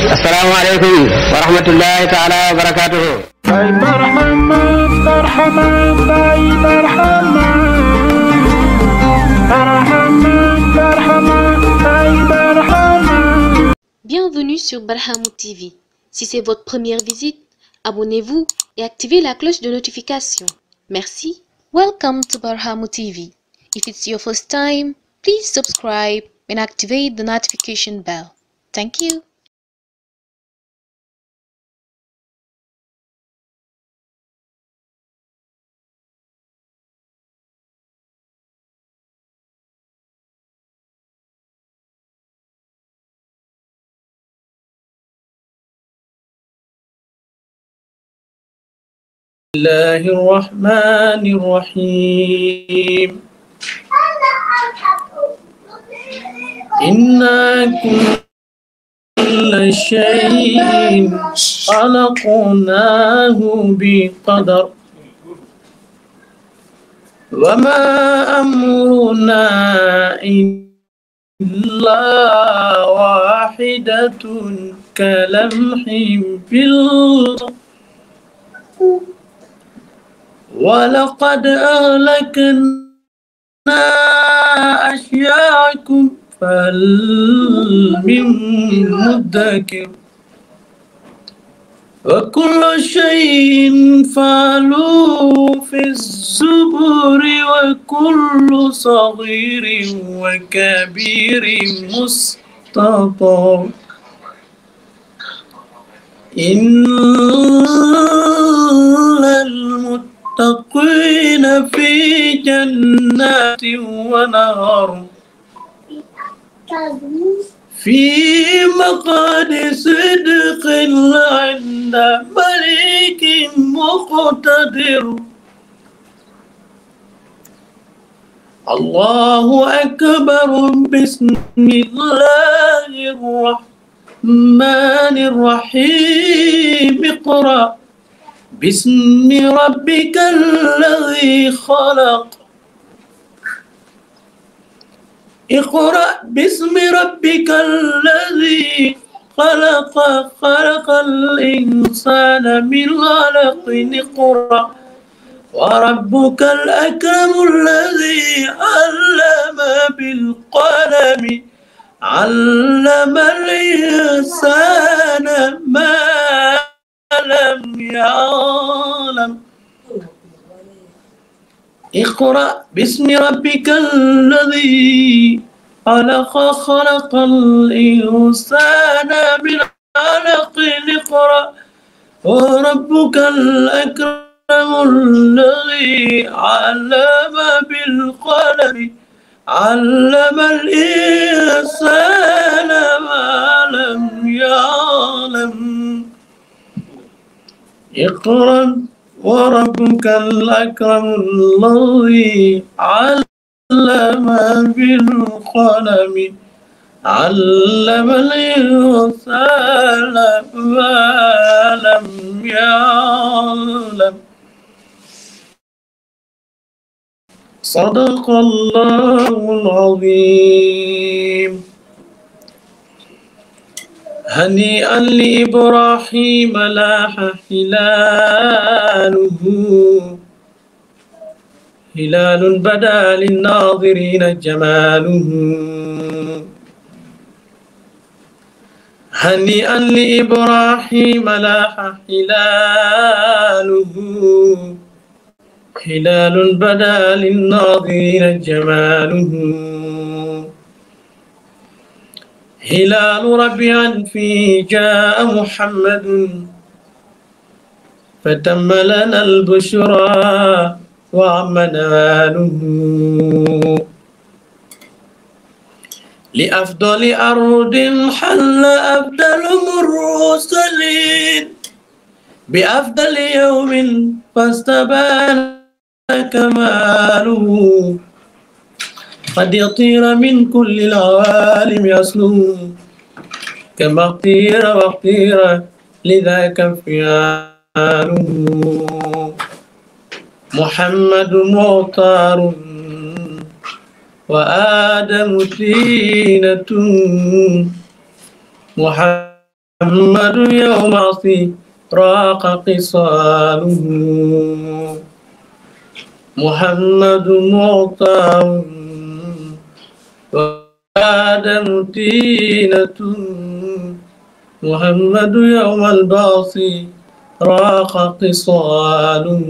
السلام عليكم ورحمة الله تعالى وبركاته. Bienvenue sur Barhamou TV. Si c'est votre première visite, abonnez-vous et activez la cloche de notification. Merci. Welcome to Barhamou TV. If it's your first time, please subscribe and activate the notification bell. Thank you. الله الرحمن الرحيم إنا كل شيء خلقناه بقدر وما أمرنا إلا واحدة كلمح بالبصر ولقد أهلكنا أشياعكم فهل من مدكر وكل شيء فعلوه في الزبر وكل صغير وكبير مستطر إن المتقين في جنات ونهر في مقعد صدق عند ملك مقتدر الله أكبر بسم الله الرحمن الرحيم اقرأ باسم ربك الذي خلق اقرأ باسم ربك الذي خلق خلق الإنسان من علق اقرأ وربك الأكرم الذي علم بالقلم علم الإنسان ما لم يعلم اقرأ باسم ربك الذي خلق خلق الإنسان من علق اقرأ وربك الأكرم الذي علم بالقلم علم الإنسان ما لم يعلم اقرأ وربك الأكرم الذي علم بالقلم علم الإنسان ما لم يعلم صدق الله العظيم هنيئا لإبراهيم لاح هلاله هلال بدا للناظرين جماله هنيئا لإبراهيم لاح هلاله هلال بدا للناظرين جماله هلال ربيعا فيه جاء محمد فتم لنا البشرى وعم نواله لأفضل أرض حل أفضل المرسلين بأفضل يوم فاستبان كماله قد يطير من كل العوالم أصله كما اختير واختير لذاك انفعاله محمد مختار وآدم زينة محمد محمد يوم عصي راق قصاله محمد معطى وآدم تينة محمد يوم البعث راق قصاله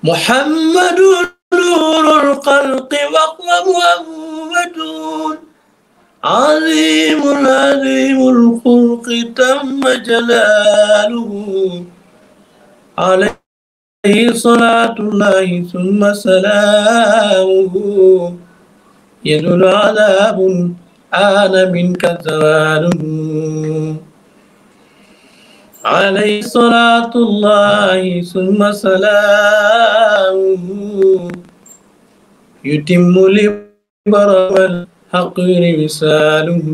محمد نور الخلق وهو محمد عظيم الخلق تم جلاله عليه صلاة الله ثم سلامه يدل عذاب آن منك زواله عليه صلاة الله ثم سلامه يتم لبرم الحقير وساله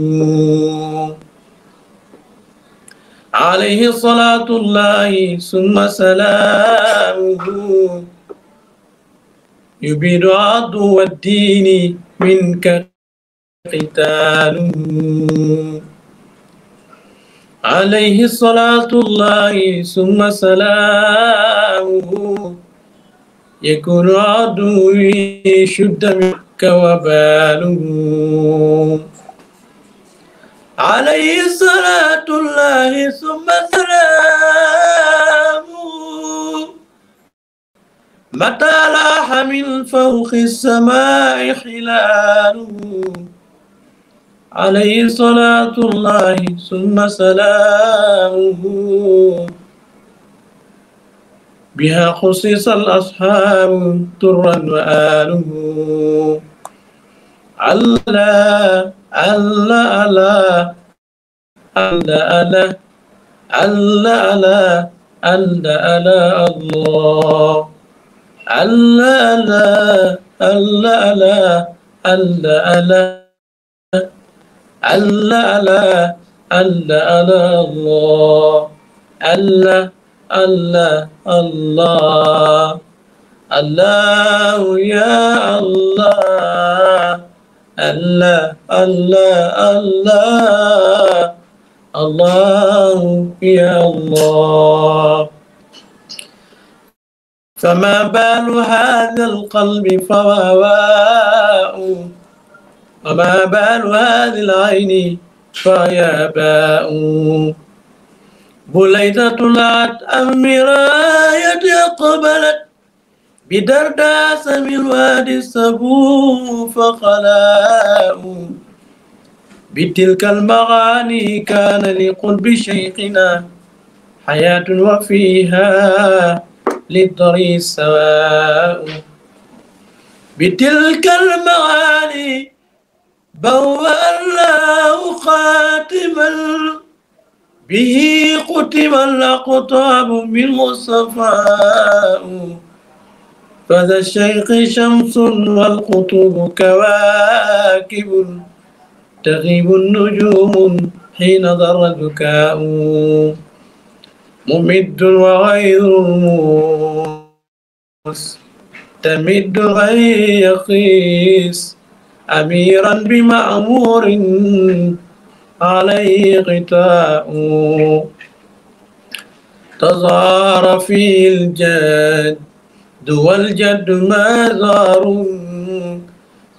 عليه صلاة الله ثم سلامه يبيد عدو الدين منك قتاله عليه صلاة الله ثم سلامه يكون عدوي شد منك وباله عليه صلاة الله ثم سلامه متى لاح من فوق السماء حلاله عليه صلاة الله ثم سلامه بها خصص الأصحاب ترا وآله الله الله الله الله الله الله الله الله الله الله الله الله الله الله الله يا الله الله الله الله الله يا الله فما بال هذا القلب فواواء وما بال هذه العين فيا باء بليدة طلعت أم مراية أقبلت بدرداس من وادي السبو فخلاء بتلك المغاني كان لقلب شيخنا حياة وفيها للضري سواء بتلك المغاني بوأ الله خاتما به ختم الأقطاب منه الصفاء فذا الشيخ شمس والقطوب كواكب تغيب النجوم حين ضر الذكاء ممد وغير مستمد غير يقيس أميرا بمأمور عليه غطاء تظاهر فيه الجد والجد مازار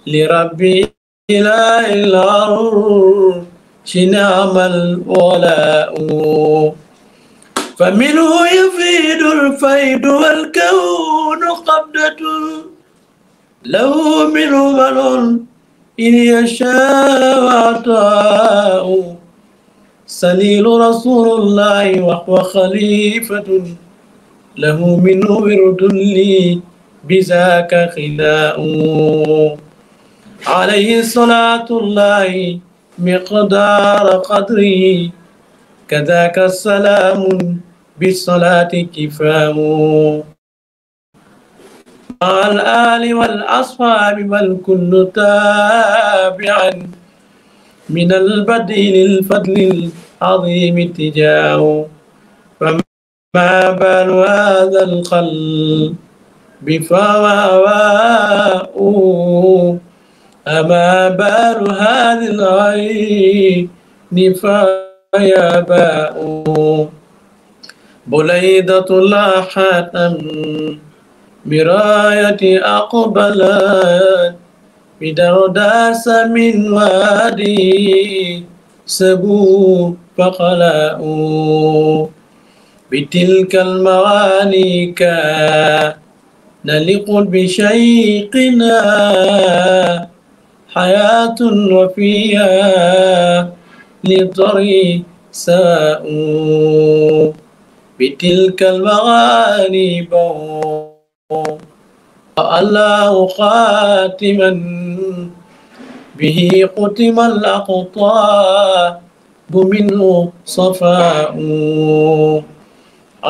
لربي إله العرش نعم الولاء فمنه يفيد الفيد والكون قبضة له منه من إن يشاء عطاء سليل رسول الله وهو خليفة له منه ورد لي بذاك خلاء عليه صلاة الله مقدار قدره كذاك السلام بالصلاة كفاء مع الآل والأصحاب والكل تابعا من البدء للفضل العظيم اتجاه فما بال هذا القلب بفواء أما بال هذه العين نفايا باء بليدة لاحة براية أقبلت بدرداس من وادي سبو فقلاء بتلك المغاني كان لقلب شيقنا حياة وفيها للطريق ساء بتلك المغاني الله خاتما به ختم الأقطاب منه صفاء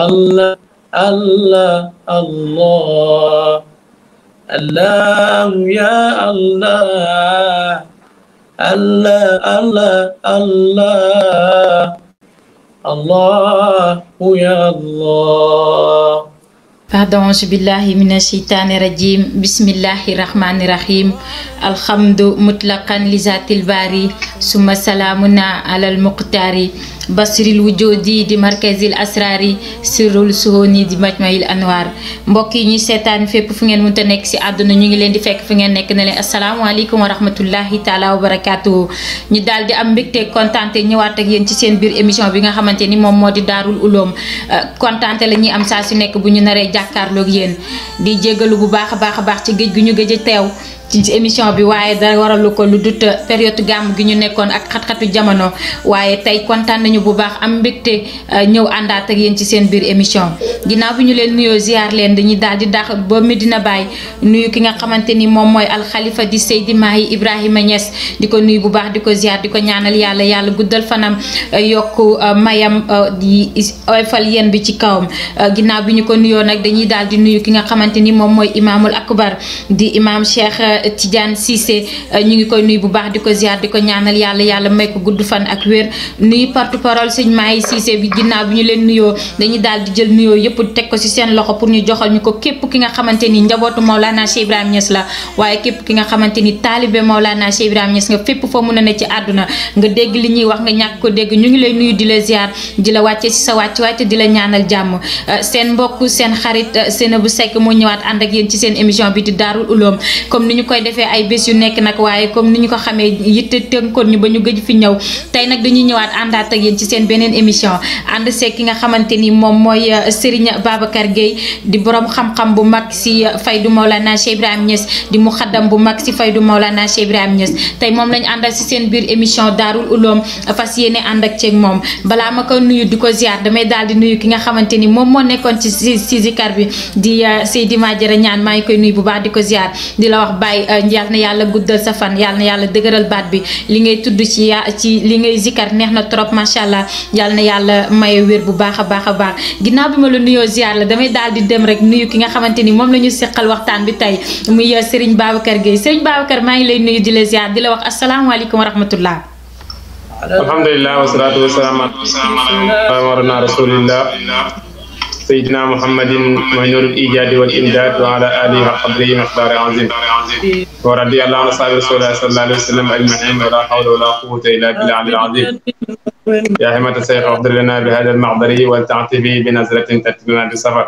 الله الله الله الله يا الله الله الله الله الله يا الله. A'uuzu billahi minash shaytaani rajim. Bismillahir rahmanir rahim. Alhamdu mutlaqan li zaatil baari summa salaamuna alal muqtaari basril wujudi di markazil asrari sirrul suhuni di majmail anwar. Mbokk yi ñuy seetaan fépp fu ngeen mënta nekk ci àdduna ñu ngi leen di fekk fu ngeen nekk ne leen asalaamaaleykum wa rahmatullahi taala wa barakaatuhu. ñu daal di am mbégte kontaante ñëwaat ak yéen ci seen biir émission bi nga xamante ni moom moo di Daarul Uloom. kontaante la ñuy am saa su nekk bu ñu naree jàkkaarloog yéen di jégalu bu baax a baax ci géej gu ñu gëj a teew ci émission bi waaye dara waralu ko lu dut période gàmm gi ñu nekkoon ak xat-xatu jamono waaye tey kontaan nañu bu baax am mbégte ñëw àndaat ak yéen ci seen biir émission ginnaaw bi ñu leen nuyoo ziar leen dañuy daal di dax ba Medina Baye nuyu ki nga xamante ni moom mooy alxalifa di Seydi Mahi Ibrahima Niass di ko nuyu bu baax di ko ziar di ko ñaanal yàlla guddal fanam yokk mayam di oyfal yéen bi ci kawam ginnaaw bi ñu ko nuyoo nag dañuy daal di nuyu ki nga xamante ni moom mooy imaamul akbar di imam Cheikh Tidiane Cissé ñu ngi koy nuyu bu baax di ko ziar di ko ñaanal yàlla may ko gudd fan ak wér nuyu porte-parole sëñ Mahi Cissé bi ginnaaw bi ñu leen nuyoo dañuy daal di jël nuyoo yëpp teg ko ci seen loxo pour ñu joxal ñu ko képp ki nga xamante ni njabootu Maulana Cheikh Ibrahima Niass la waaye képp ki nga xamante ni taalibe Maulana Cheikh Ibrahima Niass nga fépp foo mun a ne ci àdduna nga dégg li ñuy wax nga ñàkk ko dégg ñu ngi lay nuyu di la ziar di la wàccee ci sa wàcc di la ñaanal jàmm seen mbokk seen xarit Seynabou Seck moo ñëwaat ànd ak yéen ci seen émission bi di Daarul Uloom comme ni ñu koy defee ay bés yu nekk nag waaye comme ni ñu ko xamee yitte tënkoon ñu ba ñu gëj fi ñëw tey nag dañuy ñëwaat àndaat ak yéen ci seen beneen émission ànd seeg ki nga xamante ni moom mooy Serigne Babacar Gueye di borom xam-xam bu mag si faydu Maulana Cheikh Ibrahima Niass di muxaddam bu mag si faydu Maulana Cheikh Ibrahima Niass tey moom lañu àndal si seen biir émission Daarul Uloom fas yéene ànd ak ceeg moom balaa ma ko nuyu di ko ziar damay daal di nuyu ki nga xamante ni moom moo nekkoon ci zikar bi di Seydi Madiara Niane maa ngi koy nuyu bu baax di ko ziar di la wax Baye yal na yàlla guddal sa fan yal na yàlla dëgëral baat bi li ngay tudd ci li ngay zikar neex na trop macha allah yal na yàlla maye wér bu baax a baax ginnaaw bi ma la nuyoo ziar la damay daal di dem rek nuyu ki nga xamante ni moom la ñu seqal waxtaan bi tey muy Serigne Babacar Gueye Serigne Babacar maa ngi lay nuyu di la ziar di la wax asalaamaaleykum wa rahmatullah. alhamdulilah wasalaatu wasalaam ala mawlana rasulillah sayyidina muhammadin wa nurul ijadi wal imdad wa ala alihi wa qadrihi miqdari azim wa radiyallahu anhu ashabi rasulillah sallallahu alayhi wa sallam ajmain wa la hawla wa la quwwata illa billahi al-azim ya himata shaykh اغفر لنا بهذا المحضر والتعطي به بنظرة تأتي لنا بالسفر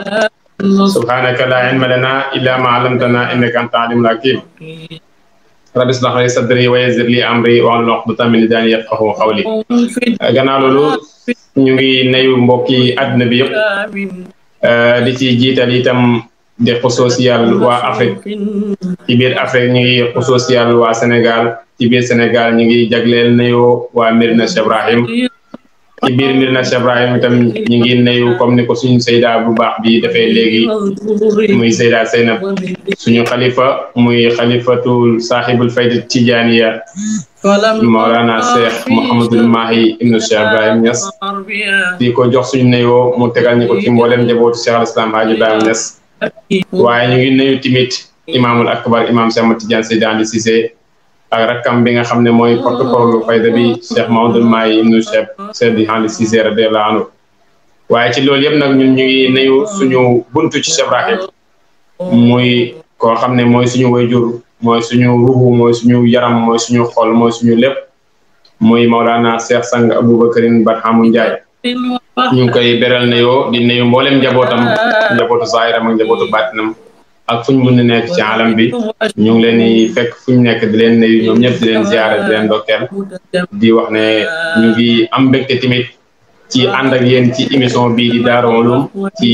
سبحانك لا علم لنا إلا ما علمتنا إنك أنت العليم الحكيم rabbi ishrah li sadri wa yassir li amri wahlul uqdatan min lisani yafqahu qawli. gannaaw loolu ñu ngi nuyu mbokki àdduna bi yëpp di ci jiital itam di social waa Afrique ci biir Afrique ñu ngi social waa Sénégal ci biir Sénégal ñu ngi jagleel nuyu waa Medina Cheikh Ibrahim ci biir Medina Cheikh Ibrahim itam ñu ngi nuyu comme ni ko suñu Seyda bu baax bi dafay léegi muy Seyda Seynab suñu xalifa muy xalifatul saaxibul fayda Tijaaniya Maulana Cheikh Mouhamadul Mahi ibnu Cheikh Ibrahima Niass di ko jox suñu nuyoo mu tegal ñu ko ci mboolem njabootu Cheikh al Islam Hadji Ibrahima Niass waaye ñu ngi nuyu timit imaamul akbar imam Cheikh Ahmed Tidiane Seydani Cissé ak rakkam bi nga xam ne mooy porte-parole fayda bi Cheikh Mahamadul Mahi ibnu Cheikh Seydi Hadji Cissé radiyallahu anhu waaye ci loolu yëpp nag ñun ñu ngi nuyu suñu buntu ci Cheikh Ibrahim muy koo xam ne mooy suñu wayjur mooy suñu ruuxu mooy suñu yaram mooy suñu xol mooy suñu lépp muy Maulana Cheikh Sang Aboubacarin Barhamou Ndiaye ñu ngi koy beral nuyoo di nuyu mboolem njabootam njabootu zaahiram ak njabootu baatinam ak fuñ mën a nekk ci alam bi ñu ngi leen di fekk fuñ nekk di leen nuyu ñoom ñëpp di leen ziyaara di leen ndokkeel di wax ne ñu ngi am mbégte tamit ci ànd ak yéen ci émission bii di Daaru Ulum ci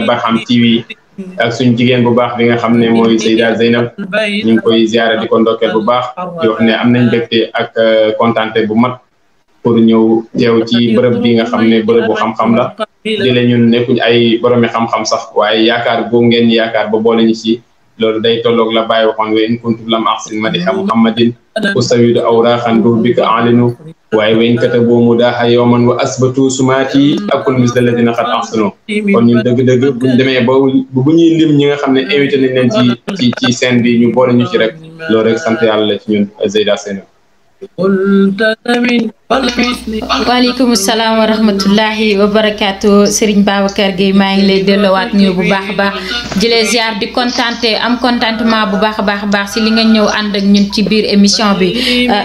Barham TV ak suñ jigéen bu baax bi nga xam ne mooy Seyda Zeynab ñu ngi koy ziyaara di ko ndokkeel bu baax di wax ne am nañ mbégte ak kontaante bu mat pour ñëw teew ci bërëb bi nga xam ne bërëb bu xam-xam la di la ñun nekkuñ ay boromi xam-xam sax waaye yaakaar boo ngeen yaakaar ba boole ñu ci loolu day tolloog la bàyyi waxoon we in kuntum lam ahsin madiha muhammadin usawidu awraaxan dur bika alinu waaye weyn katabu mudaaha yowman wa asbatu sumaati akul misla ladina xat ahsanu kon ñun dëgg-dëgg buñ demee ba bu ñuy lim ñi nga xam ne invité nañ leen ci scène bi ñu boole ñu ci rek loolu rek sant yàlla la ci ñun Seyda Zeynab. waaleykum salaam wa rahmatullahi wa barakaatu Serigne Babacar Gueye maa ngi lay delloowaat ñëw bu baax a baax di la ziar di contenté am contentement bu baax a baax si li nga ñëw ànd ak ñun ci biir émission bi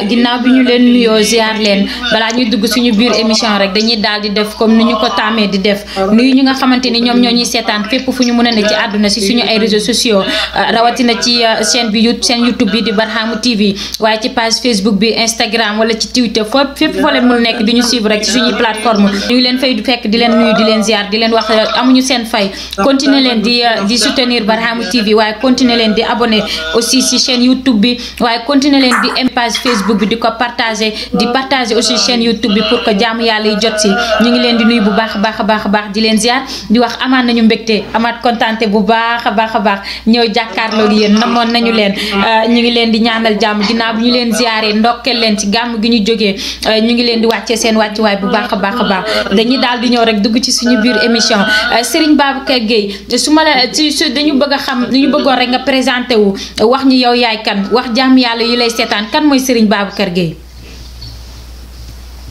ginnaaw bi ñu leen nuyoo ziar leen balaa ñuy dugg suñu biir émission rek dañuy daal di def comme ni ñu ko tàmmee di def nuyu ñu nga xamante ni ñoom ñoo ñuy seetaan fépp fu ñu mën a ne ci àdduna si suñu ay réseaux sociaux rawatina ci chaîne YouTube bi di Barhamou TV waaye ci page Facebook bi Instagram wala ci Twitter fépp foo leen mën nekk di ñu suivre rek ci suñuy plateforme ñu ngi leen fay du fekk di leen nuyu di leen ziar di leen wax amuñu seen fay continuer leen di soutenir Barhamou TV waaye continuer leen di abonné aussi si chaîne YouTube bi waaye continuer leen di am page Facebook bi di ko partager di partager aussi chaîne YouTube bi pour que jaamu yàlla yi jot si ñu ngi leen di nuyu bu baax a baax di leen ziar di wax amaat nañu mbégte amaat kontaante bu baax a baax ñëw jàkkaarloo ak yéen namoon nañu leen ñu ngi leen di ñaanal jàmm ginnaaw bi ñu leen ziaree ndokkeel leen ci gàmm gi ñu jógee ñu ngi leen di wàccee seen wàccuwaay bu baax a baax dañuy daal di ñëw rek dugg ci suñu biir émission Serigne Babacar Gueye su ma la dañu bëgg a xam ñu bëggoon rek nga présenté wu wax ñi yow yaay kan wax jàmm yàlla yi lay seetaan kan mooy Serigne Babacar Gueye.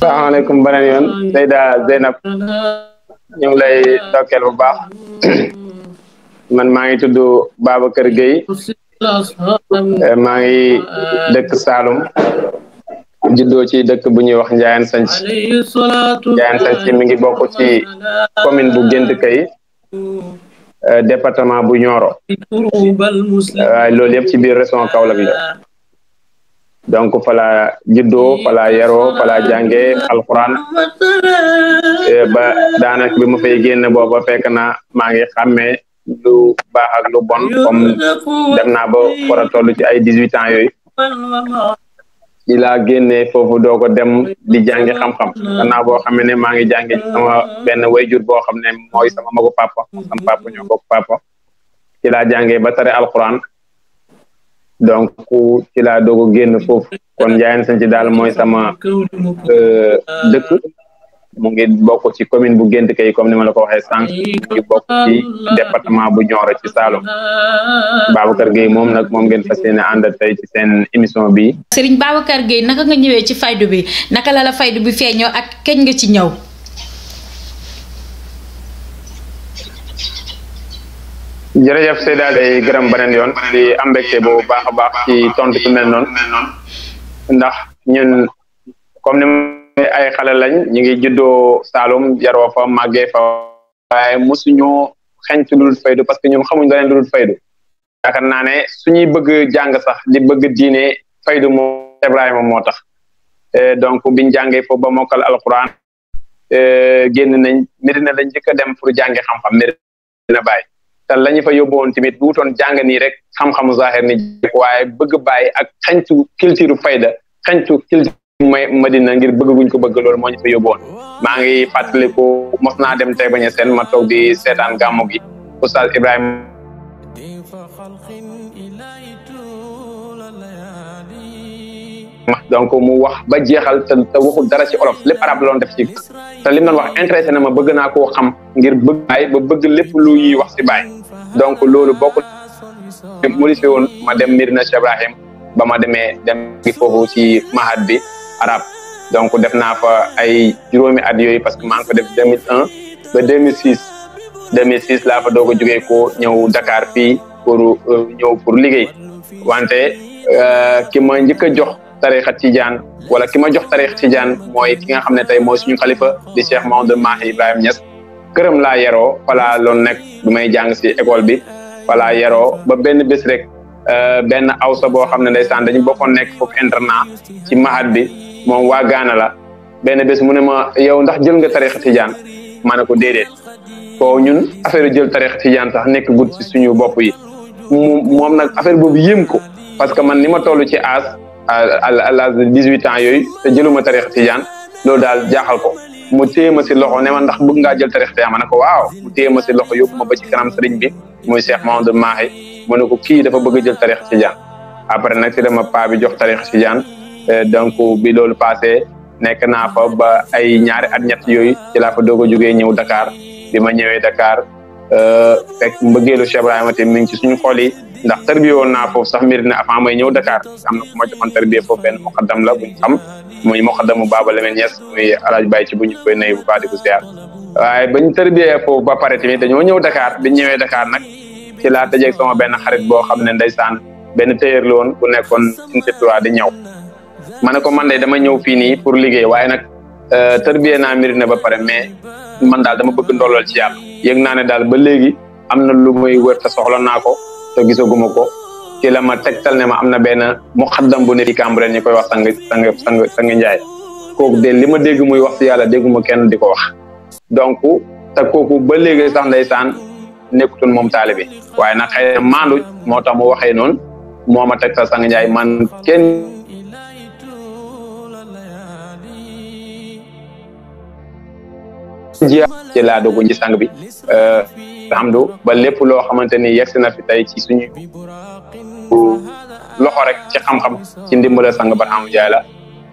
asalaamaaleykum beneen yoon Seyda Zeynab ñu ngi lay ndokkeel bu baax man maa ngi tudd Babacar Gueye maa ngi dëkk Saloum juddoo ci dëkk bu ñuy wax Ndiayane Sanc mi ngi bokk ci commune bu Gént Kay département bu Nioro waaye loolu yëpp ci biir région Kaolack la donc fala juddoo fala yaroo fala jànge alquran ba daanaka bi ma fay génn booba fekk na maa ngi xàmmee lu baax ak lu bon comme dem naa ba war a toll ci ay 18 ans yooyu ci laa génnee foofu doo ko dem di jàngi xam-xam gannaaw boo xam ne maa ngi jàngi sama benn wayjur boo xam ne mooy sama magu papa sama papa ñoo bokk papa ci laa jàngee ba tare alquran donc ci laa doog a génn foofu kon Ndiayane Sanc daal mooy sama dëkk mu ngi bokk ci commune bu Gént Kay comme ni ma la ko waxee sànq mu ngi bokk ci département bu Nioro ci Saloum Babacar Gueye moom nag moom ngeen fas yéene ànd tey ci seen émission bi Serigne Babacar Gueye naka nga ñëwee ci faydu bi naka la faydu bi feeñoo ak kañ nga ci ñëw. jërëjëf Seyda day gërëm beneen yoon di am mbégte bu baax a baax ci tontu ci mel noonu ndax ñun comme ni ay xale lañ ñu ngi juddoo Saloum yaroo fa màggee fa waaye mosuñoo xeñ ci lu dul faydu parce que ñun xamuñ leneen lu dul faydu yaakaar naa ne suñuy bëgg jàng sax di bëgg diine faydu moo Ibrahima moo tax donc biñ jàngee foofu ba mokkal alquran génn nañ Medina lañ njëkk a dem pour jànge xam-xam Medina Baye te la ñu fa yóbbuwoon tamit bu wutoon jàng nii rek xam-xamu zahir ni waaye bëgg Baye ak xeñtu culture fayda xeñtu culture Madina ngir bëgg guñ ko bëgg loolu moo ñu fa yóbbuwoon maa ngi fàttaliku mos naa dem tey bañ a seen ma toog di seetaan gàmmu gi Oustaz Ibrahima donc mu wax ba jeexal te waxul dara ci olof lépp arab la doon def ci te li mu doon wax intéressé na ma bëgg naa koo xam ngir bëgg Baye ba bëgg lépp lu ñuy wax ci Baye donc loolu bokk modifié woon ma dem Medina Cheikh Ibrahim ba ma demee dem ngi foofu ci mahad bi arab donc def naa fa ay juróomi at yooyu parce que maa ngi ko def 2001 ba 2006 laa fa doog a jógee ko ñëw Dakar fii pour ñëw pour liggéey wante ki ma njëkk a jox tarixa Tidiane wala ki ma jox tarixa Tidiane mooy ki nga xam ne tey mooy suñu xalifa di Cheikh Mahamadou Mahi Ibrahima Niass këram laa yaroo falaa loon nekk du may jàng si école bi falaa yaroo ba benn bés rek benn awsa boo xam ne ndeysaan dañu bokkoon nekk foofu internat ci mahad bi moom waa Gaana la benn bés mu ne ma yow ndax jël nga tarixa Tidiane ma ne ko déedéet ko ñun affaire jël tarixa Tidiane sax nekk gut ci suñu bopp yi moom nag affaire boobu yéem ko parce que man ni ma toll ci âge à l'âge de 18 ans yooyu te jëluma tarixa Tidiane loolu daal jaaxal ko mu téye ma si loxo ne ma ndax bëgg ngaa jël tarixa Tidiane ma ne ko waaw mu téye ma si loxo yóbbu ma ba ci kanam sëriñ bi muy Cheikh Mahamadou Mahi mu ne ko kii dafa bëgg jël tarixa Tidiane après nag si dama paa bi jox tarixa Tidiane donc bi loolu passé nekk naa fa ba ay ñaari at ñett yooyu ci laa fa doog a jógee ñëw Dakar bi ma ñëwee Dakar fekk mbëggeelu Cheikh Ibrahima te mi ngi ci suñu xol yi ndax tarbiye woon naa foofu sax mbir ne avant may ñëw Dakar am na ku ma joxoon tarbiye foofu benn muqaddam la buñ xam muy muqaddamu Baba Lamine Niass muy alaaj Baye ci bu ñu koy nuyu bu baax di ko ziar waaye bañ tarbiye foofu ba pare tamit dañoo ñëw Dakar bi ñëwee Dakar nag ci laa tëjeeg sama benn xarit boo xam ne ndeysaan benn tailleur la woon bu nekkoon unité 3 di ñëw ma ne ko man de dama ñëw fii nii pour liggéey waaye nag tarbiye naa mbir ne ba pare mais man daal dama bëgg ndollal ci yàlla yëg naa ne daal ba léegi am na lu muy wër te soxla naa ko te gisaguma ko ci la ma tegtal ne ma am na benn muqaddam bu ne ci Cambérène ñu koy wax sang Njaay kooku de li ma dégg muy wax si yàlla dégguma kenn di ko wax donc te kooku ba léegi sax ndeysaan nekkutoon moom taalibe waaye nag xëy na maandu moo tax mu waxee noonu moo ma tegtal sang Njaay man kenn ci laa dogu ci sang bi alhamdu ba lépp loo xamante ni yegsi na fi tey ci suñu loxo rek ci xam-xam ci ndimbala sang Barham Ndiaye la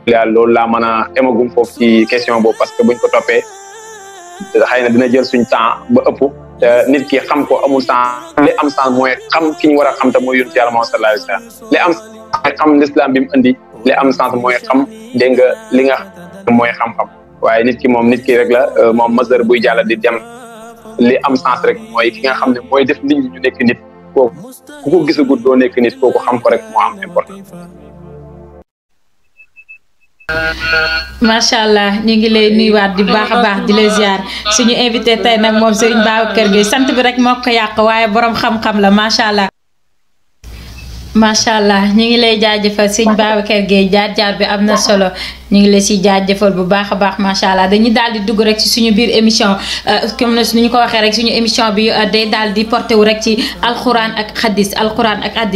yàlla loolu laa mën a emagum foofu ci question boobu parce que buñ ko toppee xëy na dina jël suñ temps ba ëpp te nit ki xam ko amul sens li am sens mooy xam ki ñu war a xam te mooy yonent Yàlla Muhammad sallallahu alayhi wa sallam li am mooy xam l'islam bi mu indi li am sens mooy xam dégg nga li nga xam mooy xam-xam waaye nit ki rek la moom masdar buy jàll di dem li am sens rek mooy ki nga xam ne mooy def nit ñi ñu nekk nit kooku ku ko gisagut doo nekk nit kooku xam ko rek moo am important. macha allah ñu ngi lay nuyuwaat di baax a baax di la ziar suñu invité tey nag moom Serigne Babacar Gueye sant bi rek moo ko yàq waaye borom xam-xam la macha allah. macha allah ñu ngi lay jaajëfal Serigne Babacar Gueye jaar-jaar bi am na solo ñu ngi la si jaajëfal bu baax a baax macha allah dañuy daal di dugg rek ci suñu biir émission comme ni ñu ko waxee rek suñu émission bi day daal di porté wu rek ci alquran ak hadis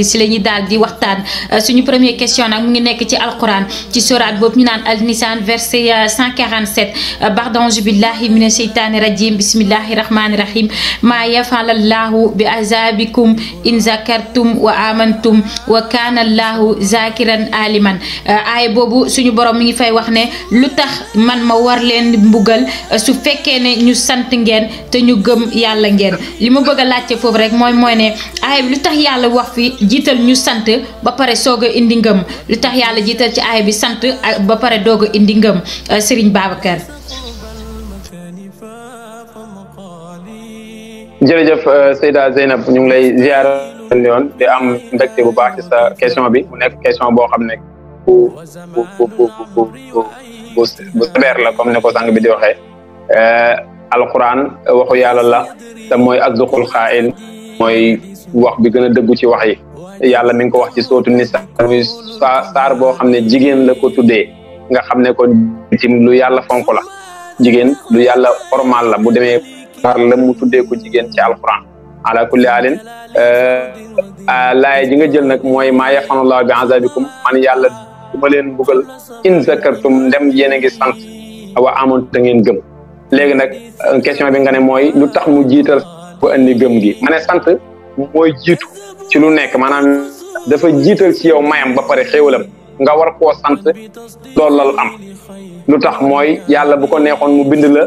si la ñuy daal di waxtaan suñu première question nag mu ngi nekk ci alquran ci sourate boobu ñu naan al-Nisan verset 147 ba'da billahi mina sheytaani rajim bismillahi rahmani rahim maa yafalallahu bi azabikum in zakartum wa amantum wa kana allahu zakiran aliman aaya boobu suñu borom mi ngi fay wax ne lu tax man ma war leen mbugal su fekkee ne ñu sant ngeen te ñu gëm yàlla ngeen li ma bëgg a laajte foofu rek mooy ne aaya bi lu tax yàlla wax fi jiital ñu sant ba pare soog a indi ngëm lu tax yàlla jiital ci aaya bi sant ba pare doog a indi ngëm Serigne Babacar. jërëjëf Seyda Zeynab ñu ngi lay ziar yoon di am mbégte bu baax ci sa question bi mu nekk question boo xam ne bu sévère la comme ne ko sang bi di waxee alquran waxu yàlla la te mooy asdaqul xaa'il mooy wax bi gën a dëggu ci wax yi yàlla mi ngi ko wax ci sootu Nisa muy saar boo xam ne jigéen la ko tuddee nga xam ne ko tim lu yàlla fonk la jigéen lu yàlla formal la bu demee par la mu tuddee ko jigéen ci alquran ala kulli haalin laay ji nga jël nag mooy maa yafanallahu bi azabikum man yàlla du ma leen mbugal in zakartum ndem yéen a ngi sant wa amoon te ngeen gëm léegi nag question bi nga ne mooy lu tax mu jiital bu andi gëm gi ma ne sant mooy jiitu ci lu nekk maanaam dafa jiital ci yow mayam ba pare xéewalam nga war koo sant loolu la am lu tax mooy yàlla bu ko neexoon mu bind la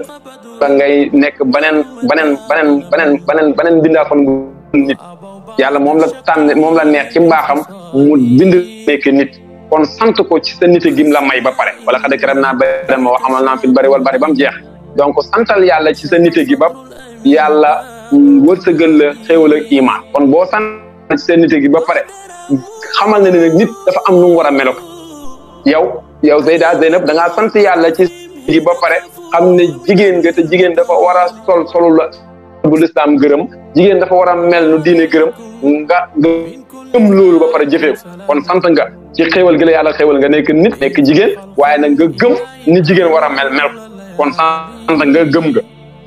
da ngay nekk beneen bindaafoon bu nit yàlla moom la tànn moom la neex ci mbaaxam mu bind nekk nit kon sant ko ci sa nite gim la may ba pare wala xad karamnaa banii aadama wa hamalnaahum fil barri wal bahri ba mu jeex donc santal yàlla ci sa nite gi ba yàlla wërsëgal la xéewal ak iman kon boo sant ci sa nite gi ba pare xamal na ne nit dafa am nu mu war a melo yow Zeyda Zeynab da ngaa sant yàlla ci gi ba pare xam ne jigéen nga te jigéen dafa war a solu la bu lislaam gërëm jigéen dafa war a mel nu diine gërëm nga gëm loolu ba pare jëfee ko kon sant nga ci xéewal gi la yàlla xéewal nga nekk nit nekk jigéen waaye nag nga gëm ni jigéen war a mel kon sant nga gëm nga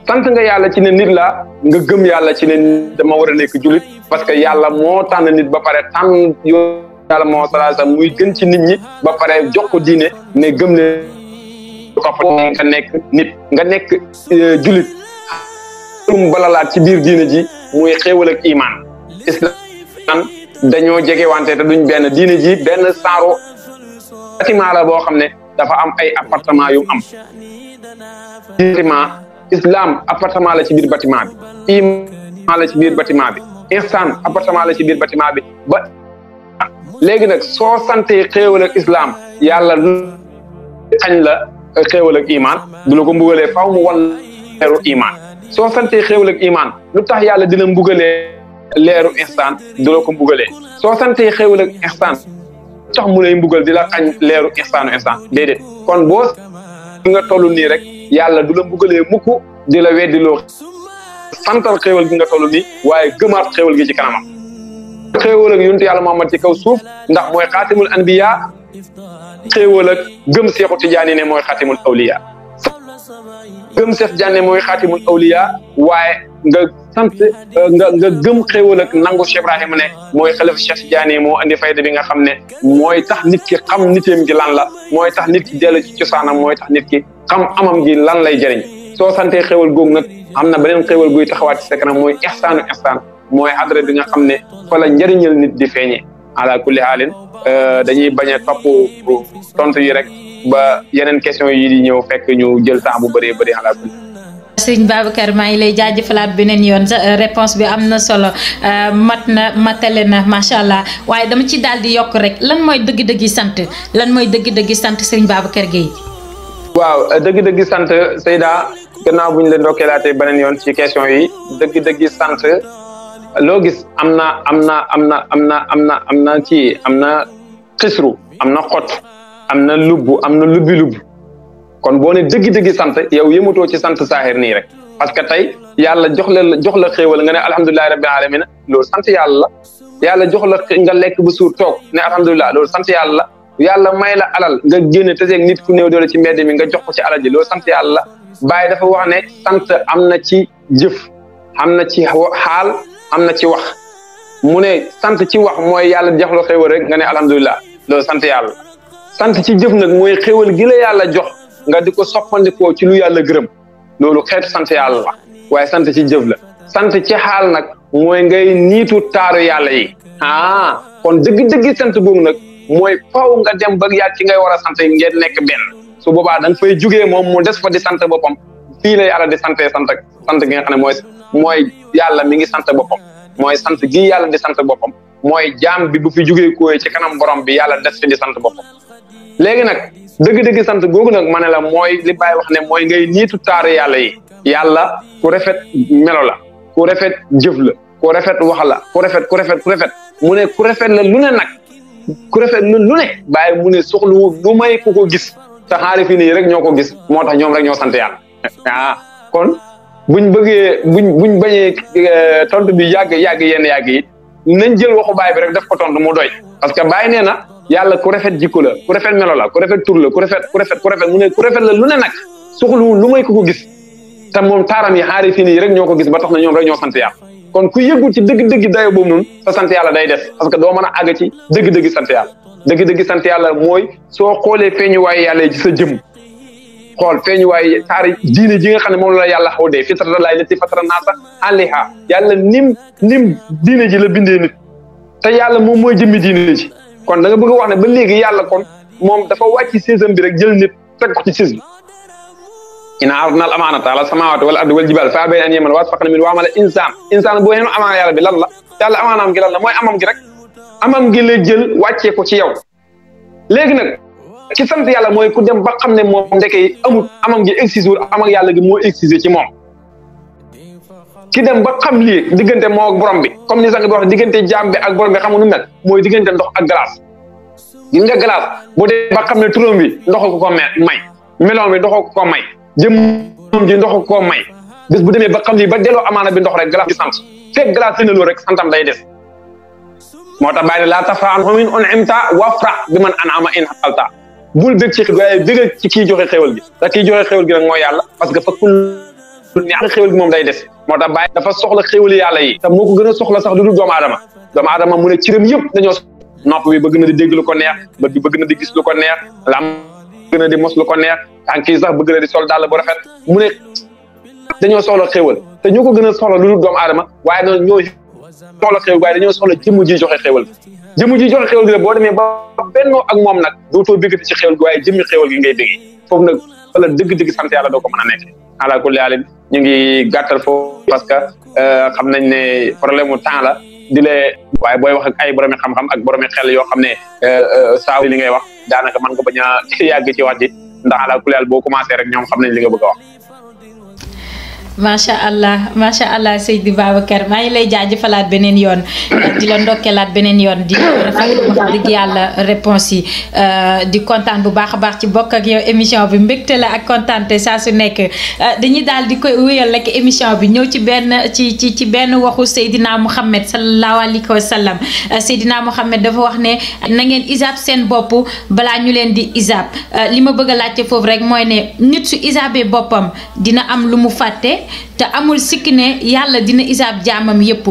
sant nga yàlla ci ne nit laa nga gëm yàlla ci ne dama war a nekk julit parce que yàlla moo tànn nit ba pare tànn yàlla moo salaasa muy gën ci nit ñi ba pare jox ko diine ne gëm ne nga nekk nit nga nekk julit balalaat ci biir diine ji muy xéewal ak iman islam dañoo jege wante te duñ benn diine ji benn saaru bâtiment la boo xam ne dafa am ay appartement yu am islam appartement la ci biir bâtiment bi iman la ci biir bâtiment bi ihsan appartement la ci biir bâtiment bi ba léegi nag soo santee xéewal ak islam yàlla xañ la xéewal ak iman du la ko mbugalee faw mu wan leeru iman soo santee xéewal ak iman lu tax yàlla dina mbugalee leeru ihsan du la ko mbugalee soo santee xéewal ak ihsan tax mu lay mbugal di la xañ leeru ihsanu ihsan déedéet kon boo nga toll nii rek yàlla du la mbugalee mukk di la weddiloo santal xéewal gi nga toll nii waaye gëmaat xéewal gi ci kanamam xéewal ak yonent yàlla Muhammad ci kaw suuf ndax mooy xaatimul anbiya xéewal ak gëm Seexu Tijaani ne mooy xaatimul awliya gëm Seex Tijaani mooy xaatimul awliya waaye nga sant nga gëm xéewal ak nangu Cheikh Ibrahima ne mooy xalifa Cheikh Tijaani moo andi fayda bi nga xam ne mooy tax nit ki xam niteem gi lan la mooy tax nit ki dellu ci cosaanam mooy tax nit ki xam amam gi lan lay jëriñ soo santee xéewal googu nag am na beneen xéewal buy taxawaat ci sa kanam mooy ihsaanu ihsaan mooy adresse bi nga xam ne fa la njëriñal nit di feeñee ala kulli haalin dañuy bañ a topp tontu yi rek ba yeneen question yi di ñëw fekk ñu jël temps bu bëree bëri ala kulli. Sëriñ Babacar maa ngi lay jaajëfalaat beneen yoon réponse bi am na solo mat na matale na macha allah waaye dama ci daal di yokk rek lan mooy dëgg-dëggi sant lan mooy dëgg-dëggi sant Sëriñ Babacar Gueye. waaw dëgg-dëggi sant Seyda gannaaw bu ñu leen ndokkeelaatee beneen yoon ci question yi dëgg-dëggi sant. loo gis am na xisru am na xot am na lubbu am na lubbi kon boo ne dëgg-dëgg sant yow yëmatoo ci sant saaxir nii rek parce que tey yàlla jox la xéewal nga ne alhamdulilahi rabbil alamin loolu sant yàlla yàlla jox la nga lekk ba suur toog ne alhamdulilah loolu sant yàlla yàlla may la alal nga génne teseeg nit ku néew doole ci mbedd mi nga jox ko ci alal ji loolu sant yàlla Baay dafa wax ne sant am na ci jëf am na ci xaal am na ci wax mu ne sant ci wax mooy yàlla jox la xéewal rek nga ne alhamdulilah loolu sant yàlla sant ci jëf nag mooy xéewal gi la yàlla jox nga di ko soppandikoo ci lu yàlla gërëm loolu xeetu sant yàlla la waaye sant ci jëf la sant ci xaal nag mooy ngay niitu taaru yàlla yi kon dëgg-dëgg sant boobu nag mooy faw nga dem ba yaa ci ngay war a sant ngeen nekk benn su boobaa da nga fay jugee moom mu des fa di sant boppam fii la yàlla di sant gi nga xam ne mooy yàlla mi ngi sant boppam mooy sant gi yàlla di sant boppam mooy jaam bi bu fi jugee kooyee ci kanam borom bi yàlla des fi di sant boppam léegi nag dëgg-dëgg sant googu nag ma ne la mooy li Baay wax ne mooy ngay niitu taaru yàlla yi yàlla ku rafet melo la ku rafet jëf la ku rafet wax la ku rafet mu ne ku rafet la lu ne nag ku rafet lu ne Baay mu ne soxlu lu may ku ko gis te xaarifi nii rek ñoo ko gis moo tax ñoom rek ñoo sant yàlla kon buñ bañee tontu bi yàgg yi nañ jël waxu Baay bi rek def ko tontu mu doy parce que Baay nee na yàlla ku rafet jikko la ku rafet melo la ku rafet tur la ku rafet mu ne ku rafet la lu ne nag soxlu lu may ku ko gis te moom taaram yi xaarifi nii rek ñoo ko gis ba tax na ñoom rek ñoo sant yàlla kon ku yëgul ci dëgg-dëgg dayo boobu noonu sa sant yàlla day des parce que doo mën a àgg ci dëgg-dëgg sant yàlla dëgg-dëgg sant yàlla mooy soo xoolee feeñuwaay yàlla ci sa jëm xool feeñuwaay taari diine ji nga xam ne moom la yàlla xaw dee fitratallahi lati fatara naasa alayha yàlla nim diine ji la bindee nit te yàlla moom mooy jëmmi diine ji kon da nga bëgg a wax ne ba léegi yàlla kon moom dafa wàcc séesam bi rek jël nit teg ko ci sées bi inna aradna al amaanata ala samawati wal ardi wal jibal fa abayna an yahmilnaha wa ashfaqna minha wa hamalaha insaan boo yenu amaana yàlla bi lan la yàlla amaanaam gi lan la mooy amam gi rek amam gi la jël wàccee ko ci yow léegi nag ki sant yàlla mooy ku dem ba xam ne moom ndeke amul amam gi excisé wul am ak yàlla gi moo excisé ci moom ki dem ba xam lii diggante moo ak borom bi comme ni sax bi wax diggante jaam bi ak borom bi xamu nu mel mooy diggante ndox ak glace gis nga glace bu dee ba xam ne turam bi ndox ko may melon bi ndox ko may jëmm ji ndox ko may bés bu demee ba xam lii ba delloo amaana bi ndox rek glace di sant fekk glace dina loolu rek santam day des moo tax bàyyi ne laa tafra an min un'imta wafrah bi man an'ama in xalta bul bëgg ci waaye bëgg ci kii joxe xéwal gi te kii joxe xéwal gi nag mooy yàlla parce que fa kul neex xéwal gi moom day des moo tax bàyyi dafa soxla xéwali yàlla yi te moo ko gën a soxla sax du dul doomu aadama mu ne cëram yëpp dañoo nopp bi bëgg na di dégg lu ko neex bët bi bëgg na di gis lu ko neex lam bëgg na di mos lu ko neex tànk yi sax bëgg na di sol dàll bu rafet mu ne dañoo soxla xéwal te ñoo ko gën a soxla lu dul doomu aadama waaye noonu ñoo soxla xéwal waaye dañoo soxla jëmm ji joxe xéwal jëmm ji joxe xéwal gi la boo demee ba bennoo ak moom nag dootoo bëggati ci xéwal gi waaye jëmmi xéwal gi ngay bëggee foofu nag wala dëgg-dëgg sant yàlla doo ko mën a nekk ala kulli haal ñu ngi gàttal foofu parce que xam nañ ne problème mu temps la di lee waaye booy wax ak ay boromi xam-xam ak boromi xel yoo xam ne saa li ngay wax daanaka mën nga bañ a yàgg ci wax ji ndax ala kulli haal boo commencé rek ñoom xam nañ li nga bëgg a wax. macha allah Seydi Babacar maa ngi lay jaajëfalaat beneen yoon di la ndokkeelaat beneen yoon di rafetlu wax dëgg yàlla réponse yi di kontaan bu baax a baax ci bokk ak yow émission bi mbégte la ak kontaante saa su nekk dañuy daal di koy wéyal rek émission bi ñëw ci benn waxu Seydina Mouhamed sallallahu alayhi wa sallam Seydina Mouhamed dafa wax ne na ngeen isaab seen bopp balaa ñu leen di isaab li ma bëgg a laajte foofu rek mooy ne nit su isaabee boppam dina am lu mu fàtte te amul sikki ne yàlla dina isaab jaamam yëpp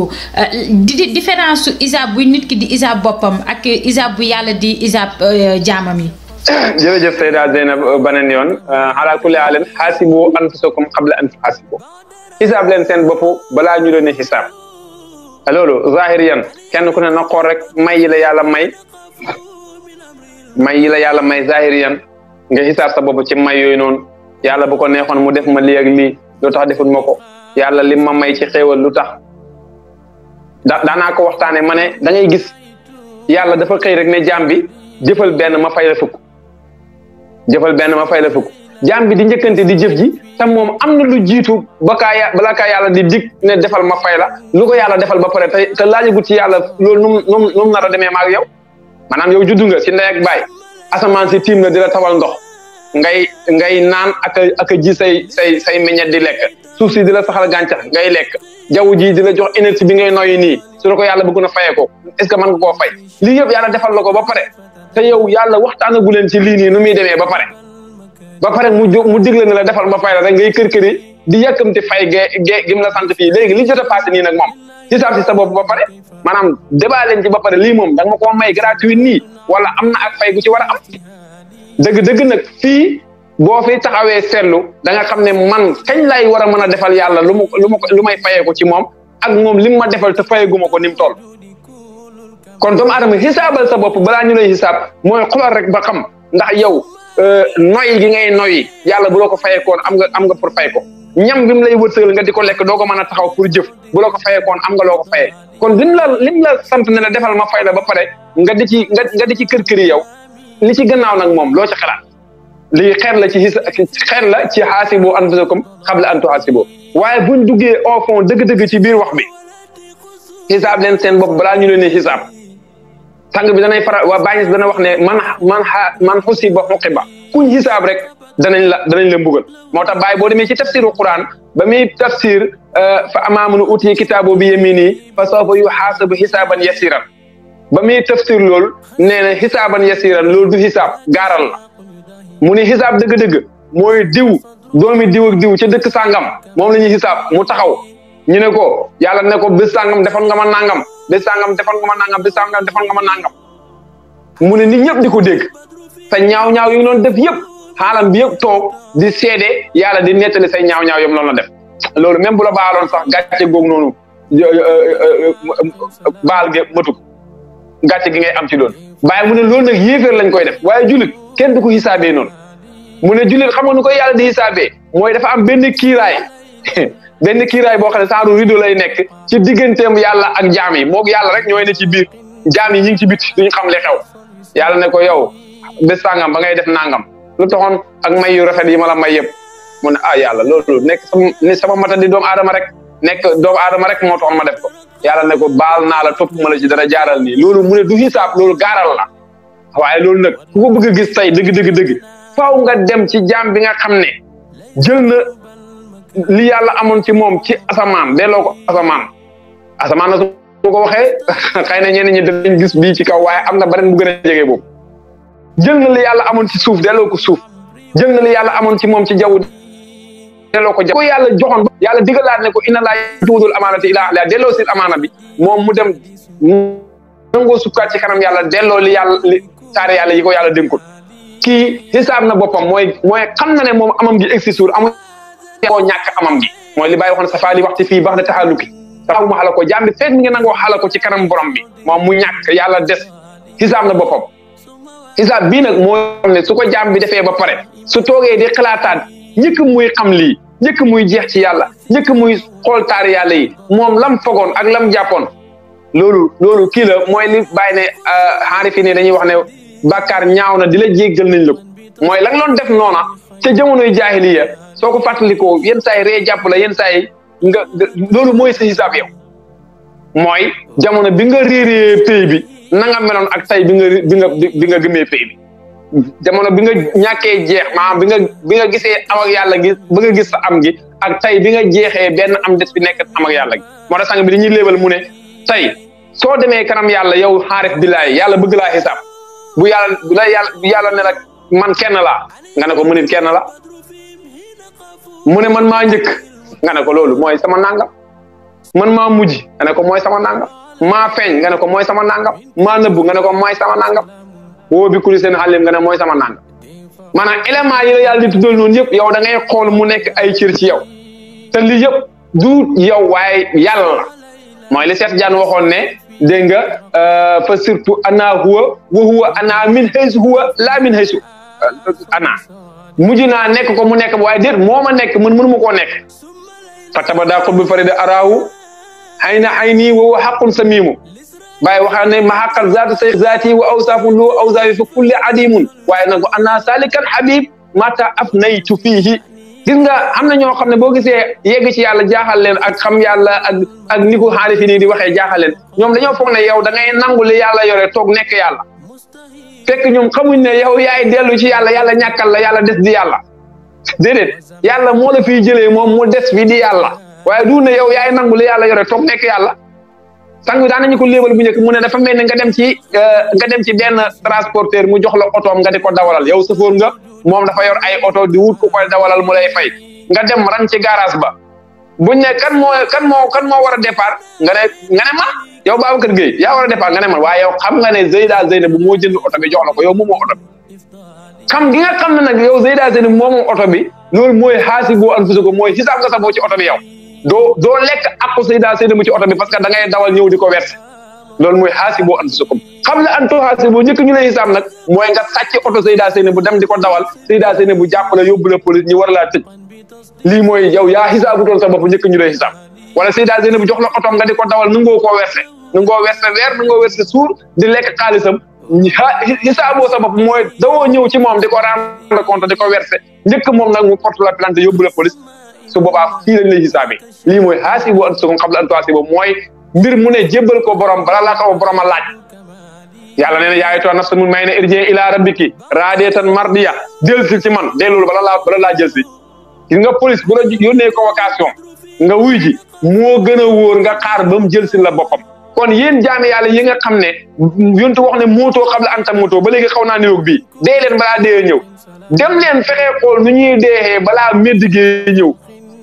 différence su isaab bu nit ki di isaab boppam ak isaab bu yàlla di isaab jaamam yi. jërëjëf Seyda Zeynab beneen yoon ala kulli haalin xaasibu anfusakum qabla an tuxaasibu isaab leen seen bopp balaa ñu leen di xisaab loolu zahiriyan kenn ku ne na xool rek may yi la yàlla may zahiriyan nga xisaab sa bopp ci may yooyu noonu yàlla bu ko neexoon mu def ma lii ak lii lu tax defut ma ko yàlla lim ma may ci xéewal lu tax daanaa ko waxtaane ma ne da ngay gis yàlla dafa xëy rek ne jaam bi jëfal benn ma fay la fukk jaam bi di njëkkante di jëf ji te moom am na lu jiitu balaa kaa yàlla di dig ne defal ma fay la lu ko yàlla defal ba pare te laajagut ci yàlla loolu num nar a demee maag yow maanaam yow juddu nga si ndey ak baay asamaan si tiim na di la tawal ndox ngay naan ak ji say meññet di lekk suuf si di la saxal gàncax ngay lekk jaww ji di la jox énergie bi ngay noyyi nii su la ko yàlla bëgg na fayee ko est-ce que mën nga koo fay lii yëpp yàlla defal la ko ba pare te yow yàlla waxtaanagu leen ci lii nii nu muy demee ba pare mu digle ne la defal ba fay la rek ngay kër-këri di yàkkamti fay gim la sant fii léegi li jot a passé nii nag moom ci saab si sa bopp ba pare maanaam débat leen ci ba pare lii moom da nga ma koo may gratuit nii wala am na ak fay gu ci war a am dëgg nag fii boo fi taxawee seetlu da nga xam ne man kañ lay war a mën a defal yàlla lu may fayee ko ci moom ak moom lim ma defal te fayeguma ko ni mu toll kon doomu aadama xisaabal sa bopp balaa ñu lay xisaab mooy xoolal rek ba xam ndax yow noyyi gi ngay noyyi yàlla bu la ko fayekoon am nga pour fay ko ñam bi mu lay wërsëgal nga di ko lekk doo ko mën a taxaw pour jëf bu la ko fayekoon am nga loo ko fayee kon lim la sant ne la defal ma fay la ba pare nga di ci kër yow li ci gannaaw nag moom loo ci xalaat lii xeer la ci xaasibu anfusakum qabla an tuxaasibu waaye buñ duggee au fond dëgg-dëgg ci biir wax bi xisaab leen seen bopp balaa ñu leen di xisaab sang bi danay faral waa bàññis dana wax ne man xusiba xuqiba kuñ xisaab rek danañ la mbugal moo tax bàyyi boo demee ci tafsiru quran ba muy tafsir fa ammaa man utiya kitaabahu bi yaminihi fa sawfa yuxaasabu xisaaban yasiran ba muy tafsir loolu nee na xisaaban yasiran loolu du xisaab gaaral la mu ne xisaab dëgg-dëgg mooy doomi diw ak diw ca dëkk sàngam moom la ñuy xisaab mu taxaw ñu ne ko yàlla ne ko bés sàngam defoon nga ma nangam bés sàngam defoon nga ma nangam bés sàngam defoon nga ma nangam mu ne nit ñëpp di ko dégg te ñaaw-ñaaw yi doon def yëpp xaalam bi yëpp toog di seede yàlla di nettali say ñaaw-ñaaw yëpp loolu la def loolu même bu la baaloon sax gàcce googu noonu baal ge matuk gàcce gi ngay am ci doon bàyyi mu ne loolu nag yéeféer lañ koy def waaye jullit kenn du ko xisaabee noonu mu ne jullit xam nga nu koy yàlla di xisaabee mooy dafa am benn kiiraay boo xam ne saaru rido lay nekk ci digganteem yàlla ak jaam yi moog yàlla rek ñooy ne ci biir jaam yi ñu ngi ci biti duñu xam li xew yàlla ne ko yow bés sàngam ba ngay def nangam lu taxoon ak may yu rafet yi ma la may yëpp mu ne yàlla loolu nekk sama mata di doomu aadama rek moo taxoon ma def ko yàlla ne ko baal naa la topp ma la ci dara jaaral nii loolu mu ne du xisaab loolu gaaral la waaye loolu nag ku ko bëgg a gis tey dëgg faaw nga dem ci jaam bi nga xam ne jël na li yàlla amoon ci moom ci asamaan delloo ko asamaan na su ko waxee xëy na ñenn ñi dañ gis bii ci kaw waaye am na beneen bu gën a jege boobu jël na li yàlla amoon ci suuf delloo ko suuf jël na li yàlla amoon ci moom ci jaww delloo ko ko yàlla joxoon yàlla digalaat ne ko inna laa tuudul amaanati ilaa ahlihaa delloo si amaana bi moom mu dem nangoo sukkaat ci kanam yàlla delloo li yàlla li taare yàlla yi ko yàlla dénkul kii xisaab na boppam mooy xam na ne moom amam gi existul amul koo ñàkk amam gi mooy li bàyyi waxoon safa li waxti fii bax da taxaluki safa mu xala ko jaam bi fekk mi ngi nangoo xala ko ci kanam borom bi moom mu ñàkk yàlla des xisaab na boppam xisaab bii nag moo xam ne su ko jaam bi defee ba pare su toogee di xalaataat njëkk muy xam lii njëkk muy jeex ci yàlla njëkk muy xool taari yàlla yi moom lam fogoon ak lam jàppoon loolu kii la mooy li bàyyi ne xaari fi ne dañuy wax ne bàkkaar ñaaw na di la jéggal nañ la ko mooy la nga doon def noona ca jamonoy jaahiliya soo ko fàttalikoo yenn saa yi ree jàpp la yenn saa yi nga loolu mooy sa hisaab yow mooy jamono bi nga réeree pay bi na nga meloon ak tey bi nga gëmee pay bi jamono bi nga ñàkkee jeex maanaam bi nga gisee am ak yàlla gi ba nga gis sa am gi ak tey bi nga jeexee benn am des bi nekk am ak yàlla gi moo tax sang bi dañuy léebal mu ne tey soo demee kanam yàlla yow xaarif billaay yàlla bëgg laa xisaab bu yàlla ne la man kenn laa nga ne ko mu nit kenn la mu ne man maa njëkk nga ne ko loolu mooy sama nangam man maa mujj nga ne ko mooy sama nangam maa feeñ nga ne ko mooy sama nangam maa nëbbu nga ne ko mooy sama nangam woo bi kuli seen xalim nga ne mooy sama nangam maanaam élément yi la yàlla di tuddal noonu yëpp yow da ngay xool mu nekk ay cër ci yow te li yëpp du yow waaye yàlla la mooy li Cheikh Diagne waxoon ne dégg nga fa surtout ana huwa wa huwa ana min haysu huwa laa min haysu ana mujj naa nekk ko mu nekk waaye déet moo ma nekk man mënu ma koo nekk fa tabada xutbu farida araahu ayna ayni wa huwa haqqun samimu bàyyi waxaa ne ma xaqal zaatu say zaati wa awsaafu lu awsaafi fi kulli adimun waaye nag ko ana salikan habib mata afnaytu fiihi gis nga am na ñoo xam ne boo gisee yegg ci yàlla jaaxal leen ak xam yàlla ak ni ko xaalifi nii di waxee jaaxal leen ñoom dañoo foog ne yow da ngay nangu li yàlla yore toog nekk yàlla fekk ñoom xamuñ ne yow yaay dellu ci yàlla yàlla ñàkkal la yàlla des di yàlla déedéet yàlla moo la fiy jëlee moom mu des fi di yàlla waaye du ne yow yaay nangu li yàlla yore toog nekk yàlla sang bi daan nañu ko léebal bu njëkk mu ne dafa mel ni nga dem ci benn transporteur mu jox la otoom nga di ko dawalal yow sëfoor nga moom dafa yor ay oto di wut ko koy dawalal mu lay fay nga dem ran ci garage ba buñ ne kan moo war a départ nga ne ma yow Babacar Gueye yaa war a départ nga ne man waaye yow xam nga ne Zeyda bu moo jënd oto bi jox la ko yow moomoo oto bi xam gi nga xam ne nag yow Zeyda Zeynab moomoo oto bi loolu mooy haasibu anfusakum mooy xisaab nga sa boo ci oto bi yow doo lekk akku Zeyda Zeynab ci oto bi parce que da ngay dawal ñëw di ko verser loolu mooy haasibu anfusakum xam la an tuhaasibu njëkk ñu lay xisaab nag mooy nga sàcc oto Zeyda Zeynab bu dem di ko dawal Zeyda Zeynab bu jàpp la yóbbu la police ñu war laa tëj lii mooy yow yaa xisaabu doon sa bopp njëkk ñu lay xisaab wala Zeyda Zeynab bu jox la otom nga di ko dawal nangoo koo verser nangoo verser weer nangoo verser suur di lekk xaalisam xisaaboo sa bopp mooy dawoo ñëw ci moom di ko rendre compte di ko verser njëkk moom nag mu porte la plainte yóbbu la police su boobaa fii lañ lay xisaabee lii mooy haasibu anfusakum qabla an tuhaasibu mooy mbir mu ne jébbal ko borom bala laa ko borom a laaj yàlla nee na yaa ayyatuhan nafsu mutma'inna irji'i ila rabbiki raadiyatan mardiya delsi ci man dellul bala laa jël si gis nga police bu la yónnee convocation nga wuy ji moo gën a wóor nga xaar ba mu jël si la boppam kon yéen jaami yàlla yi nga xam ne yontu wax ne mootoo qabla an tamuutoo ba léegi xaw naa niroog bii dee leen balaa dee ñëw dem leen fexee xool nu ñuy deexee balaa médd gee ñëw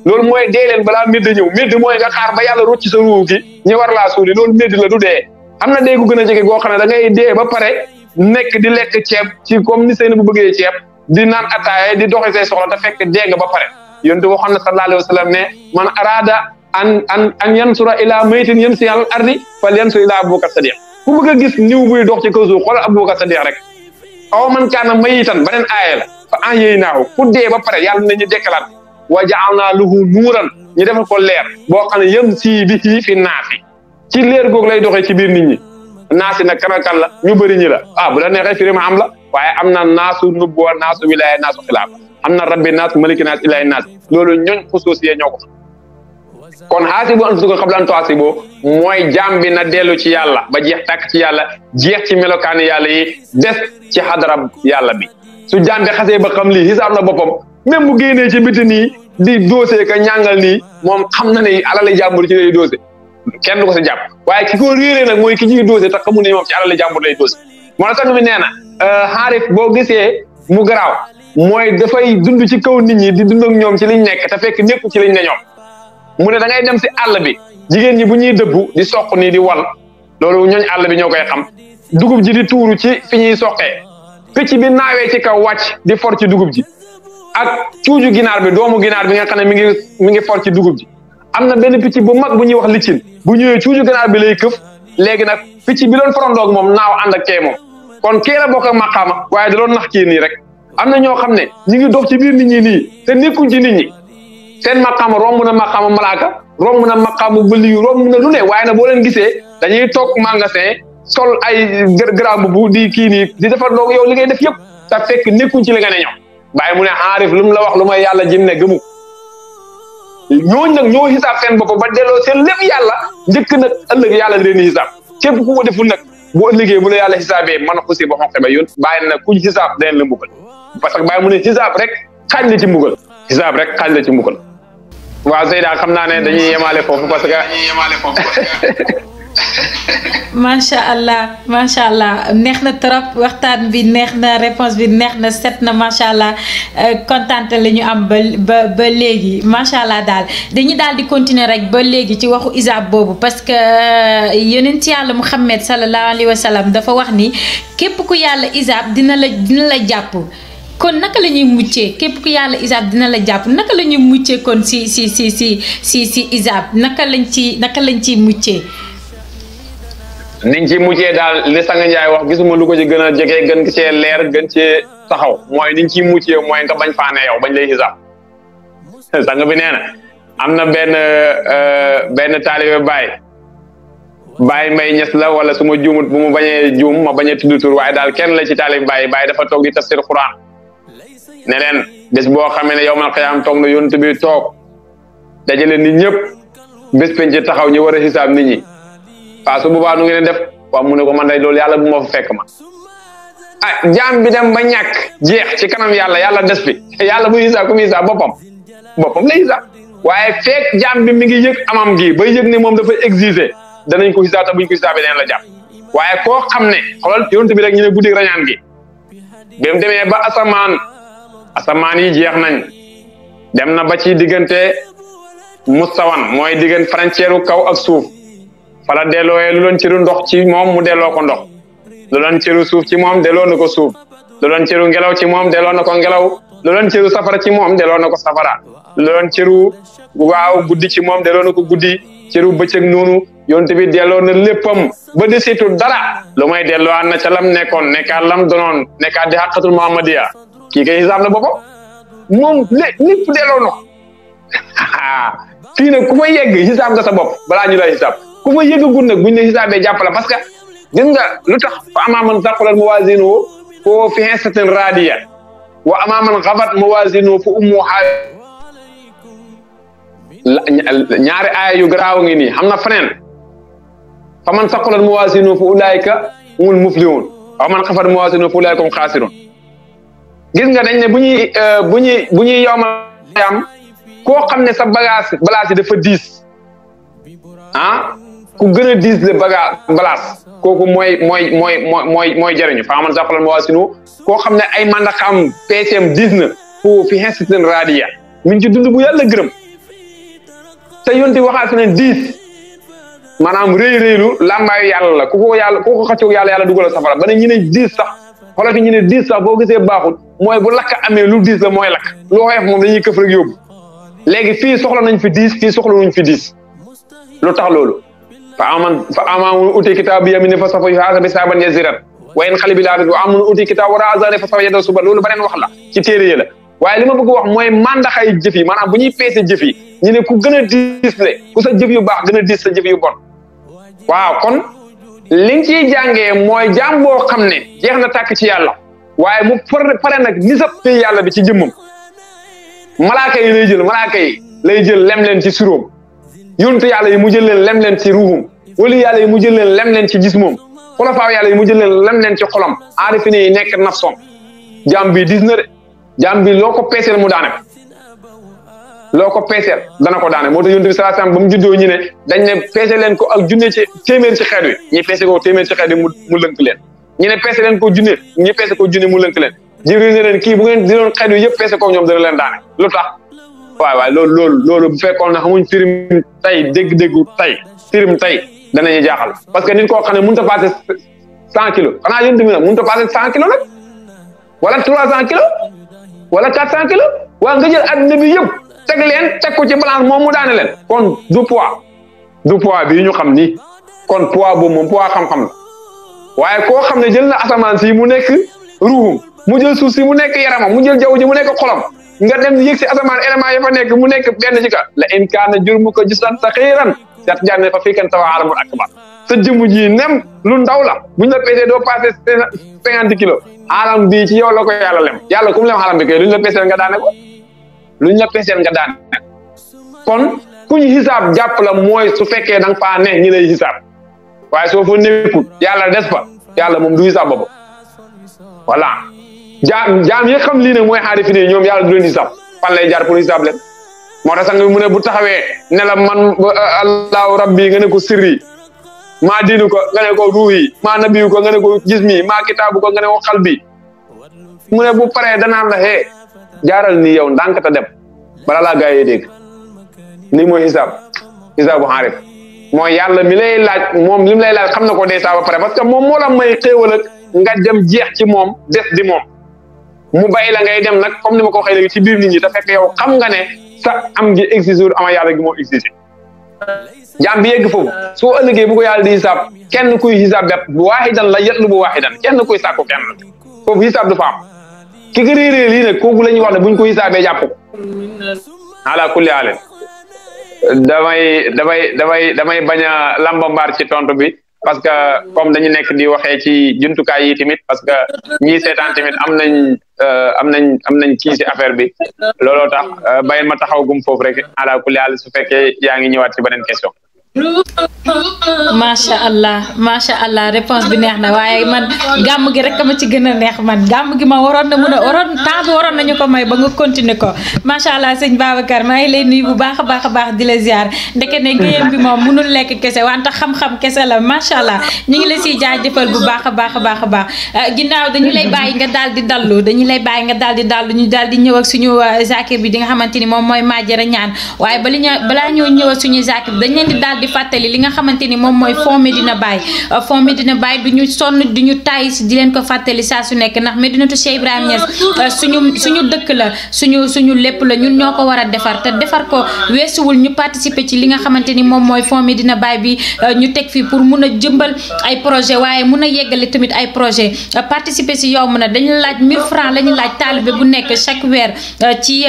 loolu mooy dee leen balaa médd ñëw médd mooy nga xaar ba yàlla rocci sa ruu gi ñu war laa suuli loolu médd la du dee am na dee gu gën a jege goo xam ne da ngay dee ba pare nekk di lekk ceeb ci comme ni seen bu bëggee ceeb di naan ataaya di doxi say soxla te fekk dee nga ba pare yontu waxoon na sallallahu alayhi wa sallam ne man araada an yansura ila maytin yamsi al ardi fal yansur ila Abubakar Sadiq ku bëgg a gis niw buy dox ci kaw suuf xoolal Abubakar Sadiq rek aw man kaana mayitan beneen aaya la fa ahyaynaahu ku dee ba pare yàlla nañu dekkalaat wa ja'alnaa lahu nuuran ñu defal ko leer boo xam ne yamsi bihi fi naasi ci leer googu lay doxee ci biir nit ñi naasi nag kan la ñu bëri ñi la bu la neexee firima am la waaye am na naasu nubbuwa naasu wilaaya naasu xilaaf am na rabbi naas maliki naas ilaahi naas loolu ñooñ xusuusiyee ñoo ko kon xaasibu anfusakum qabla an tuhaasibu mooy jaam bi na dellu ci yàlla ba jeex tàkk ci yàlla jeex ci melokaani yàlla yi des ci xadara yàlla bi su jaam bi xasee ba xam lii xisaab na boppam même bu génnee ci biti nii di doose ka ñàngal nii moom xam na ne alali jàmbur ci lay doose kenn du ko si jàpp waaye ki ko réeree nag mooy ki ciy doose te xamu ne moom ci alali jàmbur lay doose moo tax mi nee na xaarif boo gisee mu garaaw mooy dafay dund ci kaw nit ñi di dund ak ñoom ci liñ nekk te fekk nekku ci liñ ne ñoom mu ne da ngay dem si àll bi jigéen ñi bu ñuy dëbbu di soq nii di wal loolu ñooñ àll bi ñoo koy xam dugub ji di tuuru ci fi ñuy soqee picc bi naawee ci kaw wàcc di for ci dugub ji ak cuuju ginaar bi doomu ginaar bi nga xam ne mi ngi for ci dugub ji am na benn picc bu mag bu ñuy wax liccin bu ñëwee cuuju ginaar bi lay këf léegi nag picc bi doon forondoog moom naaw ànd ak kee moom kon kee la bokk ak maqaama waaye da doon nax kii nii rek am na ñoo xam ne ñu ngi dox ci biir nit ñi nii te nekkuñ ci nit ñi seen maqaama romb na maqaama malaaka romb na maqaamu bëliyu romb na lu ne waaye nag boo leen gisee dañuy toog magasin sol ay gramme bu di kii nii di defar doog yow li ngay def yëpp te fekk nekkuñ ci li nga ne ñoom bàyyi mu ne xaarif lu mu la wax lu may yàlla jim ne gëmu ñooñ nag ñoo xisaab seen bopp ba delloo seen lépp yàlla njëkk nag ëllëg yàlla di leen xisaab képp ku ko deful nag bu ëllëgee bu la yàlla xisaabee mën a xusi ba xonqe ba yoon bàyyi na kuñ xisaab dañ la mbugal parce que bàyyi mu ne xisaab rek xaaj la ci mbugal xisaab rek xaaj la ci mbugal waaw Seyda xam naa ne dañuy yemaale foofu parce que macha allah neex na trop waxtaan bi neex na réponse bi neex na set na macha allah kontaan la ñu am ba léegi macha allah daal dañuy daal di continuer rek ba léegi ci waxu isaab boobu parce que yonent yàlla Muhammad sallallahu alayhi wa sallam dafa wax ni képp ku yàlla isaab dina la jàpp. kon naka la ñuy muccee képp ku yàlla isaab dina la jàpp naka la ñuy muccee kon si isaab naka lañ ciy muccee. niñ ci muccee daal li Sang Njaay wax gisuma lu ko ci gën a jege gën cee leer gën cee taxaw mooy niñ ciy muccee mooy nga bañ faane yow bañ lay isaab sang bi nee na am na benn taalibe Baay Mbay Ñas la wala su ma juumut bu mu bañee juum ma bañee tudd tur waaye daal kenn la ci taalibe Baay dafa toog di tafsir Quran ne leen bés boo xamee ne yawmal qiyaam toog na yonent bi toog dajale nit ñëpp bés penc taxaw ñu war a xisaab nit ñi waaw su boobaa nu ngeen def waaw mu ne ko man day loolu yàlla bu ma fa fekk ma jaam bi dem ba ñàkk jeex ci kanam yàlla des fi yàlla bu xisaab ku mu xisaab boppam lay xisaab waaye fekk jaam bi mi ngi yëg amam gi bay yëg ne moom dafa exiger danañ ko xisaab te buñ ko xisaabee danañ la jàpp waaye koo xam ne xoolal yonent bi rek ñu ne guddi rañaan gi bi mu demee ba asamaan yi jeex nañ dem na ba ci diggante mustawan mooy diggante frontière kaw ak suuf fala dellooyee lu doon cëru ndox ci moom mu delloo ko ndox lu doon cëru suuf ci moom delloo na ko suuf lu doon cëru ngelaw ci moom delloo na ko ngelaw lu doon cëru safara ci moom delloo na ko safara lu doon cëru guddi ci moom delloo na ko guddi cëru bëccëg noonu yonent bi delloo na léppam ba desitu dara lu may delloo na ca lam nekkoon nekkaat lam donoon nekkaat di xaqatul muhammadiya kii kay xisaab na boppam moom lépp delloo na ko fii nag ku fa yegg xisaab nga sa bopp balaa ñu lay xisaab ku fa yëggagul nag buñ ne xisaabee jàppale parce que gis nga lu tax fa amaa man saqulat mawaaziinuhu fa huwa fii 'ishatin raadiya wa amaa man xafat mawaaziinuhu fa ummuhu haawiya ñaari aaya yu garaaw ngi nii xam na feneen fa man saqulat mawaaziinuhu fa ulaa'ika humul muflihuun wa man xafat mawaaziinuhu fa ulaa'ika humul xaasiruun gis nga dañ ne bu ñuy yowmal qiyaam koo xam ne sa bagage yi dafa diis ku gën a diis le bagage kooku mooy jariñu fa man saqulat mawaaziinuhu koo xam ne ay mandaxam PCM diis na foofu fi 'ishatin raadiya mi ngi ci dund bu yàlla gërëm te yonti waxaat fi ne diis maanaam rëy-rëylu làmbaayu yàlla la ku ko xëccoog yàlla dugal safara ba ne ñu ne diis sax xoolal fi ñu ne diis sax boo gisee baaxul mooy bu lakk amee lu diis la mooy lakk lu woyof moom dañuy këf rek yóbbu léegi fii soxla nañ fi diis fii soxla nañ fi diis lu tax loolu fa aman uti kitaab bi yamini fa sawfa yuhaasabu hisaaban yasiiran wa yanqalibu ilaa ahlihi wa aman uti kitaab waraa'a zahrihi fa sawfa yad'uu suburan loolu beneen wax la ci téere yi la waaye li ma bëgg wax mooy mandaxay jëf yi maanaam bu ñuy peese jëf yi ñu ne ku gën a diis le ku sa jëf yu baax gën a diis sa jëf yu bon waaw kon li nga ciy jàngee mooy jaam boo xam ne jeex na tàkk ci yàlla waaye mu pare nag nisab yàlla bi ci jëmmam malaaka yi lay jël lem leen ci suróom yonte yàlla yi mu jël leen lem leen ci ruuxum wali yàlla yi mu jël leen lem leen ci gis moom xulafaa yàlla yi mu jël leen lem leen ci xolam aarifine yi nekk nafsom jaam bi dis na de jaam bi loo ko peeseel mu daane loo ko peeseel dana ko daane moo tax yonent bi sallallahu alayhi wasallam ba mu juddoo ñu ne dañ ne peese leen ko ak junne ci téeméer ci xeet wi ñi peese ko téeméer ci xeet wi mu lënk leen ñu ne peese leen ko junne ñi peese ko junne mu lënk leen Jibril ne leen kii bu ngeen di doon xeet wi yëpp peese ko ñoom dana leen daane lu tax waaw loolu bu fekkoon ne xamuñ firim tey dégg-déggu tey firim tey danañu jaaxal parce que nit koo xam ne mënut a passé 100 kilos xanaa yonent bi nag mënut a passé 100 kilos nag wala 300 kilos wala 400 kilos waa nga jël adduna bi yëpp teg ko ci balance moom mu daane leen kon du poids bii ñu xam ni kon poids boobu moom poids xam-xam la waaye koo xam ne jël na asamaan si mu nekk ruuxum mu jël suuf si mu nekk yaramam mu jël jaww ji mu nekk xolam nga dem yëg si asamaan élément ya fa nekk mu nekk benn ci ka la in kaana jurmuka jislan saxiiran yat janne fa fii kan tawa alamul akbar sa jëmm ji nem lu ndaw la buñ la pesee doo passé 50 kilos alam bi ci yow la ko yàlla lem yàlla ku mu lem alam bi koy luñ la peseel nga daane ko luñ la peseel nga daane kon kuñ xisaab jàpp la mooy su fekkee da nga faa ne ñi lay xisaab waaye soo fa nekkul yàlla des fa yàlla moom du xisaab boobu voilà jaam yi xam lii ne mooy xaarifi ne ñoom yàlla du leen xisaab fan lay jaar pour xisaab leen moo tax sang mu ne bu taxawee ne la man allahu rabbi nga ne ko sirri maa diinu ko nga ne ko ruuhi maa nabiyu ko nga ne ko jismi maa kitaabu ko nga ne ko xalbi mu ne bu paree danaan la xee jaaral ni yow ndànk ta dem bala laa gaa yee dégg ni mooy xisaabu xaarif mooy yàlla mi lay laaj moom li mu lay laaj xam na ko dee saa ba pare parce que moom moo la may xéewal ak nga dem jeex ci moom des di moom mu bàyyi la ngay dem nag comme ni ma ko waxee léegi ci biir nit ñi te fekk yow xam nga ne sa am gi exige ama yàlla gi moo exige jaam bi yegg foofu soo ëllëgee bu ko yàlla di xisaab kenn kuy xisaab bet bu waaxidan la yetlu bu waaxidan kenn kuy sàkku kenn foofu xisaab du fa am ki nga réerée lii nag kooku la ñuy wax ne buñ ko xisaabee jàpp ko ala kulli haal damay bañ a lambambaar ci tontu bi parce que comme dañu nekk di waxee ci jumtukaay yi tamit parce que ñii seetaan tamit am nañ kii ci affaire bi looloo tax bàyyi ma taxaw gum foofu rek ala kulli haal su fekkee yaa ngi ñëwaat ci beneen question. macha allah réponse bi neex na waaye man gàmm gi rek ma ci gën a neex man gàmm gi ma waroon nañu ko may ba nga continuer ko macha allah sëñ Babacar maa ngi lay nuyu bu baax a baax di la ziar ndeke ne géyam bi moom mënul lekk kese wante xam-xam kese la macha allah ñu ngi la siy jaajëfal bu baax a baax ginnaaw dañu lay bàyyi nga daal di dallu ñu daal di ñëw ak suñu zakir bi di nga xamante ni moom mooy Madiara Niane waaye balaa ñoo ñëw ak suñu zakir bi dañ leen di daal di fàttali li nga xamante ni moom mooy Fonds Medina Baye du ñu sonn du ñu tàyyi si di leen ko fàttali saa su nekk ndax Medinatu Cheikh Ibrahima Niass suñu dëkk la suñu lépp la ñun ñoo ko war a defar te defar ko weesuwul ñu participer ci li nga xamante ni moom mooy Fonds Medina Baye bi ñu teg fii pour mun a jëmbal ay projet waaye mun a yeggale tamit ay projet participer si yow mun a dañu laaj 1000 francs la ñu laaj taalibe bu nekk chaque weer ci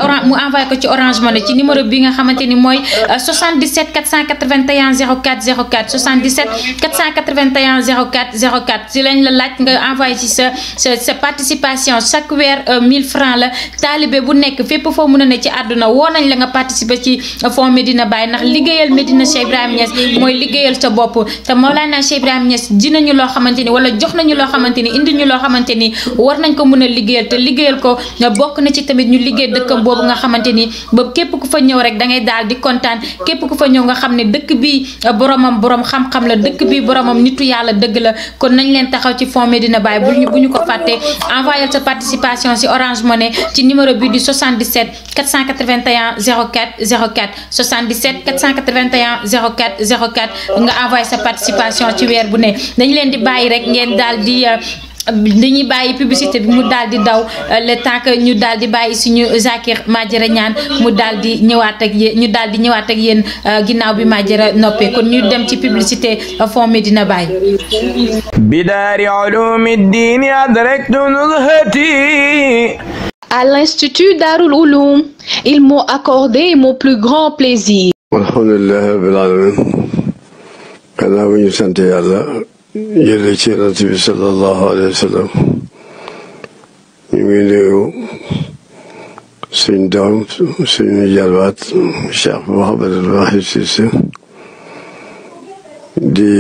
orange mu envoyé ko ci Orange Money ci numéro bi nga xamante ni mooy 77 481 04 04 77 481 04 04 si lañ la laaj nga envoyé ci sa participation chaque weer 1000 francs la taalibe bu nekk fépp foo mën a ne ci àdduna woo nañ la nga participer ci Fonds Medina Baye ndax liggéeyal Medina Cheikh Ibrahima Niass mooy liggéeyal sa bopp te Mawlana Cheikh Ibrahima Niass dinañu loo xamante ni wala jox nañu loo xamante ni indi ñu loo xamante ni war nañ ko mën a liggéeyal te liggéeyal ko bokk na ci tamit ñu liggéey dëkkam boobu nga xamante ni ba képp ku fa ñëw rek da ngay daal di kontaan képp ku fa ñëw nga xam ne dëkk bi borom xam-xam la dëkk bi boromam nitu yàlla dëgg la kon nañ leen taxaw ci Fonds Medina Baye bu ñu ko fàtte envoyé sa participation si Orange Money ci numéro bi di 77 481 04 04 77 481 04 04 nga envoyé sa participation ci weer bu ne dañ leen di bàyyi rek ngeen daal di dañuy bàyyi publicité bi mu daal di daw le temps que ñu daal di bàyyi suñu Zakir Madiara Niane mu daal di ñëwaat ak yéen ginnaaw bi Madiara noppee kon ñu dem ci publicité Fonds Medina Baye. Bidari ulumi ddin adraktu nuzhati. À l'Institut Darul Ouloum, ils m'ont accordé mon plus grand plaisir. Alhamdulillah rabbil alamin. Gannaaw bu ñu sant Yàlla jële ci Yonent bi sallallahu alayhi wa sallam ñu ngi nuyu suñ doom suñu jarbaat Cheikh Mouhamadul Mahi Cissé di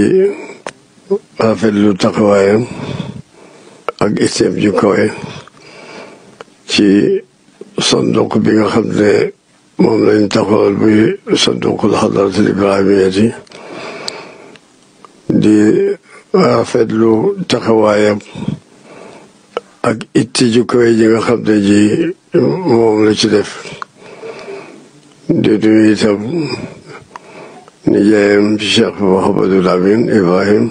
rafetlu taxawaayam ak itteem ju kawe ci sanduq bi nga xam ne moom lañ taxawal buy sanduqul xadaratul ibrahimiyati di rafetlu taxawaayam ak itti ju kawe ji nga xam ne ji moom la ci def di nuyu itam nijaayam ci Cheikh Mouhamadul Amin Ibrahim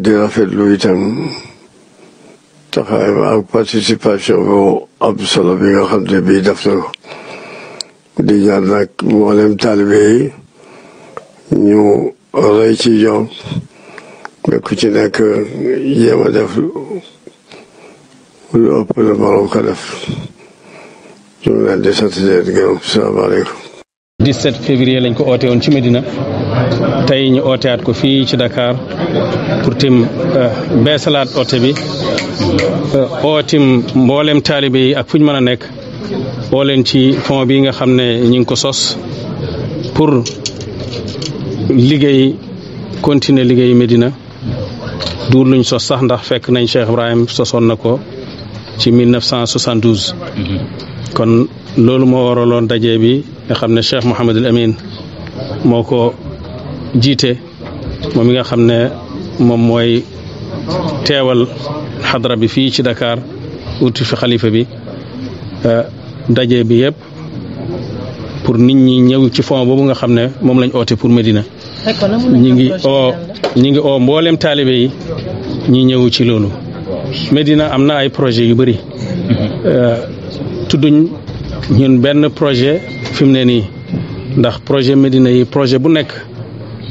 di rafetlu itam taxawaayam ak participation bu am solo bi nga xam ne bii def na ko di ñaan nag mboolem taalibe yi ñu roy ci ñoom ba ku ci nekk jéem a def lu ëpp la morom ko def ñu ngi leen di sant leen gërëm salaamaaleykum. 17 février lañ ko oote woon ci Medina tey ñu ooteaat ko fii ci Dakar pour tim beesalaat oote bi ootim mboolem taalibe yi ak fu ñu mën a nekk oo leen ci fond bi nga xam ne ñu ngi ko sos pour liggéey continuer liggéey Medina duur luñ sos sax ndax fekk nañ Cheikh Ibrahim sosoon na ko ci 1972 kon loolu moo waraloon daje bi nga xam ne Cheikh Mouhamadul Amin moo ko jiite moom mi nga xam ne moom mooy teewal xadra bi fii ci Dakar uti fi xalifa bi daje bi yëpp pour nit ñi ñëw ci fond boobu nga xam ne moom lañ oote pour Medina ñi ngi oo mboolem taalibe yi ñi ñëw ci loolu Medina am na ay projet yu bëri tudduñ ñun benn projet fi mu ne nii ndax projet Medina yi projet bu nekk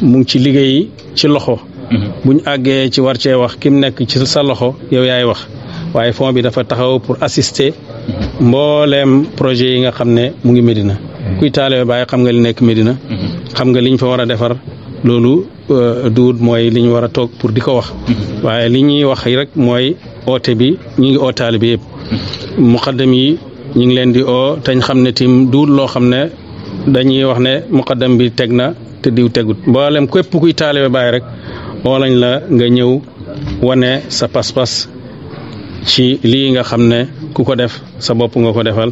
mu ngi ci liggéey ci loxo buñ àggee ci war cee wax kim nekk ci sa loxo yow yaay wax waaye fond bi dafa taxaw pour assister mbooleem projet yi nga xam ne mu ngi Medina kuy taalibe Baay xam nga li nekk Medina xam nga liñ fa war a defar loolu duut mooy li ñu war a toog pour di ko wax waaye li ñuy wax rek mooy oote bi ñu ngi oo taalibe yëpp muqaddam yi ñu ngi leen di oo tañ xam ne tim duut loo xam ne dañuy wax ne muqaddam bi teg na te diw tegut mboolem képp kuy taalibe Baay rek oo lañ la nga ñëw wane sa pas-pas ci lii nga xam ne ku ko def sa bopp nga ko defal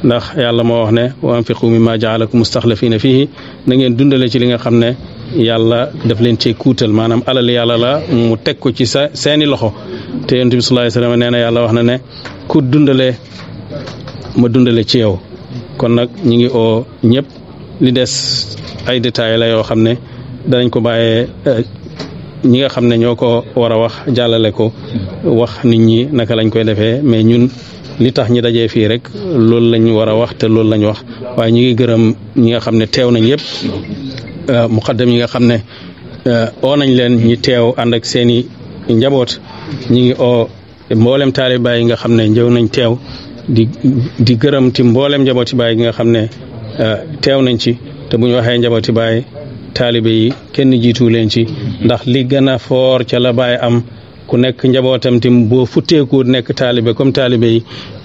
ndax yàlla moo wax ne wa anfiqu mimma jaalakum mustaxlafina fihi na ngeen dundale ci li nga xam ne yàlla daf leen cee kuutal maanaam alal yàlla la mu teg ko ci seeni loxo te yonent bi sallallahu alayhi wasallam nee na yàlla wax na ne ku dundale ma dundale ci yow kon nag ñi ngi oo ñëpp li des ay détails la yoo xam ne danañ ko bàyyee ñi nga xam ne ñoo ko war a wax jàllale ko wax nit ñi naka lañ koy defee mais ñun li tax ñi dajee fii rek loolu lañ war a wax te loolu lañ wax waaye ñi ngi gërëm ñi nga xam ne teew nañ yëpp muqaddam yi nga xam ne oo nañ leen ñi teew ànd ak seeni njaboot ñi ngi oo mboolem taalibe Baay yi nga xam ne njëw nañ teew di gërëm ti mboolem njabooti Baay gi nga xam ne teew nañ ci te bu ñu waxee njabooti Baay taalibe yi kenn jiitu leen ci ndax li gën a foor ca la Baay am ku nekk njabootam tim boo futteeku nekk taalibe comme taalibe yi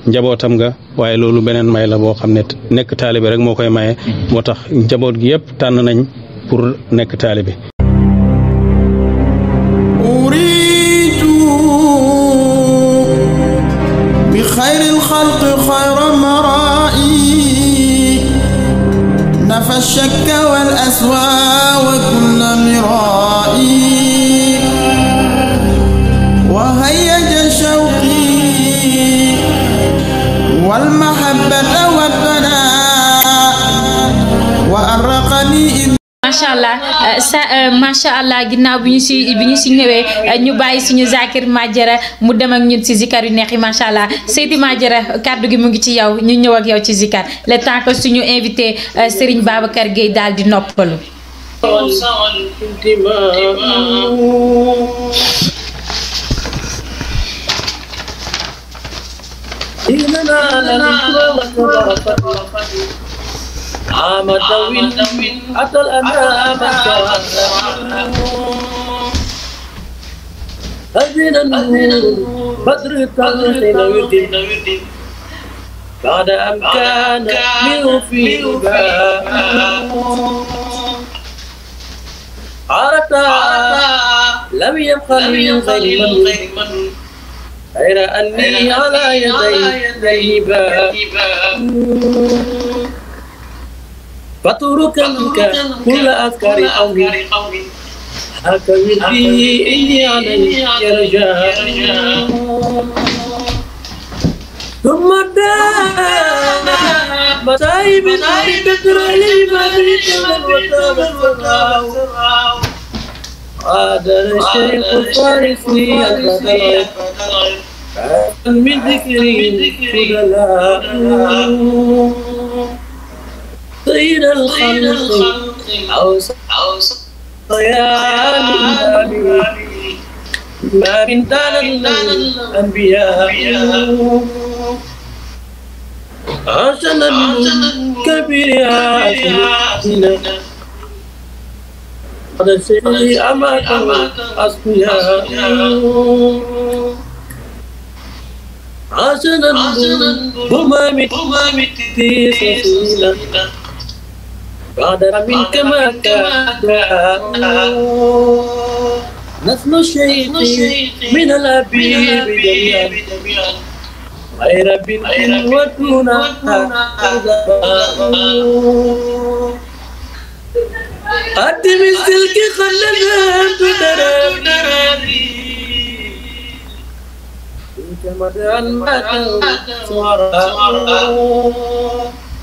njabootam nga waaye loolu beneen may la boo xam ne nekk taalibe rek moo koy maye moo tax njaboot gi yëpp tànn nañ pour nekk taalibe bi xayril xalqi xayra maraa'i nafa shakka wal aswaa wa kulla miraa'i wa hayyaja shawqi wal mahabbata wad banaa wa arraqani macha allah ginnaaw bi ñu si ñëwee ñu bàyyi suñu Zakir Madiara mu dem ak ñun si zikar yu neex yi macha allah Seydi Madiara kàddu gi mu ngi ci yow ñu ñëw ak yow ci zikar le temps que suñu invité Serigne Babacar Gueye daal di noppalu. عام الدوين أتى الأنام أذن النور بدر التلقين ورد بعد أن كان منه في باء عرفت لم يبق من غير من غير أني على يدي باء فترك منك كل أذكار قومي هاك ودي إني عليك رجاء ثم دانا مصائب تترى لي مدرسة وتاب عاد الشيخ الفارسي البدر من ذكري فدلاء سيد الخلق صيان النبي ما من دان الأنبياء حسنا كبير حسنا هذا الشيء أماكن أصفياء حسنا بمامت سسيلا بعد منك ما كان نسل الشيخ من الأبيب جميعا غير بنت ودون قدم السلك خلنا بدراري كما المات صورا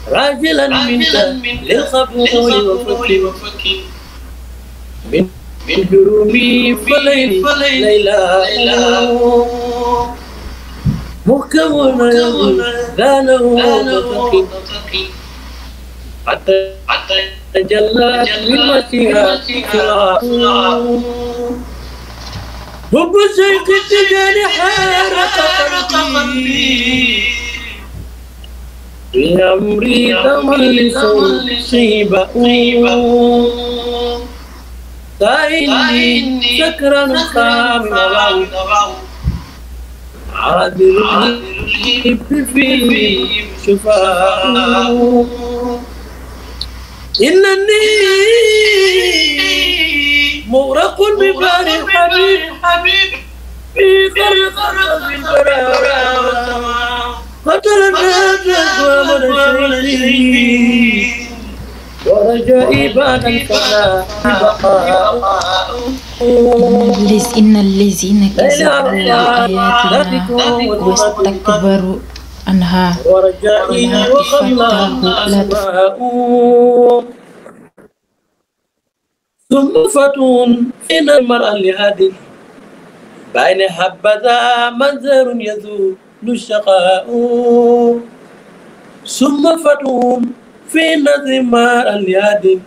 راجلا منك للقبول وفك من جرومي فليل ليلا محكم دانه حتى تجلى من مسيحة حب الشيخ التجاري حارق قلبي في أمري تملس شيبة فإني سكرا خامل عادل الهب فيه شفاء إنني مغرق ببار الحبيب في غرق البراء قتل الناس ومن الشيخين ورجائي بعد الفناء بقاء إن الذين كذبوا بآياتنا واستكبروا عنها ورجائي وخلاه أسماء ثم فتون إن المرأة لهاد بين حبذا منظر يذول الشقاء ثم فتون في نظم اليد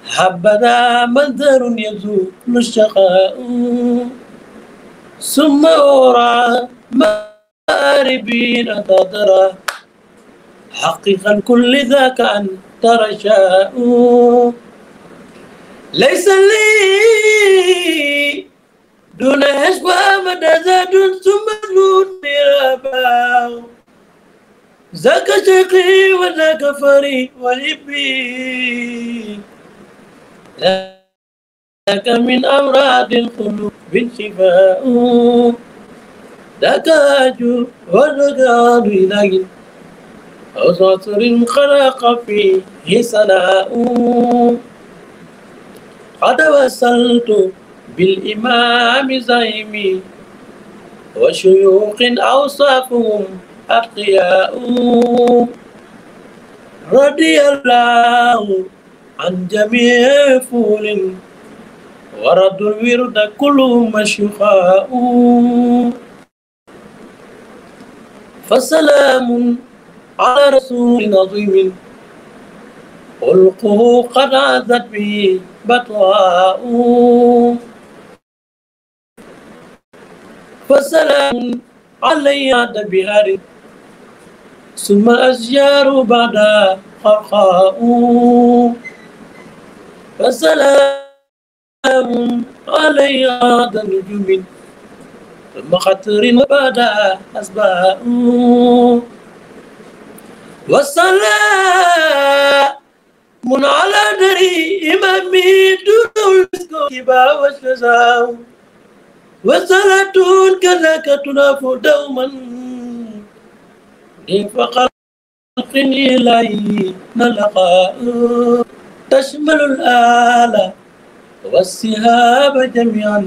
حبذا منظر يذول الشقاء ثم أورى مآربين تدرى حقيقا كل ذاك أن ترشاء ليس لي دون حسبة مدزاد ثم نون مرابا ذاك شقي وذاك فري وحبي ذاك من أمراض القلوب شفاء ذاك أجر وذاك عاد إله أو سطر خلق فيه سناء قد وصلت بالإمام زعيمي وشيوخ أوصافهم أتقياء رضي الله عن جميع فول ورد الورد كلهم مشيخاء فسلام على رسول عظيم خلقه قد عزت به بطواء فسلام علي عد بهار ثم الأشجار بعد خرقاء فسلام علي عد نجوم ثم خطر بعد أسباء والسلام على دري إمامي دون كبا والشزاو وصلاة كذاك تناف دوما فقط إليه نلقاء تشمل الآلة والسهاب جميعا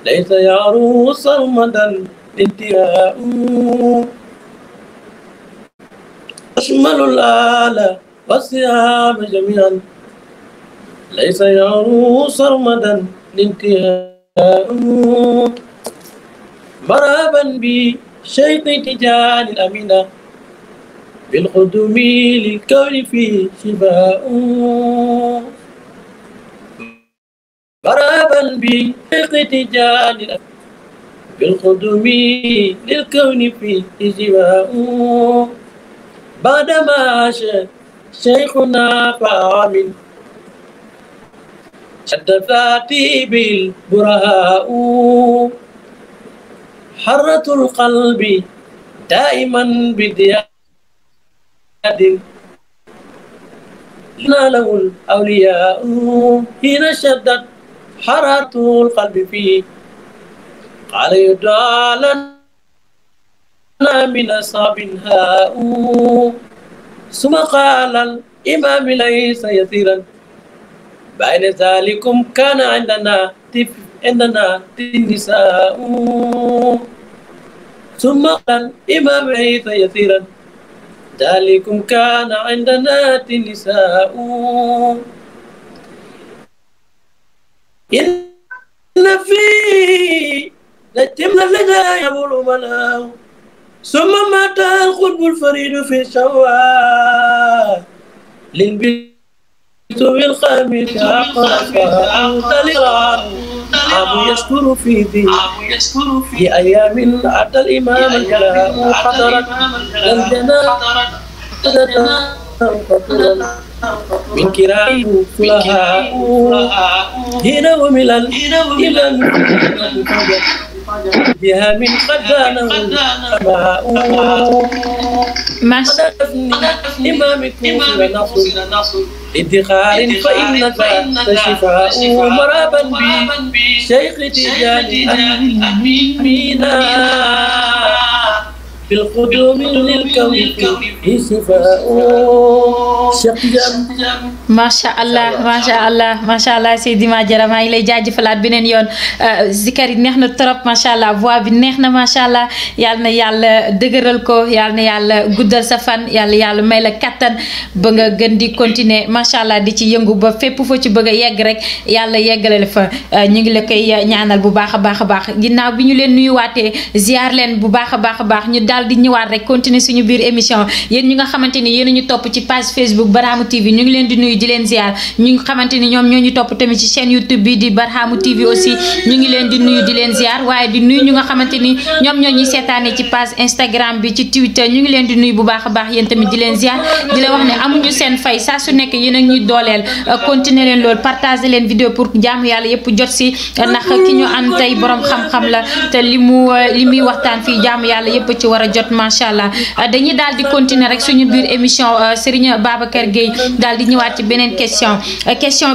ليس يعرو صرمدا انتهاء تشمل الآلة والسهاب جميعا ليس يعرو صرمدا انتهاء مرحبا بشيخ تجان الأمينة بالقدوم للكون فيه شفاء مرحبا بشيخ تجان بالقدوم للكون فيه شفاء بعدما عاش شيخنا فآمن شد ذاتي بالبرهاء حرة القلب دائما بدياد له الأولياء حين شدت حرة القلب فيه قال يدعى لنا من أصحاب هاء ثم قال الإمام ليس يسيرا بين ذلكم كان عندنا النساء ثم قال الإمام ليس يسيرا ذلكم كان عندنا النساء إن في لجمنا لنا يبول ملاو ثم مات القطب الفريد في شوال للبيت بالخامس أقرأ تلقى أبو يشكر في أيام أتى الإمام الجلاء حضرت الجنازة من كرام فلهاء هنا ومن الإمام بها من قدانه السماء إمامكم نصر ادخار فإن شفاء مرابا بشيخ تجان أمينا في القدوم للكون في شفاء macha allah Seydi Madiara maa ngi lay jaajëfalaat beneen yoon zikar yi neex na trop macha allah voix bi neex na macha allah yal na yàlla dëgëral ko yal na yàlla guddal sa fan yàlla may la kattan ba nga gën di continuer macha allah di ci yëngu ba fépp foo ci bëgg a yegg rek yàlla yeggale la fa ñu ngi la koy ñaanal bu baax a baax ginnaaw bi ñu leen nuyuwaatee ziar leen bu baax a baax ñu daal di ñëwaat rek continuer suñu biir émission yéen ñi nga xamante ni yéen ñu topp ci page Facebook Barham TV ñu ngi leen di nuyu di leen ziar ñu nga xamante ni ñoom ñoo ñu topp tamit ci chaîne YouTube bi di Barham TV aussi ñu ngi leen di nuyu di leen ziar waaye di nuyu ñu nga xamante ni ñoom ñoo ñuy seetaanee ci page Instagram bi ci Twitter ñu ngi leen di nuyu bu baax a baax yéen tamit di leen ziar di leen wax ne amuñu seen fay saa su nekk yéen a ñuy dooleel continuer leen loolu partager leen vidéo pour jaamu yàlla yëpp jot si ndax ki ñu am tey borom xam-xam la te li muy waxtaan fii jaamu yàlla yëpp ci war a jot macha allah dañuy daal di continuer rek suñu biir émission Serigne Babacar Gueye daal di ñëwaat ci beneen question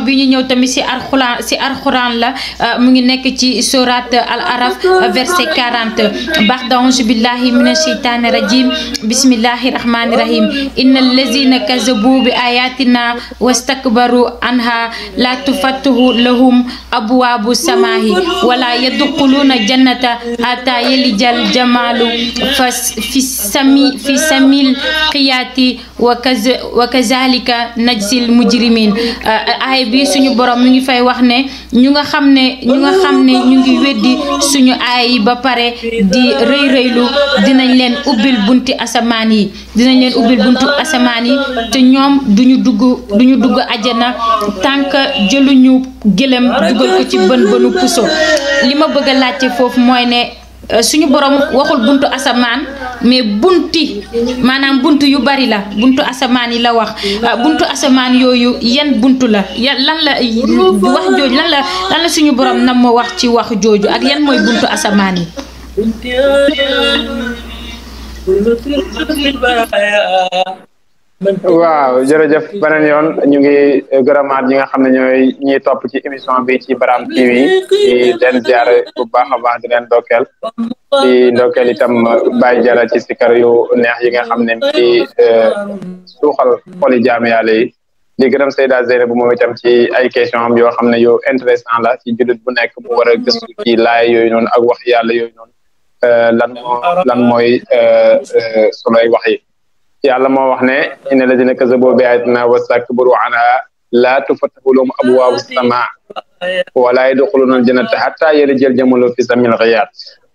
bi ñu ñëw tamit si alxuraan la mu ngi nekk ci sourate al araf verset 40 ba'da a'uuzu billahi minash shaytaani rajim bismillahi rahmani rahim innal lazina kazabu bi ayatina wastakbaru anha la tufattihu lahum abwaabu samaahi wala yadxuluna jannata hatta yalijal jamalu fi samil qiyaati wa kazalika najzil mujrimin aay bi suñu borom mu ngi fay wax ne ñu nga xam ne ñu ngi weddi suñu aay yi ba pare di rëylu dinañ leen ubbil bunti asamaan yi te ñoom duñu dugg ajana tànk jëluñu gëlëm dugal ko ci bënu puso li ma bëgg a laajte foofu mooy ne suñu borom waxul buntu asamaan mais maanaam buntu yu bari la buntu asamaan yi la wax buntu asamaan yooyu yan buntu la lan la wax jooju lan la suñu borom nam ma wax ci wax jooju ak yan mooy buntu asamaan yi waaw jërëjëf beneen yoon ñu ngi gërëmaat ñi nga xam ne ñooy ñiy topp ci émission bi ci Barham TV di leen ziare bu baax a baax di leen ndokkeel di ndokkeel itam Baye Jara ci sikar yu neex yi nga xam ne mi suuxal xoli jaam yàlla yi di gërëm Seyda Zeynab bu moom itam ci ay question am yoo xam ne yu intéressant la ci jullit bu nekk mu war a gëstu ci laay yooyu noonu ak wax yàlla yooyu noonu lan mooy soloy wax yi yàlla moo wax ne inna ladina kazabu bi ayatina wastakbaru anha la tufattahu lahum abwaabu samaa wa laa yadxuluuna aljannata hatta yalijal jamalu fi samil xiyaat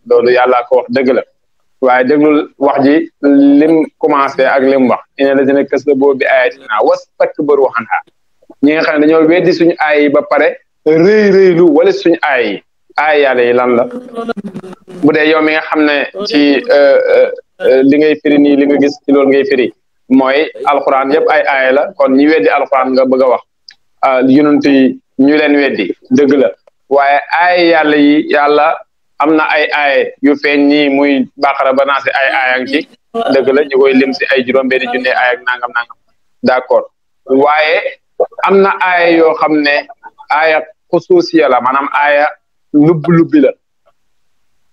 loolu yàlla ko wax dëgg la waaye déglul wax ji lim commencé ak lim wax inna ladina kazabu bi ayatina wastakbaru anha ñi nga xam ne dañoo weddi suñu aay yi ba pare rëylu wala suñu aay yi aay yàlla yi lan la bu dee yow mi nga xam ne ci li ngay firi nii li nga gis ci loolu ngay firi mooy alxuraan yëpp ay aaya la kon ñi weddi alxuraan nga bëgg a wax yonent yi ñu leen weddi dëgg la waaye aaya yàlla yi yàlla am na ay aaya yu feeñ nii muy baqara ba naasi ay aaya ci dëgg la ñu koy lim si ay juróom-benn junne aaya ak nangam d'accord waaye am na aaya yoo xam ne aaya xusuusiya la maanaam aaya lubbi la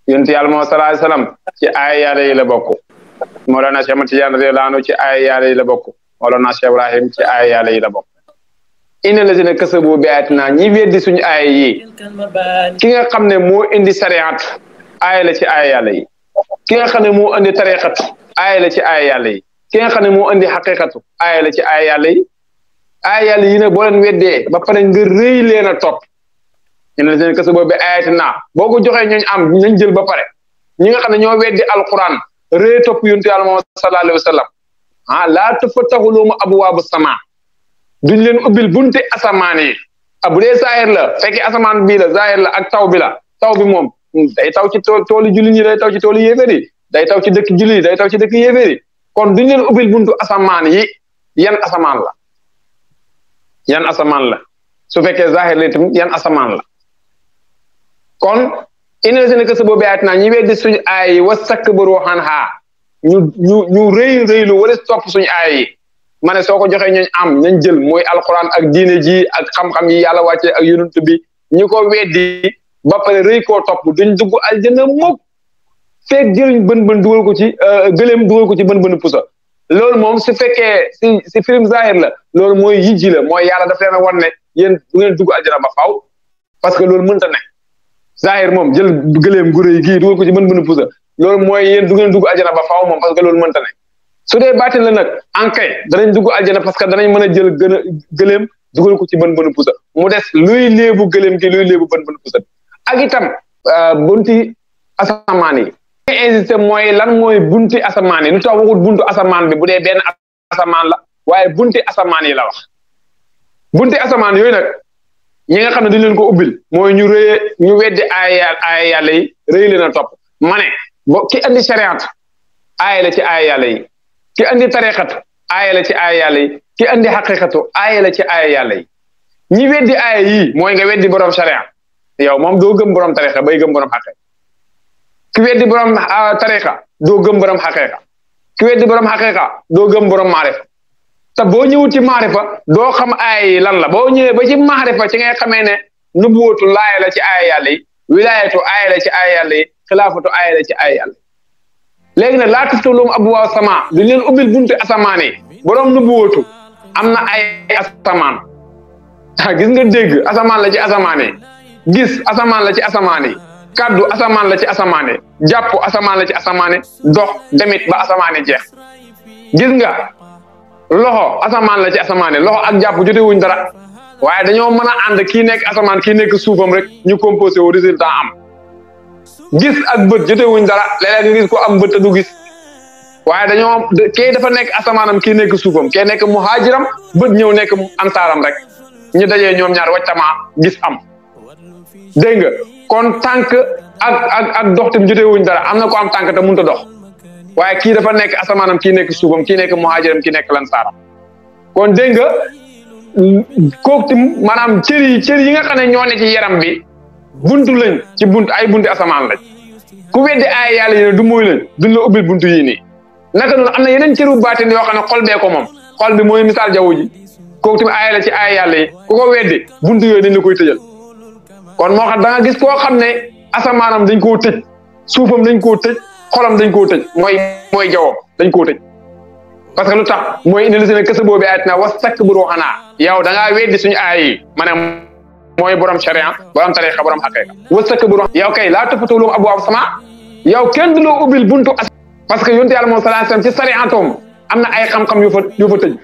yonent yàlla moo sallallahu alayhi wasallam ci aaya yàlla yi la bokk Mawlana Cheikh Ahmad Tidiane radiyallahu anhu ci aaya yàlla yi la bokk Mawlana Cheikh Ibrahim ci aaya yàlla yi la bokk inna lazina kasabu bi ayatina ñi weddi suñu aaya yi ki nga xam ne moo indi sariat aaya la ci aaya yàlla yi ki nga xam ne moo indi tariqatu aaya la ci aaya yàlla yi ki nga xam ne moo indi xaqiqatu aaya la ci aaya yàlla yi aaya yàlla yi nag boo leen weddee ba pare nga rëy leen a topp inna lazina kasabu bi ayatina boo ko joxee ñooñ am nañ jël ba pare ñi nga xam ne ñoo weddi alquran rëy topp yonent yàlla Muhammad sallallahu alayhi wa sallam laa tufattahu lahum abwaabu sama duñ leen ubbil bunti asamaan yi bu dee zaahir la fekkee asamaan bii la zaahir la ak taw bi la taw bi moom day taw ci toolu julli ñi day taw ci toolu yéeféer yi day taw ci dëkk julli day taw ci dëkk yéeféer yi kon duñ leen ubbil buntu asamaan yi yan asamaan la su fekkee zaahir la tamit yan asamaan la kon inna lazina kasabu bi ayatina ñi weddi suñu aay yi wastakbaru anha ñu rëylu wala topp suñu aay yi ma ne soo ko joxee ñooñ am nañ jël mooy alquran ak diine ji ak xam-xam yi yàlla wàccee ak yonent bi ñu ko weddi ba pare rëy koo topp duñ dugg aljanna mukk feeg jëluñ bën dugal ko ci gëléem dugal ko ci bën pusa loolu moom su fekkee si film zahir la loolu mooy yijji la mooy yàlla daf leen a wan ne yéen du ngeen dugg aljanna ba faaw parce que loolu mënta ne zahir moom jël gëléem gu rëy gii dugal ko ci bën pusa loolu mooy yéen du ngeen dugg aljana ba faaw moom parce que loolu mënta ne su dee baatin la nag ankay danañ dugg aljana parce que danañ mën a jël gëléem dugal ko ci bën pusa mu des luy léebu gëléem gi luy léebu bën pusa ak itam bunti asamaan yi insisté mooy lan mooy bunti asamaan yi lu tax waxut buntu asamaan bi bu dee benn asamaan la waaye bunti asamaan yi la wax bunti asamaan yooyu nag ñi nga xam ne dañ leen ko ubbil mooy ñu weddi aaya yàlla yi rëy leen a topp ma ne ki andi shariat aaya la ci aaya yàlla yi ki andi tariqatu aaya la ci aaya yàlla yi ki andi xaqiqatu aaya la ci aaya yàlla yi ñi weddi aaya yi mooy nga weddi borom shariat yow moom doo gëm borom tariqa bay gëm borom xaqiqa ki weddi borom tariqa doo gëm borom xaqiqa ki weddi borom xaqiqa doo gëm borom maarifa te boo ñëwul ci maarifa doo xam aaya yi lan la boo ñëwee ba ci maarifa ci ngay xamee ne nubuwatu laaya la ci aaya yàlla yi wilaayatu aaya la ci aaya yàlla yi xilaafatu aaya la ci aaya yàlla yi léegi nag laa tuftahu lahum abwaabu samaa duñ leen ubbil buntu asamaan yi borom nubuwatu am na ay asamaan gis nga dégg asamaan la ci asamaan yi gis asamaan la ci asamaan yi kaddu asamaan la ci asamaan yi jàpp asamaan la ci asamaan yi dox demit ba asamaan yi jeex gis nga loxo asamaan la ci asamaan yi loxo ak jàpp jotewuñ dara waaye dañoo mën a ànd kii nekk asamaan kii nekk suufam rek ñu composé wu résultat am gis ak bët jotewuñ dara léeg-léeg nga gis ko am bët te du gis waaye dañoo kii dafa nekk asamaanam kii nekk suufam kii nekk muhaajiram bët ñëw nekk ansaaram rek ñu dajee ñoom ñaar waccamaa gis am dégg nga kon tànk ak dox tam jotewuñ dara am na ko am tànk te mënut a dox waaye kii dafa nekk asamaanam kii nekk suufam kii nekk muhaajiram kii nekk lansaaram kon dégg nga kooku tim maanaam cër yi nga xam ne ñoo ne ci yaram bi buntu lañ ci buntu ay buntu asamaan lañ ku weddi ay yàlla yi ne du mooy lañ duñ la ubbil buntu yii nii naka noonu am na yeneen cëru baatin yoo xam ne xol bee ko moom xol bi mooy misaal jaww ji kooku tamit aaya la ci aaya yàlla yi ku ko weddi buntu yooyu dañ la koy tëjal kon moo xam da nga gis koo xam ne asamaanam dañ koo tëj suufam dañ koo tëj xolam dañ koo tëj mooy jawwam dañ koo tëj parce que lu tax mooy indi la kese boobu ayatina wastakbaru anhaa yow da ngaa weddi suñu aaya yi maanaam mooy borom sharia borom tariqa borom haqiqa wastakbaru yow kay laa tuftahu lahum abwaab sama yow kenn du la ubbil buntu parce que yonent yàlla moom sallallahu alayhi wasallam ci sariyaatoom am na ay xam-xam yu fa tëj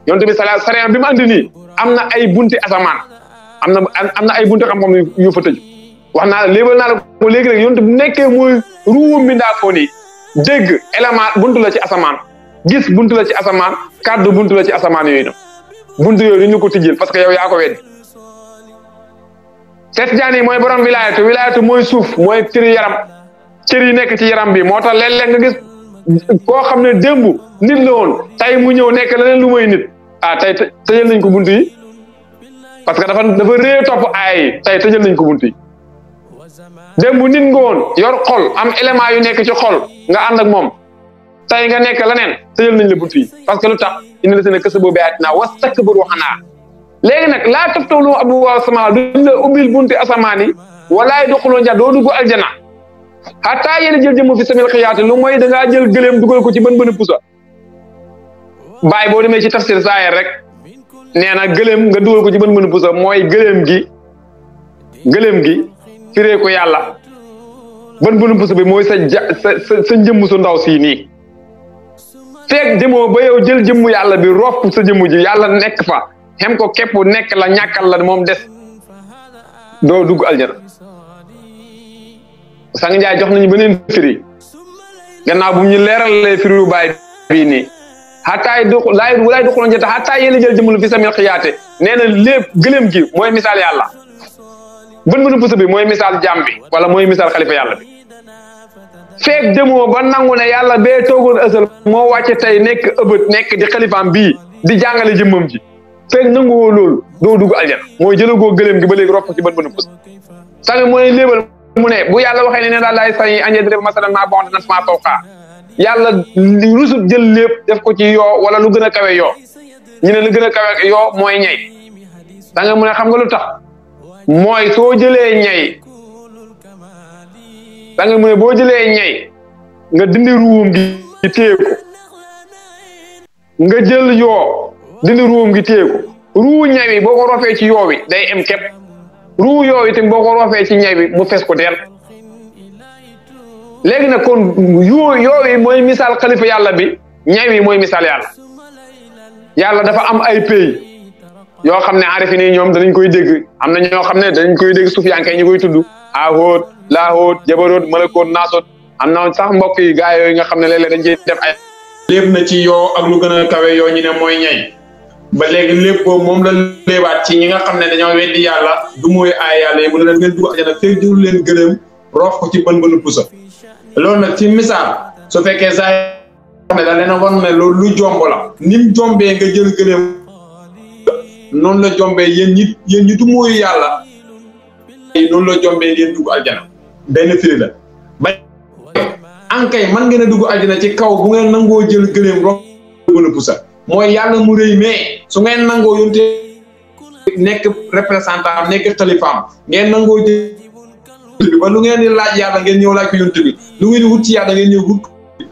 yonent bi sariya bi mu andi nii am na ay bunti asamaan am na ay bunti xam-xam yu fa tëj wax naa léebal naa la ko léegi rek yonent bu nekkee mooy ruuwu mbindaafoon yi dégg élément buntu la ci asamaan gis buntu la ci asamaan kàddu buntu la ci asamaan yooyu nag buntu yooyu dañu ko tijjil parce que yow yaa ko weddi Seex Tijaan yi mooy borom wilaayatu mooy suuf mooy cër yi nekk ci yaram bi moo tax léeg-léeg nga gis koo xam ne démb nit la woon tey mu ñëw nekk leneen lu mooy nit tey tëjal nañ ko buntu yi parce que dafa réer topp aay yi tey tëjal nañ ko buntu yi démb nit nga woon yor xol am élément yu nekk ci xol nga ànd ak moom tey nga nekk leneen tëjal nañ la buntu yi parce que lu tax indi la seen kasabu ayatina wastakbaru anhaa léegi nag laa tuftahu lahum abwaaba samaa duñ la ubbil bunti asamaan yi wala yadxuluuna janna doo dugg aljana xataa yéen jël jëmm fi samil xiyaati lu mooy da ngaa jël gëléem dugal ko ci bën pusa bàyyi boo demee ci tafsir saayir rek nee na gëléem nga dugal ko ci bën pusa mooy gëléem gi firee ko yàlla bën pusa bi mooy sa njëmm su ndaw sii nii feeg demoo ba yow jël jëmmu yàlla bi roof sa jëmmu ji yàlla nekk fa xem ko képp nekk la ñàkkal la moom des doo dugg aljana sang Njaay jox nañu beneen firi gannaaw bu ñu leeralee firi yu bàyyi bii nii xataa walaay duxuloon jota xataa yéen a jël jëmul fi samil xiyaate nee na lépp gëléem gi mooy misaal yàlla bën pusa bi mooy misaal jaam bi wala mooy misaal xalifa yàlla bi feeg demoo ba nangu ne yàlla bee toogoon ësal moo wàcce tey nekk ëbët nekk di xalifaam bii di jàngale jëmmam ji feeg nanguwoo loolu doo dugg aljana mooy jëlagoo gëléem gi ba léegi ropp ci bën pusa sang mooy léebal mu ne bu yàlla waxee ne daal laay sañ an yadriba masalan maa ba'udatan famaa fawqahaa yàlla rusut jël lépp def ko ci yoo wala lu gën a kawe yoo ñu ne lu gën a kawe yoo mooy ñay da nga mu ne xam nga lu tax mooy soo jëlee ñay da nga mu ne boo jëlee ñay nga dindi ruum gi téye ko nga jël yoo dindi ruum gi téye ko ruu ñay wi boo ko rofee ci yoo wi day em képp ruu yooyu itam boo ko roofee ci ñay bi mu fes ko deel léegi nag kon yooyu mooy misaal xalifa yàlla bi ñay wi mooy misaal yàlla dafa am ay pays yoo xam ne arifin yi ñoom danañ koy dégg am na ñoo xam ne danañ koy dégg sufiyanke ñu koy tudd ahoot laahoot jabaroot malakoot naasoot am na sax mbokk yi gaa yooyu nga xam ne léeg-léeg dañ ciy def ay lépp na ci yoo ak lu gën a kawe yoo ñu ne mooy ñay ba léegi lépp boobu moom la léebaat ci ñi nga xam ne dañoo weddi yàlla du mooy ay yàlla yi mu ne leen ngeen dugg ajana fekk jël leen gëléem roof ko ci bën pusa loolu nag ci misaal su fekkee saa ne da leen a wan ne loolu lu jomb la ni mu jombee nga jël gëléem noonu la jombee yéen ñi du mooy yàlla noonu la jombee ngeen dugg aljana benn firi la ba ankay man ngeen a dugg aljana ci kaw bu ngeen nangoo jël gëléem roof bën pusa mooy yàlla mu rëy mais su ngeen nangoo yonte nekk représentant nekk xalifaam ngeen nangoo jël ba lu ngeen di laaj yàlla ngeen ñëw laaj ko yonte bi lu ngeen di wut ci yàlla ngeen ñëw wut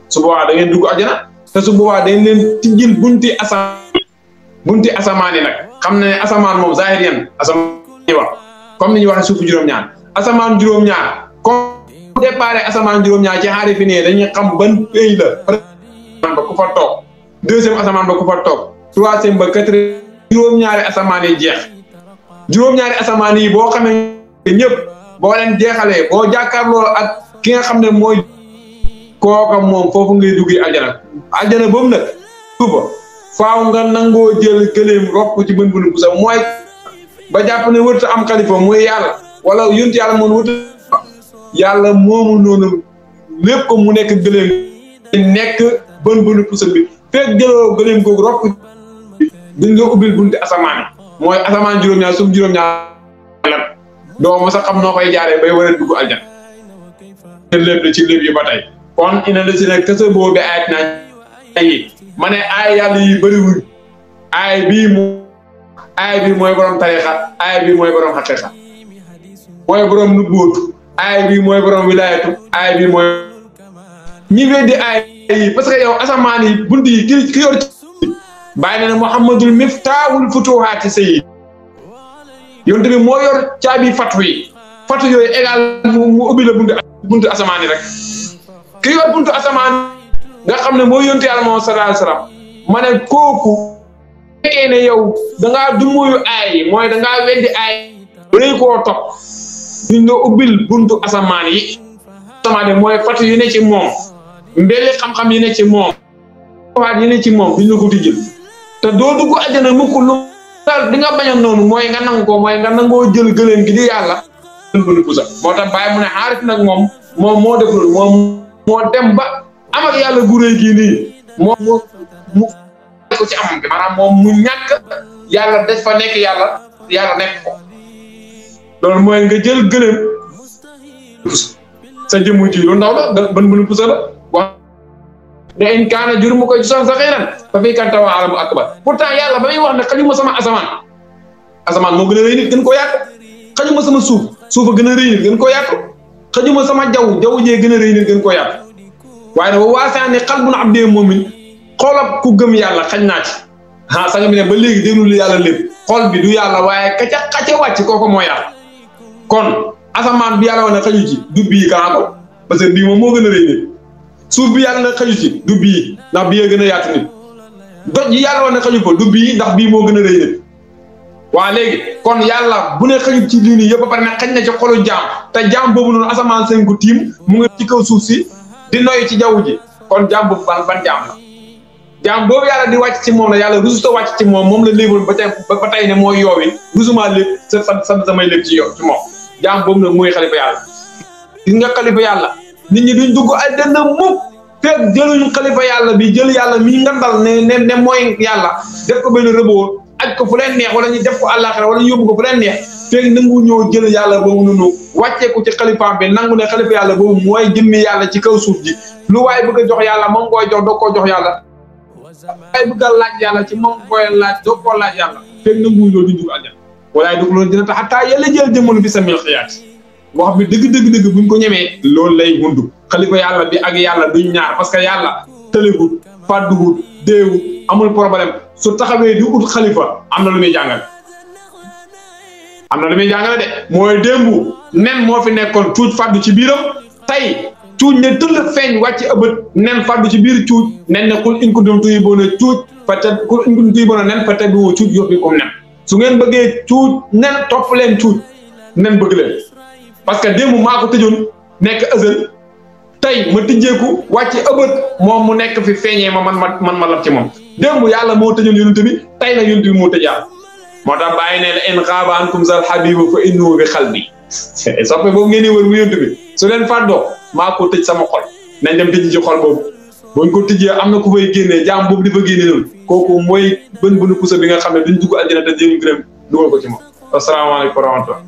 su boobaa da ngeen dugg ajana te su boobaa dañ leen tijjil bunti asamaan yi nag xam ne asamaan moom zahir yan asamaan yi wax comme ni ñu waxee suufu juróom-ñaar asamaan juróom-ñaar comme déparé asamaan juróom-ñaar ci xaari fi ne dañuy xam ban pays la ba ku fa toog deuxième asamaan ba ku fa toog troisième ba quatrième juróom-ñaari asamaan yi jeex juróom-ñaari asamaan yi boo xamee ñëpp boo leen jeexalee boo jàkkaarloo ak ki nga xam ne mooy kooka moom foofu ngay duggee aljana boobu nag suufa faaw nga nangoo jël gëléem ropp ci bën pusa mooy ba jàpp ne wërta am xalifa mooy yàlla wala yonent yàlla moom wërta yàlla moomu noonu lépp ko mu nekk gëléem nekk bën pusa bi fekk jëloo gëléem googu ropp duñ nga ubbil bunti asamaan yi mooy asamaan juróom-ñaar suuf juróom-ñaar doo ma sa xam noo koy jaaree bay war a dugg aljana lépp la ci lépp yi ba tey kon ina lazina kasabu bi ayatina yi ma ne aay yàlla yi bëriwuñ aay bii mooy borom tarixa aay bii mooy borom xaqiqa mooy borom nubuwatu aay bii mooy borom wilayatu aay bii mooy ñi weddi aay yi parce que yow asamaan yi bunt yi ki yor bàyyi na Muhammadul Miftaahul Futuhaati Sayyid yonte bi moo yor caabi fatu yooyu égal mu ubbi la buntu asamaan yi rek ki yor buntu asamaan nga xam ne mooy yonte Yàlla Muhammad sallallahu alayhi wasallam ma ne kooku fekkee ne yow dangaa dumóoyu aay mooy dangaa weddi aay rëy koo topp duñ la ubbil buntu asamaan yi mooy fatu yi ne ci moom mbeli xam-xam yi ne ci moom waat yi ne ci moom duñ la ko tijjil te doo dugg àjjana mukk lu dal di nga bañoon noonu mooy nga nangu ko mooy nga nangoo jël gëléem gi di yàlla bënu pusa moo tax bàyyi mu ne xaarit nag moom moo def loolu moom moo dem ba am ak yàlla gu réy gii nii moom mu ko ci amam gi maanaam moom mu ñàkk yàlla des fa nekk yàlla nekk ko loolu mooy nga jël gëléem sa jëmmu ji lu ndaw la ban bënu pusa la wax ne in kaana jurumu koy son sa xëyran fa fii kan tawa alamu akbar pourtant yàlla ba muy wax ne xajuma sama asamaan moo gën a rëy nit gën koo yàq xajuma sama suuf a gën a rëy nit gën koo yàq xajuma sama jaww jee gën a rëy nit gën koo yàq waaye nag waasaan ne qalbun abdin mu'min xoolab ku gëm yàlla xañ naa ci sanga mi ne ba léegi déglu lu yàlla lépp xol bi du yàlla waaye kaca wàcc kooku moo yàlla kon asamaan bi yàlla wax ne xaju ci du bii kanaa ko parce que bii moom moo gën a rëy nit suuf bi yàlla na xaju ci du bii ndax bii gën a yaatu nit doj yi yàlla wax ne xaju ko du bii ndax bii moo gën a rëy nit waa léegi kon yàlla bu ne xaju ci lii nii yëpp ba pare ne xañ na ci xolu jaam te jaam boobu noonu asamaan seen ko tiim mu ngi ci kaw suuf si di noyyi ci jaww ji kon jaam boobu ban jaam la jaam boobu yàlla di wàcc ci moom la yàlla rusuta wàcc ci moom la léeboon ba tey ne mooy yoowi rusuma lépp samay lépp ci moom jaam boobu nag mooy xalifa yàlla gis nga xalifa yàlla nit ñi duñ dugg àjjana mukk fekk jëluñu xalifa yàlla bi jël yàlla mi ngandal ne mooy yàlla def ko benn rëboo aj ko fu leen neex wala ñu def ko àllaaxira wala ñu yóbbu ko fu leen neex fekk nangu ñoo jël yàlla boobu noonu wàcceeku ci xalifaam bi nangu ne xalifa yàlla boobu mooy jëmmi yàlla ci kaw suuf ji lu waaye bëgg a jox yàlla moom koy jox doo koo jox yàlla waaye bëgg a laaj yàlla ci moom koy laaj doo koo laaj yàlla fekk nangu loolu duñ dugg àjjana walaay dugg loolu dina tax xataa yàlla jël jëmmoon fi samil xiyaat wax bi dëgg buñ ko ñemee loolu lay wundu xalifa yàlla bi ak yàlla duñ ñaar parce que yàlla tëlewut fàdduwut déewut amul problème su taxawee di ut xalifa am na lu muy jàngale de mooy démbu nen moo fi nekkoon cuuj fàddu ci biiram tey cuuj ne tëll feeñ wàcc ëbët nen fàddu ci biir cuuj nen ne kul in kuntum tuhibbuuna cuuj kul in kuntum tuhibbuuna nen fattabi'uunii cuuj yuhbibkumu nen su ngeen bëggee cuuj nen topp leen cuuj nen bëgg leen parce que démb maa ko tëjoon nekk ësël tey ma tijjeeku wàcc ëbët moom mu nekk fi feeñee ma lab ci moom démb yàlla moo tëjoon yonent bi tey nag yonent bi moo tëj yàlla moo tax bàyyi ne la in xaaba ankum zal habibu fa innahu bi qalbi soppe boobu ngeen di wër mu yonent bi su leen fàddoo maa ko tëj sama xol nañ dem tëj ci xol boobu buñ ko tijjee am na ku fay génnee jaam boobu di fa génne noonu kooku mooy bën bënu pusa bi nga xam ne duñ dugg àjjana te jëriñ gërëm dugal ko ci moom asalaamaaleykum wa rahmatullah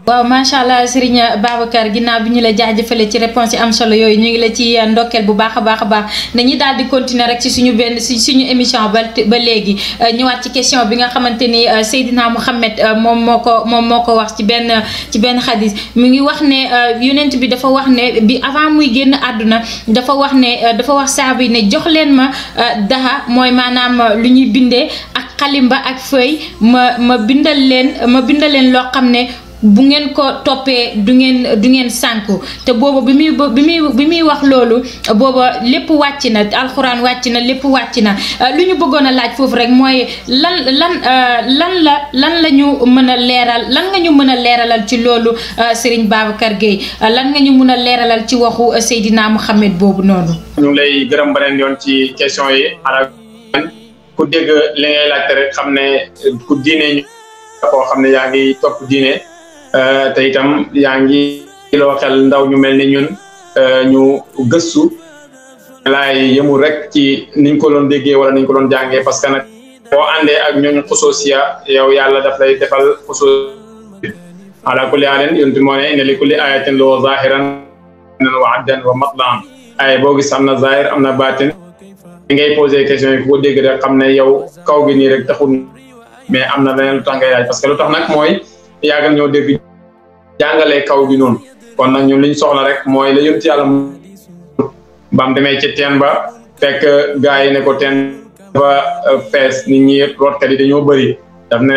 waaw macha allah Serigne Babacar ginnaaw bi ñu la jaajëfale ci réponse yi am solo yooyu ñu ngi la ci ndokkeel bu baax a baax nañu daal di continuer rek ci suñu émission ba léegi ñëwaat ci question bi nga xamante ni Seydina Mouhamed moom moo ko wax ci benn xadis mu ngi wax ne yonent bi dafa wax ne bi avant muy génn àdduna dafa wax saaba yi ne jox leen ma daha mooy maanaam lu ñuy bindee ak xalimba ak feuille ma bindal leen loo xam ne bu ngeen ko toppee du ngeen sànku te booba bi muy wax loolu booba lépp wàcc na alxuraan wàcc na lépp wàcc na lu ñu bëggoon a laaj foofu rek mooy lan la ñu mën a leeral lan nga ñu mën a leeralal ci loolu Serigne Babacar Gueye lan nga ñu mën a leeralal ci waxu Seydina Mouhamed boobu noonu. ñu ngi lay gërëm beneen yoon ci question yi ala ku dégg li ngay laajte rek xam ne ku diine ñu koo xam ne yaa ngi topp diine. te itam yaa ngi loo xel ndaw ñu mel ni ñun ñu gëstu laay yëmul rek ci niñ ko doon déggee wala niñ ko doon jàngee parce que nag boo àndee ak ñooñu xusuusiya yow yàlla daf lay defal xusuus ala kulli haalin yonent moo ne inna li kulli ayatin lahu zahiran wa addan wa matlaan ay boo gis am na zahir am na baatin ngay posé question yi ko dégg rek xam ne yow kaw gi nii rek taxul mais am na leneen lu tax ngay laaj parce que lu tax nag mooy yàggal ñoo dégg jàngalee kaw gi noonu kon nag ñun liñ soxla rek mooy la yonent yàlla bam demee ci teen ba fekk gars yi ne ko teen ba fees nit ñi rootkat yi dañoo bëri daf ne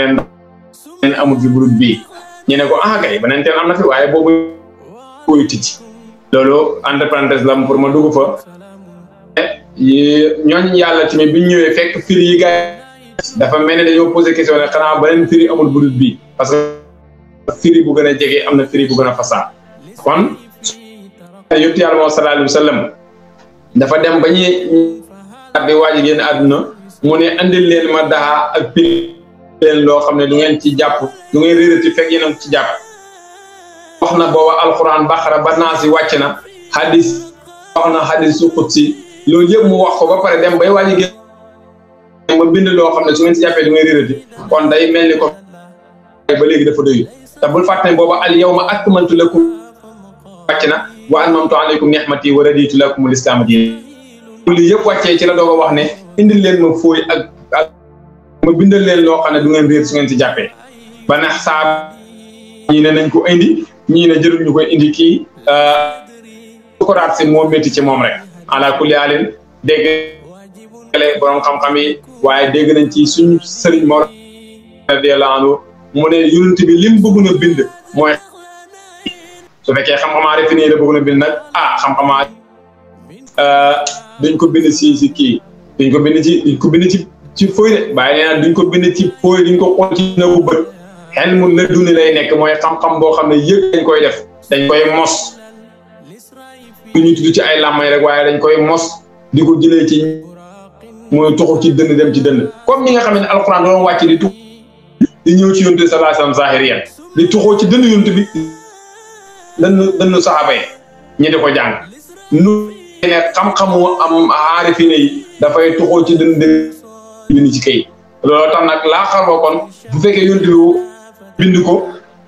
leen amul fi burut bii ñu ne ko kay beneen teen am na fi waaye boobu koy tijji loolu entre parenthèse la pour ma dugg fa ñooñ yàlla tamit bi ñu ñëwee fekk firi yi gars dafa mel ne dañoo posé question ne xanaa beneen firi amul burut bii parce que firi bu gën a jege am na firi bu gën a fasaa kon yonent yàlla moo sallallahu alayhi wa sallam dafa dem ba ñuy di waaj génn àdduna mu ne andil leen ma daxa ak firi leen loo xam ne du ngeen ci jàpp du ngeen réerati fekk yéen ci jàpp wax na booba alquran baqara ba naasi wàcc na hadis wax na hadisu qudsi loolu yëpp mu wax ko ba pare dem bay waaj génn ma bind loo xam ne su ngeen ci jàppee du ngeen réerati kon day mel ni ko ba léegi dafa doy te bul fàtte ne booba al yawma akmaltu lakum wàcc na wa atmamtu alaykum ni'mati wa raditu lakum al-islaama diinan li yëpp wàccee ci la doog a wax ne indil leen ma fooy ak ma bindal leen loo xam ne du ngeen réer su ngeen ci jàppee ba nax saa ñii ne nañ ko indi ñii ne jëruñ ñu koy indi kii sukuraat si moo métti ci moom rek ala kulli haalin dégg borom xam-xam yi waaye dégg nañ ci suñu sëriñ Mor radiyallahu anhu mu ne yonent bi lim bëgg na bind mooy su fekkee xam-xamaa rek nii la bëgg na bind nag xam-xamaa duñ ko bind si kii duñ ko bind ci fooy de bàyyi nee na duñ ko bind ci fooy duñ ko xool ci nëwu bët xel mu la duni lay nekk mooy xam-xam boo xam ne yëg dañ koy def dañ koy mos du ñu tudd ci ay làmmay rek waaye dañ koy mos di ko jëlee ci mooy tuxu ci dënn dem ci dënn comme ñi nga xam ne alxuraan doon wàcc di tux di ñëw ci yonent sallallahu alayhi wasallam zahiriyan di tuxoo ci dënn yonent bi dënn saxaaba yi ñi di ko jàng nu ne xam-xamu am aarifine yi dafay tuxoo ci dënn bind ci kay loolu tax nag laa xaroo kon bu fekkee yonent bi bind ko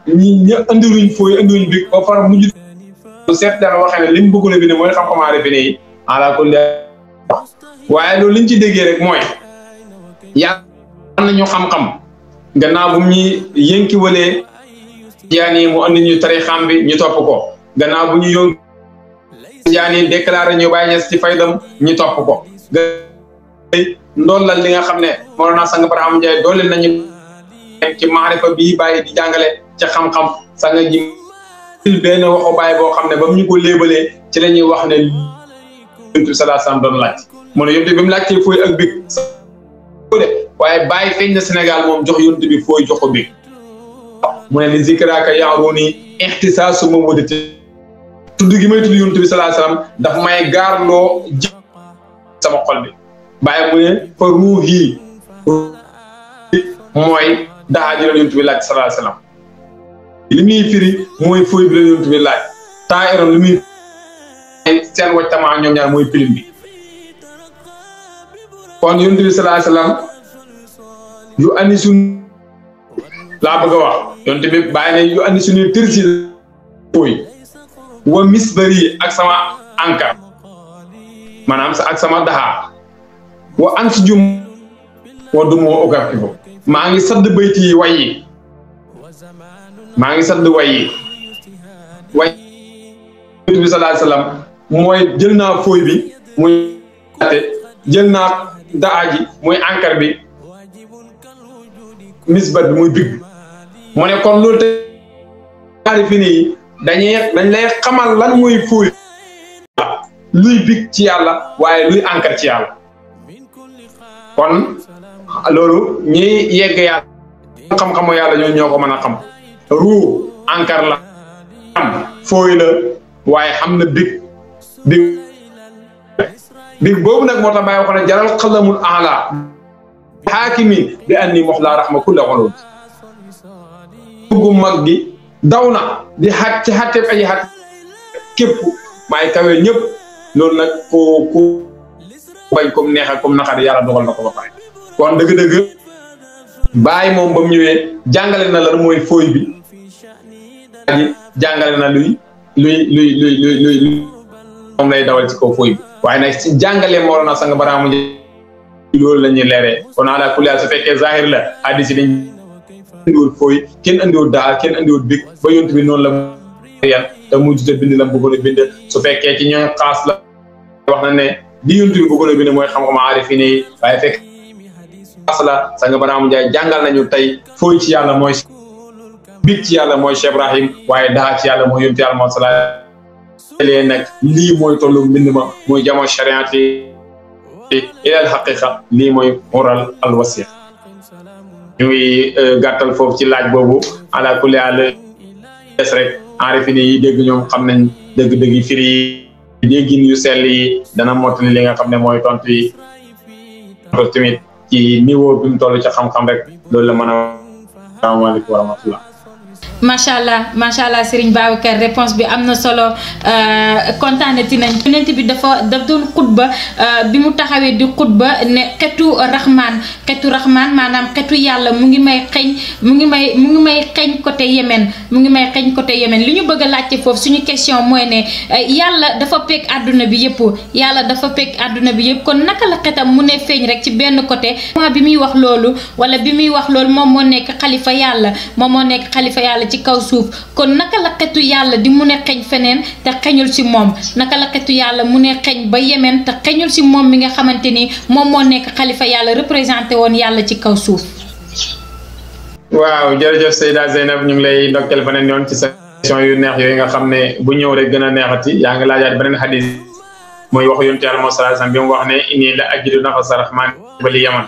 ñi andiruñ fooy andiruñ bi ba far mujj seet dara waxee ne li mu bëgg na bind mooy xam-xamu aarifine yi ala kulli waaye loolu liñ ci déggee rek mooy yàlla nañu xam-xam gannaaw bu ñuy yënki walee yaani mu andi ñu tarixam bi ñu topp ko gannaaw bu ñu yónki yaani déclaré ñu bàyyi ñes ci faydam ñu topp ko ndool la li nga xam ne Mawlana Sang Barham Ndiaye doole nañu ci maarifa bii bàyyi di jàngale ci xam-xam sanga ji benn waxu bàyyi boo xam ne ba mu ñu ko léebalee ci la ñuy wax ne yonent bi sallallahu alayhi wasallam doon laaj mu ne yonent bi mu laajtee fooy ak big de waaye bàyyi feeñ na Sénégal moom jox yonent bi fooy jox ko big mu ne li zikraka yaaruni ixtisaasu ma wëdate tudd gi may tudd yonent bi sallallahu alayhi wasallam daf may gaarloo ji sama xol bi bàyyi mu ne fa ruuhi mooy daxaa ji la yonent bi laaj sallallahu alayhi wasallam li muy firi mooy fooy bi la yonent bi laaj temps iron li muy seen wajtamaa ñoom ñaar mooy pilim bi kon yonent bi sallallahu alayhi wasallam yu andi suñ laa bëgg a wax yonent bi bàyyi ne yu andi suñuy tërsi fooy wa misbari ak sama ankar maanaam ak sama daxaa wa ans jum wa dumoo ogab ki fo maa ngi sadd bayti yi way yi maa ngi sadd way yi way yonent bi sallallahu alayhi wasallam mooy jël naa fooy bi muy jël naa daa ji muy ankar bi misbat bi muy big mu ne kon loolu te aarifine yi dañ lay xamal lan mooy fooy luy big ci yàlla waaye luy ankar ci yàlla kon loolu ñiy yegg yàlla xam-xamu yàlla ñoo ko mën a xam ruu ankar la am fooy la waaye xam na big boobu nag moo tax bàyyi wax ne jaral xalamul ala xaakimin bi anni moxla raxma kulla xolul gu mag gi daw na di xat ci xatte aji xat képp maay kawe ñëpp loolu nag ku bañ comme neex ak comme naqari yàlla dogal na ko ba pare kon dëgg-dëgg bàyyi moom ba mu ñëwee jàngale na lan mooy fooy bi jàngale na luy luy moom lay dawal ci kaw fooy bi waaye nag ci jàngale Mawlana sang Barhaamu loolu la ñuy leeree kon ala kulli su fekkee zahir la hadis yi dañ andiwul fooy kenn andiwul daal kenn andiwul big ba yonent bi noonu la yan te mujj te bind la bëggoon a bind su fekkee ci ñooy xaas la wax na ne di yonent bi bëggoon a bind mooy xam-xam aarifine yi waaye fekk xaas la sang Barhaamu Njaay jàngal nañu tey fooy ci yàlla mooy big ci yàlla mooy Cheikh Ibrahim waaye daa ci yàlla mooy yonent yàlla moom sala léegi nag lii mooy tollu mbind ma mooy jamono shariati ilal haqiqa lii mooy oral al wasiq ñu ngi gàttal foofu ci laaj boobu ala kulli haal des rek aarifine yi dégg ñoom xam nañ dëgg-dëgg yi firi yi déggin yu sell yi dana mottali li nga xam ne mooy tontu yi tamit ci niveau bi mu toll ci xam-xam rek loolu la mën a salaamaaleykum wa rahmatullah macha allah Serigne Babacar réponse bi am na solo kontaanati nañ yonent bi daf doon xutba bi mu taxawee di xutba ne xetu rahman maanaam xetu yàlla mu ngi may xeeñ côté Yémen li ñu bëgg a laajte foofu suñu question mooy ne yàlla dafa pekk àdduna bi yëpp kon naka la xetam mu ne feeñ rek ci benn côté bi muy wax loolu moom moo nekk xalifa yàlla ci kaw suuf kon naka la xetu yàlla di mu ne xeeñ feneen te xeeñul si moom naka la xetu yàlla mu ne xeeñ ba Yémen te xeeñul si moom mi nga xamante ni moom moo nekk xalifa yàlla représenté woon yàlla ci kaw suuf. waaw jërëjëf Seyda Zeynab ñu ngi lay ndokkeel beneen yoon ci sa question yu neex yooyu nga xam ne bu ñëw rek gën a neexati yaa ngi laajaat beneen xadis mooy waxu yonent yàlla sallallahu alayhi wasallam bi mu wax ne inni la ajidu nafasa rahman bali Yaman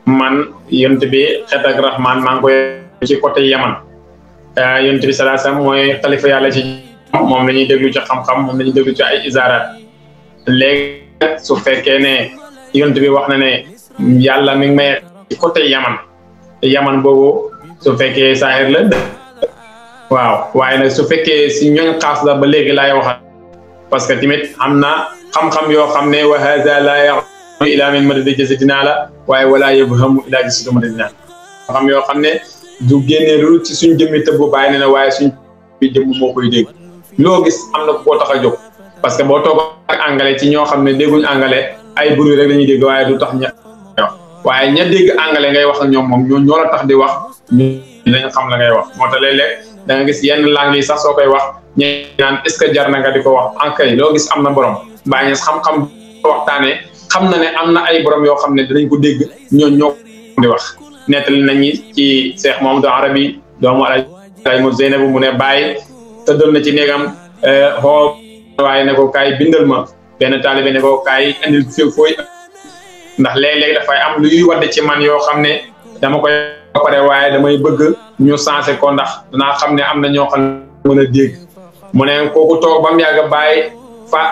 man yonent bi xet ak rahman maa ngi koy ci côté Yaman yonent bi sallallahu alayhi wasallam mooy xalifa yàlla ci moom la ñuy déglu ci xam-xam moom la ñuy déglu ci ay isaaraat léegi su fekkee ne yonent bi wax na ne yàlla mi ngi may ci côté Yaman boobu su fekkee saahir la waaw waaye nag su fekkee si ñooñ xaas la ba léegi laay waxal parce que tamit am na xam-xam yoo xam ne wa hada la yaxmu ila min madadi jasadina la waaye wala yafhamu ila jasadu madadina xam yoo xam ne du génnee lu ci suñ jëmmi tëbb bàyyi ne na waaye suñ jëmm moo koy dégg loo gis am na ku koo tax a jóg parce que boo toog ak anglais ci ñoo xam ne dégguñ anglais ay bruit rek la ñuy dégg waaye du tax ña wax waaye ña dégg anglais ngay wax ak ñoom moom ñoo la tax di wax ñu lañ xam la ngay wax moo tax léeg-léeg da nga gis yenn langue yi sax soo koy wax ñu naan est ce que jar na nga di ko wax ankay loo gis am na borom bàyyi xam-xam waxtaanee xam na ne am na ay borom yoo xam ne dinañ ko dégg ñoo di wax nettali nañu ci Cheikh Mamadou Arabi doomu Alaaji mu Zeynabu mu ne bàyyi tëddal na ci néegam xoo waaye ne ko kaay bindal ma benn taalibe ne ko kaay andil fooy ndax léeg-léeg dafay am luy wadde ci man yoo xam ne dama koy ba pare waaye damay bëgg ñu sensé ko ndax danaa xam ne am na ñoo xam ne mën a dégg mu ne kooku toog ba mu yàgg bàyyi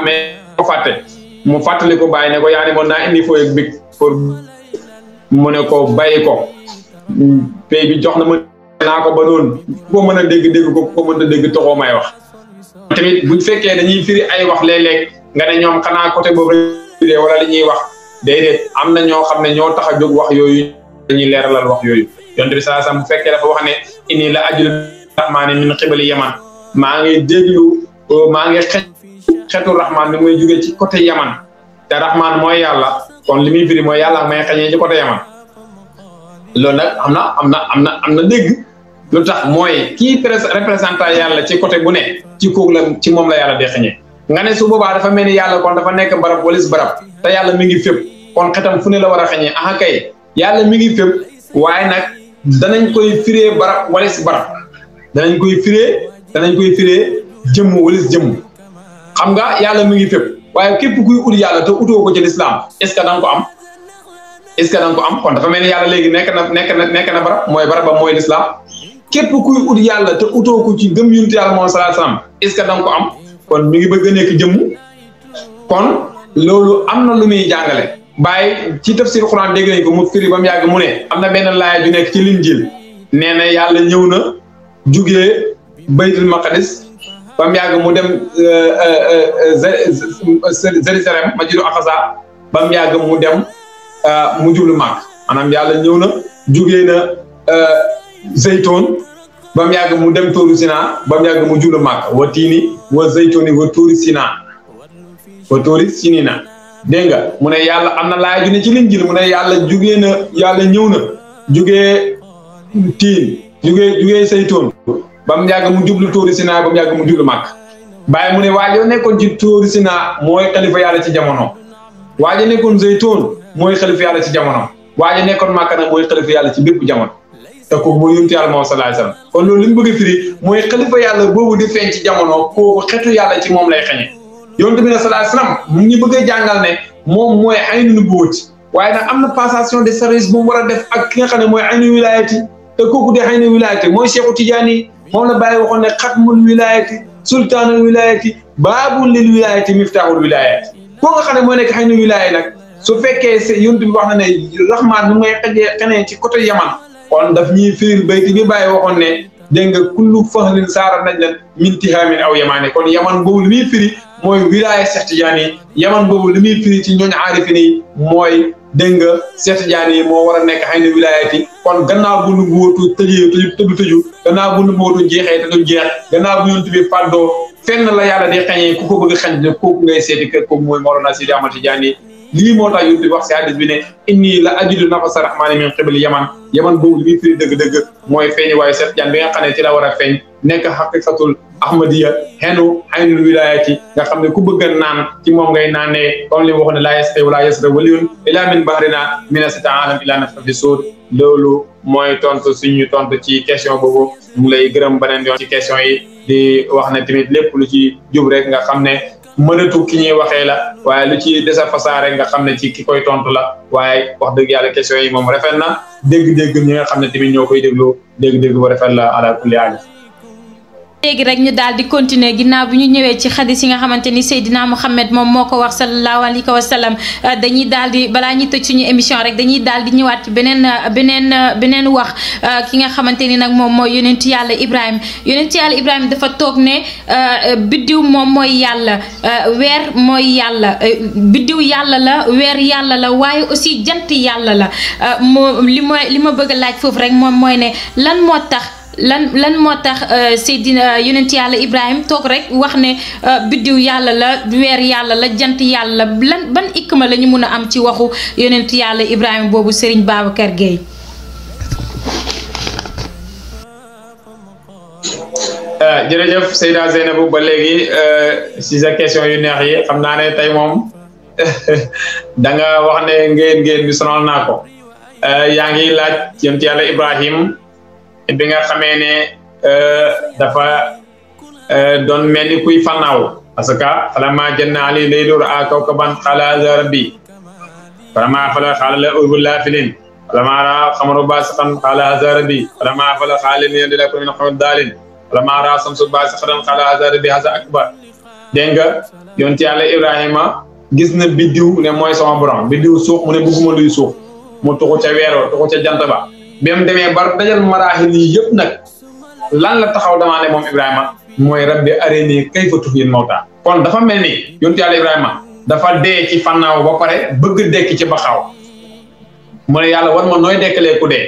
mais ko fàtte mu fàttali ko bàyyi ne ko yaa ne moon naa indi fooy ak big pour mu ne ko bàyyi ko pay bi jox na ma naa ko ba noonu boo mën a dégg ko mën a dégg toxoo may wax tamit buñ fekkee dañuy firi ay wax léeg-léeg nga ne ñoom xanaa côté boobu la wala li ñuy wax déedéet am na ñoo xam ne ñoo tax a jóg wax yooyu dañuy leeralal wax yooyu yonent bi sallallahu alayhi wasallam bu fekkee dafa wax ne inni la ajidu rahmaani min qibali Yaman maa ngi déglu maa ngi xetu rahmaan bi muy jógee ci côté Yaman te rahmaan mooy yàlla kon li muy firi mooy yàlla may xeñee ci côté Yaman loolu nag am na dégg lu tax mooy kii représentant yàlla ci côté bu ne ci kooku la ci moom la yàlla di xeñee nga ne su boobaa dafa mel ni yàlla kon dafa nekk barab walis barab te yàlla mi ngi fépp kon xetam fu ne la war a xeñee aha kay yàlla mi ngi fépp waaye nag danañ koy firee barab walis barab danañ koy firee jëmm walis jëmm xam nga yàlla mi ngi fépp waaye képp kuy ut yàlla te utoo ko ci lislaam est-ce que danga ko am kon dafa mel ni yàlla léegi nekk na barab mooy barab ba mooy lislaam képp kuy ut yàlla te utoo ko ci gëm yonent yàlla moom sallallahu alayhi wasallam est-ce que danga ko am kon mi ngi bëgg a nekk jëmm kon loolu am na lu muy jàngale bàyyi ci tafsir Quran dégg nañ ko mu firi ba mu yàgg mu ne am na benn laaya ju nekk ci Linjiil nee na yàlla ñëw na jugee baytul maqdis ba mu yàgg mu dem Jérusalem masjidu Aqsa ba mu yàgg mu dem mu jublu Makka maanaam yàlla ñëw na jugee na Zeytoon ba mu yàgg mu dem Tuuri Sinaa ba mu yàgg mu jublu Màkka wa tiini wa zaytuuni wa Tuuri Sinaa wa Tuuri Sinina dégg nga mu ne yàlla am na laaya ju ne ci Linjiil mu ne yàlla ñëw na jugee tiin jugee saytoon ba mu yàgg mu jublu Tuuri Sinaa ba mu yàgg mu jublu Màkka Baay mu ne waajo nekkoon ci Tuuri Sinaa mooy xalifa yàlla ci jamono waajo nekkoon zaytoon mooy xalifa yàlla ci jamono waajo nekkoon Màkka nag mooy xalifa yàlla ci bépp jamono te kooku mooy yonent yàlla Muhammad sallallahu alayhi wasallam kon loolu li mu bëgg a firi mooy xalifa yàlla boobu di feeñ ci jamono kooku xetu yàlla ci moom lay xeñe yonent bi sallallahu alayhi wasallam mu ngi bëgg a jàngal ne moom mooy aynu nubuwwati waaye nag am na passation de service bu mu war a def ak ki nga xam ne mooy aynu wilayati te kooku de aynu wilayati mooy Cheikhu Tidiane moom la bàyyi waxoon ne xatmul wilayati sultaanul wilayati baabul lil wilayati miftahul wilayati koo nga xam ne mooy nekk aynu wilaya nag su fekkee yonent bi wax na ne rahmaan nu ngay xenee ci côté Yaman kon daf ñuy firil bayti bi bàyyi waxoon ne dégg nga kullu fahlin saara nañ leen min tihaamin aw yamaane kon yaman boobu li muy firi mooy wilaya Cheikh Tidiane yi yaman boobu li muy firi ci ñooñ aarifin yi mooy dégg nga Cheikh Tidiane yi moo war a nekk xëy na wilayati kon gannaaw bu nu bootu tëju gannaaw bu nu bootu jeexee te du jeex gannaaw bu yonent bi fàddoo fenn la yàlla di xañee ku ko bëgg a xañ kooku ngay seeti kër kooku mooy Mawlana Sidi Ahmad Tidiane yi lii moo tax yonent bi wax si hadis bi ne inni la ajidu nafasa rahmaani min qibali yaman boobu li muy firi dëgg-dëgg mooy feeñi waaye Cheikh Tidiane bi nga xam ne ci la war a feeñ nekk xaqiqatul ahmadiya xenu aynul wilayati nga xam ne ku bëgg a naan ci moom ngay naanee comme li waxoon ne laa yasqi wala yasra waliyun ila min bahrina mina sita alam ila nafsa fi suur loolu mooy tontu suñu tontu ci question boobu mu lay gërëm beneen yoon ci question yi di wax ne tamit lépp lu ci jub rek nga xam ne mënatu ki ñuy waxee la waaye lu ci desa fasaare nga xam ne ci ki koy tontu la waaye wax dëgg yàlla question yi moom rafet na dégg-dégg ñi nga xam ne tamit ñoo koy déglu dégg-dégg bu rafet la ala kulli haal. léegi rek ñu daal di continuer ginnaaw bi ñu ñëwee ci xadis yi nga xamante ni Seydina Mouhamed moom moo ko wax sallallahu alayhi wa sallam dañuy daal di balaa ñuy tëj suñu émission rek dañuy daal di ñëwaat ci beneen wax ki nga xamante ni nag moom mooy yonent yàlla Ibrahima dafa toog ne biddiw moom mooy yàlla weer mooy yàlla biddiw yàlla la weer yàlla la waaye aussi jant yàlla la li ma bëgg a laaj foofu rek moom mooy ne lan moo tax Seydina yonent yàlla Ibrahima toog rek wax ne biddiw yàlla la weer yàlla la jant yàlla la ban ikma la ñu mun a am ci waxu yonent yàlla Ibrahima boobu Serigne Babacar Gueye. jërëjëf Seyda Zeynabou ba léegi si sa question yu neex yi xam naa ne tey moom da nga wax ne ngeen bi sonal naa ko yaa ngi laaj yonent yàlla Ibrahima bi nga xamee ne dafa doon mel ni kuy fannaaw parce que falammaa janna alayhi laylu ra'a kawkaban qaala haadhaa rabbii falammaa afala qaala laa uhibbu l-aafiliin falammaa ra'a al-qamara baasiqan qaala haadhaa rabbii falammaa afala qaala innii lam akun mina al-qawmi ad-daalliin falammaa ra'a ash-shamsa baasiqatan qaala haadhaa rabbii haadhaa akbar dégg nga yonent yàlla Ibrahima gis na biddiw ne mooy sama borom biddiw suux mu ne bëgguma luy suux mu tuxu ca weeroo tuxu ca jant ba bi mu demee ba dajal maraaxil yi yëpp nag lan la taxaw demandé moom Ibrahima mooy rabbi arinii kayfa tuhyil mawtaa kon dafa mel ni yonent yàlla Ibrahima dafa dee ci fannaaw ba pare bëgg dekki ci baxaaw mu ne yàlla war ma nooy dekkalee ku dee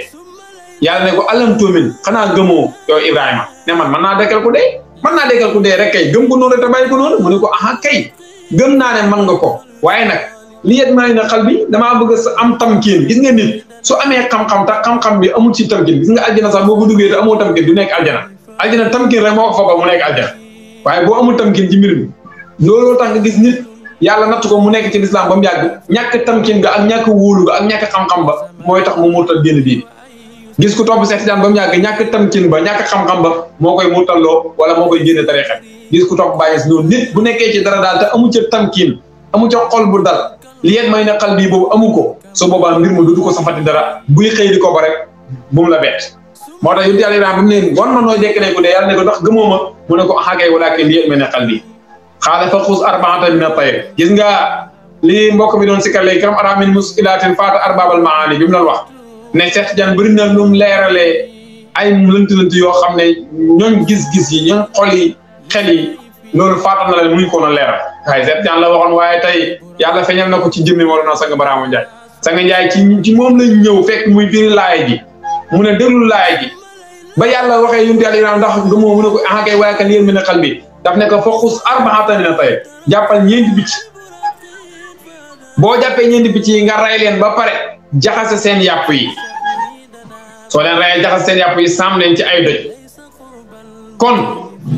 yàlla ne ko alam tuumin xanaa gëmoo yow Ibrahima ne man mën naa dekkal ku dee mën naa dekkal ku dee rek kay gëm ko noonu rek te bàyyi ko noonu mu ne ko aha kay gëm naa ne mën nga ko waaye nag li yet maa na xal bi damaa bëgg sa am tamkiin gis nga nit su amee xam-xam te xam-xam bi amul ci tamkiin gis nga aljana sax boo ko duggee te amoo tamkiin du nekk aljana tamkiin rek moo ko foog mu nekk aljana waaye boo amul tamkiin ci mbir mi looloo tax nga gis nit yàlla natt ko mu nekk ci lislaam ba mu yàgg ñàkk tamkiin ga ak ñàkk wóolu ga ak ñàkk xam-xam ba mooy tax mu murtal génn diine gis ku topp Seex Tijaan ba mu yàgg ñàkk tamkiin ba ñàkk xam-xam ba moo koy murtalloo wala moo koy génne tariixa gis ku topp bàyyi si noonu nit bu nekkee ci dara daal te amu ca tamkiin amu ca xol bu dal li yet may na xal bii boobu amu ko su boobaa mbir ma dudu ko safati dara buy xëy di ko ba rek bu mu la bett moo tax yonent yàlla Ibrahima bu mu ne wan ma nooy dekk ne ko dee yàlla ne ko ndax gëmoo ma mu ne ko axakay walaakin li yet may na xal bii xaala fa xus arbaatan min at-tayr gis nga li mbokk mi doon sikkar léegi kam ara min muskilaatin faata arbaabal maani bi mu doon wax ne Seex Tijaan bëri na lu mu leeralee ay lënt-lënt yoo xam ne ñooñ gis-gis yi ñooñ xol yi xel yi loolu faatal na leen mënuñ ko woon a leeral waaye Seex Tijaan la waxoon waaye tey yàlla feeñal na ko ci jëmmi Mawlana Sang Barhama Ndiaye Sang Ndiaye ci moom lañ ñëw fekk muy firi laay ji mu ne déglu laay ji ba yàlla waxee yonent yàlla Ibrahima ndax gëmoo mu ne ko ah kay waaye kan yéen mi ne xal bi daf ne ko fa xus arbaatan mina tayr jàppal ñeenti picc boo jàppee ñeenti picc yi nga ray leen ba pare jaxase seen yàpp yi soo leen rayee jaxase seen yàpp yi sàmm leen ci ay doj kon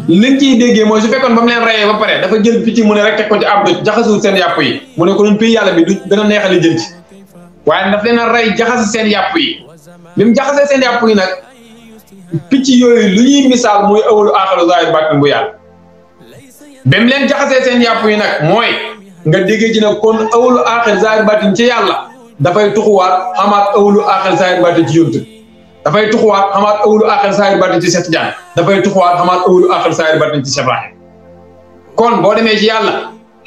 liñ ciy déggee mooy su fekkoon ba mu leen rayee ba pare dafa jël picc mu ne rek teg ko ci ab doj jaxasewul seen yàpp yi mu ne ko ñun pays yàlla bi du dana neexali jënd waaye daf leen a rey jaxase seen yàpp yi bi mu jaxasee seen yàpp yi nag picc yooyu lu ñuy misaal mooy awalu aaxiru zaahir baatin bu yàlla ba mu leen jaxasee seen yàpp yi nag mooy nga déggee ci ne kon awalu aaxir zaahir baatin ci yàlla dafay tuxuwaat xamaat awalu aaxir zaahir baatin ci yonent dafay tuxuwaat xamaat awalu aaxir zaahir baatin ci Seex Tijaan dafay tuxuwaat xamaat awalu aaxir zaahir baatin ci Seex Ibrahima kon boo demee ci yàlla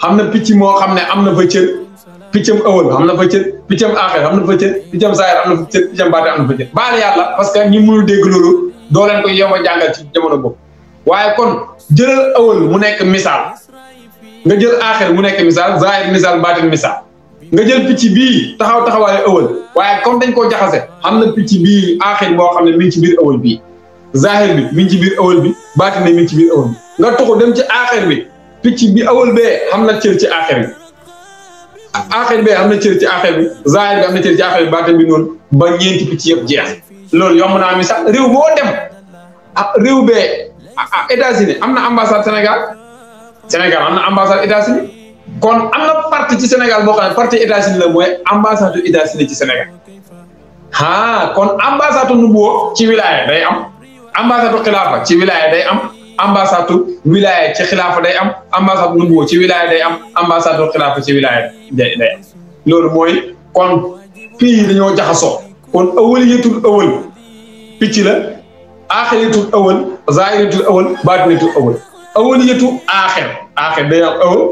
xam na picc moo xam ne am na fa cër piccam awal am na fa cër piccam aaxir am na fa cër piccam zaahir am na fa cër piccam baatin am na fa cër baal yàlla parce que ñi mënul dégg loolu doo leen koy yomb a jàngal ci jamono boobu waaye kon jëlal awal mu nekk misaal nga jël aaxir mu nekk misaal zaahir misaal baatin misaal nga jël picc bii taxawaayu awal waaye comme dañ koo jaxase xam na picc bii aaxir boo xam ne mi ngi ci biir awal bii zaahir bi mi ngi ci biir awal bi baatin ne mi ngi ci biir awal bi nga tuxu dem ci aaxir bi picc bi awal bee xam na cër ci aaxir bi aaxir bee xam na cër ci aaxir bi zaahir bi am na cër ci aaxir bi baatin bi noonu ba ñeenti picc yëpp jeex loolu yomb naa mi sax réew boo dem réew bee États-Unis am na ambassade Sénégal am na ambassade États-Unis kon am na parti ci Sénégal boo xam ne parti États-Unis la mooy ambassade États-Unis ci Sénégal kon ambassade nubuwwa ci wilaya day am ambassade xilaafa ci wilaya day am ambassade wilaya ci xilaafa day am ambassade nubuwwa ci wilaya day am ambassade xilaafa ci wilaya day am loolu mooy kon fii dañoo jaxasoo kon awaliyatul awal picc la aaxiriyatul awal zaahiriyatul awal baatiniyatul awal awaliyatu aaxir day am awal